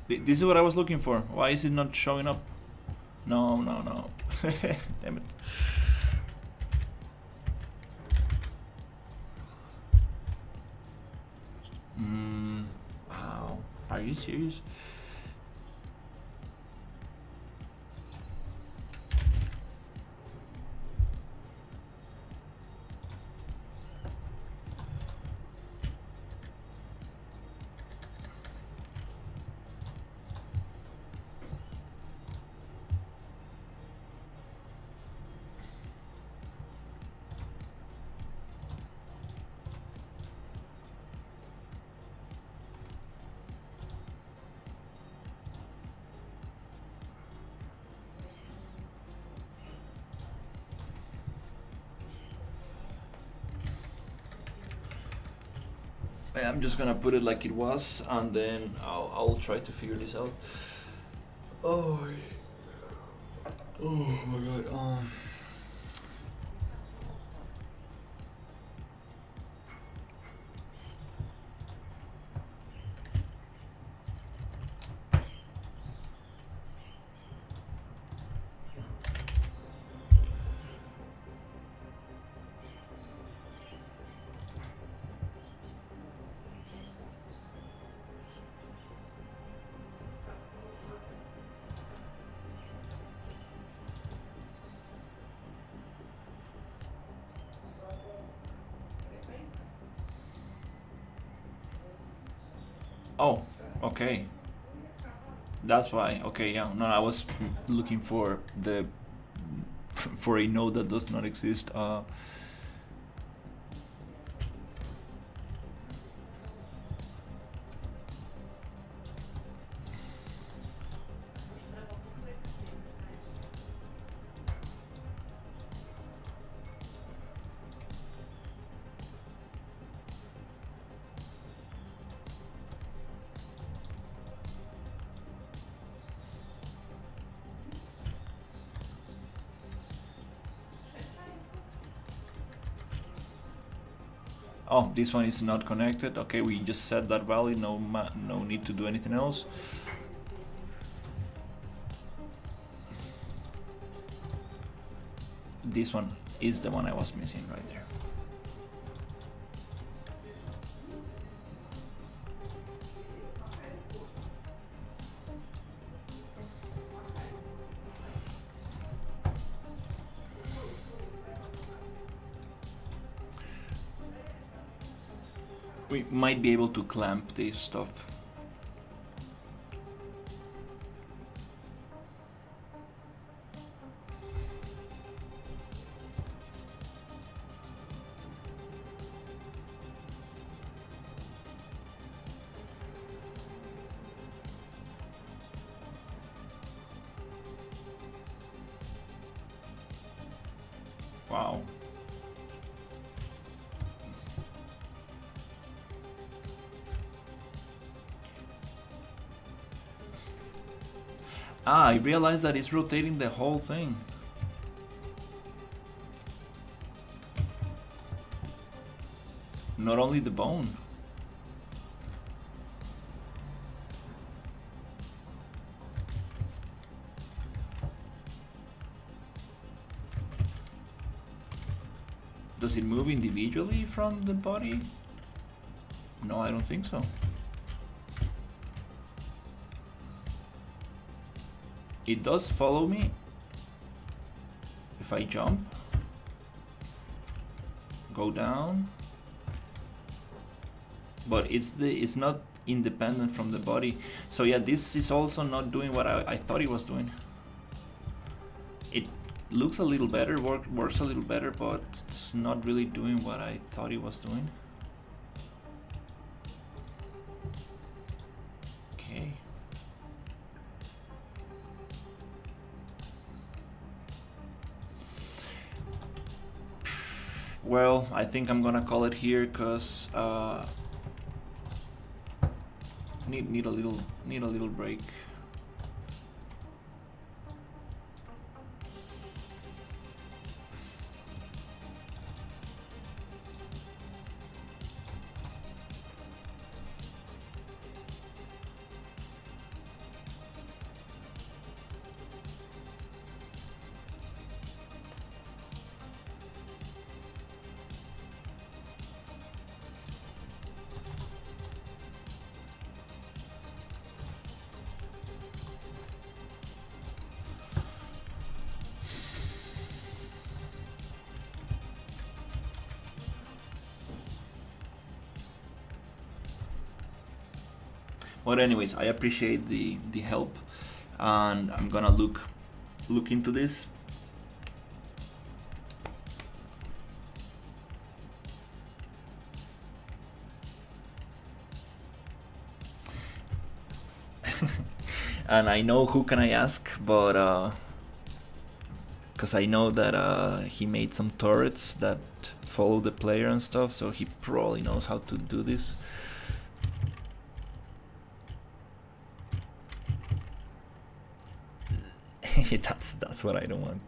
S1: This is what I was looking for. Why is it not showing up? No, no, no. Damn it. Wow. Are you serious? I'm just gonna put it like it was, and then I'll try to figure this out. Oh, oh my god. Oh, okay. That's why. Okay, yeah. No, I was looking for the for a node that does not exist. Oh, this one is not connected. Okay, we just set that value. No need to do anything else. This one is the one I was missing right there. We might be able to clamp this stuff. Wow. Ah, I realized that it's rotating the whole thing. Not only the bone. Does it move individually from the body? No, I don't think so. It does follow me if I jump, go down, but it's not independent from the body. So yeah, this is also not doing what I thought it was doing. It looks a little better, works a little better, but it's not really doing what I thought it was doing. Okay. Well, I think I'm gonna call it here because need a little break. But anyways, I appreciate the help, and I'm gonna look into this. And I know who can I ask, but because I know that he made some turrets that follow the player and stuff, so he probably knows how to do this. That's what I don't want.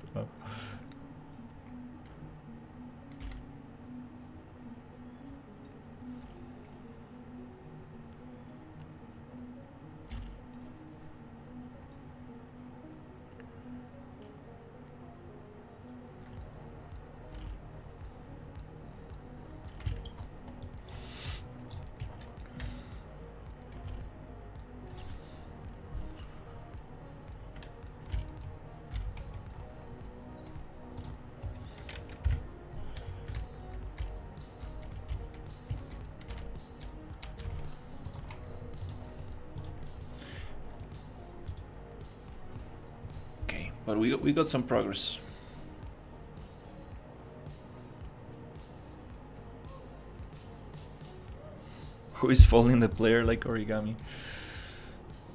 S1: But we got some progress. Who is following the player like origami?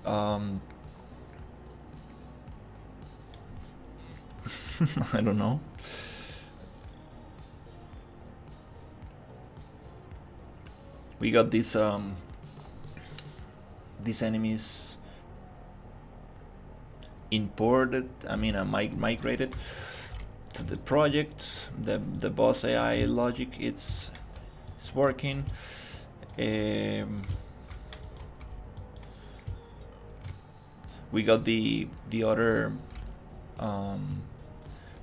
S1: I don't know. We got these enemies imported, migrated to the project. The boss AI logic, it's working. We got the other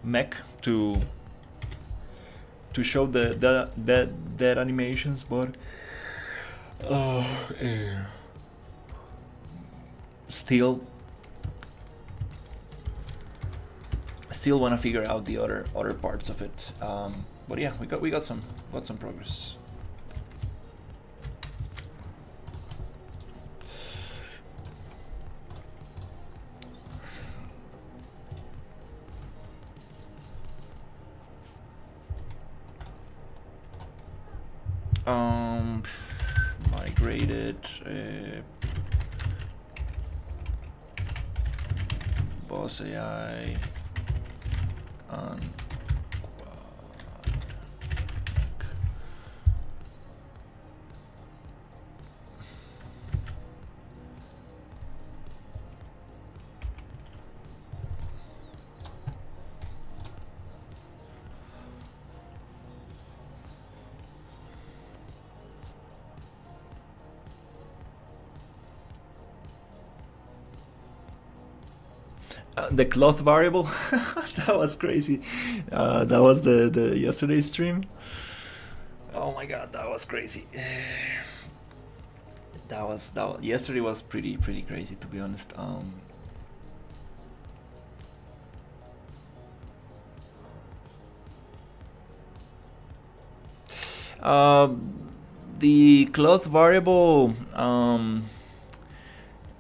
S1: mech to show the dead animations, but still want to figure out the other parts of it. But yeah, we got some progress. Migrated boss AI and The cloth variable, that was crazy. That was the yesterday's stream. Oh my god, that was crazy. Yesterday was pretty crazy, to be honest. The cloth variable,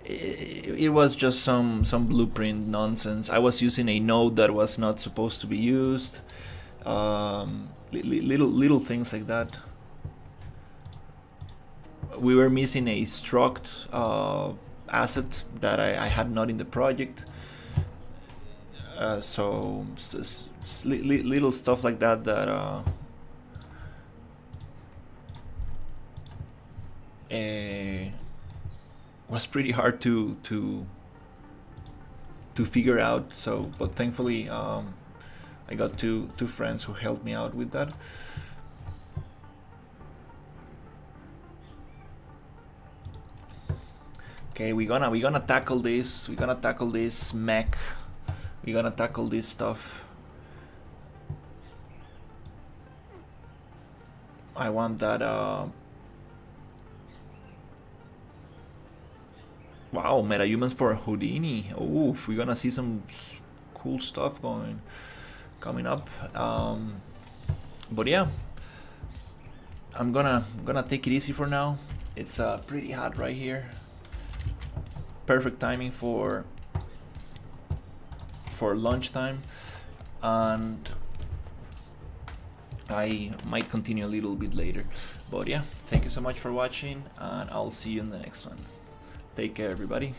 S1: it was just some blueprint nonsense. I was using a node that was not supposed to be used. Little things like that. We were missing a struct asset that I had not in the project. So little stuff like that was pretty hard to figure out. So, but thankfully, I got two friends who helped me out with that. Okay, we're gonna tackle this. We're gonna tackle this mech. We're gonna tackle this stuff. I want that. Wow, metahumans for Houdini. Oh, we're gonna see some cool stuff coming up. But yeah, I'm gonna take it easy for now. It's pretty hot right here. Perfect timing for lunchtime, and I might continue a little bit later. But yeah, thank you so much for watching, and I'll see you in the next one. Take care, everybody.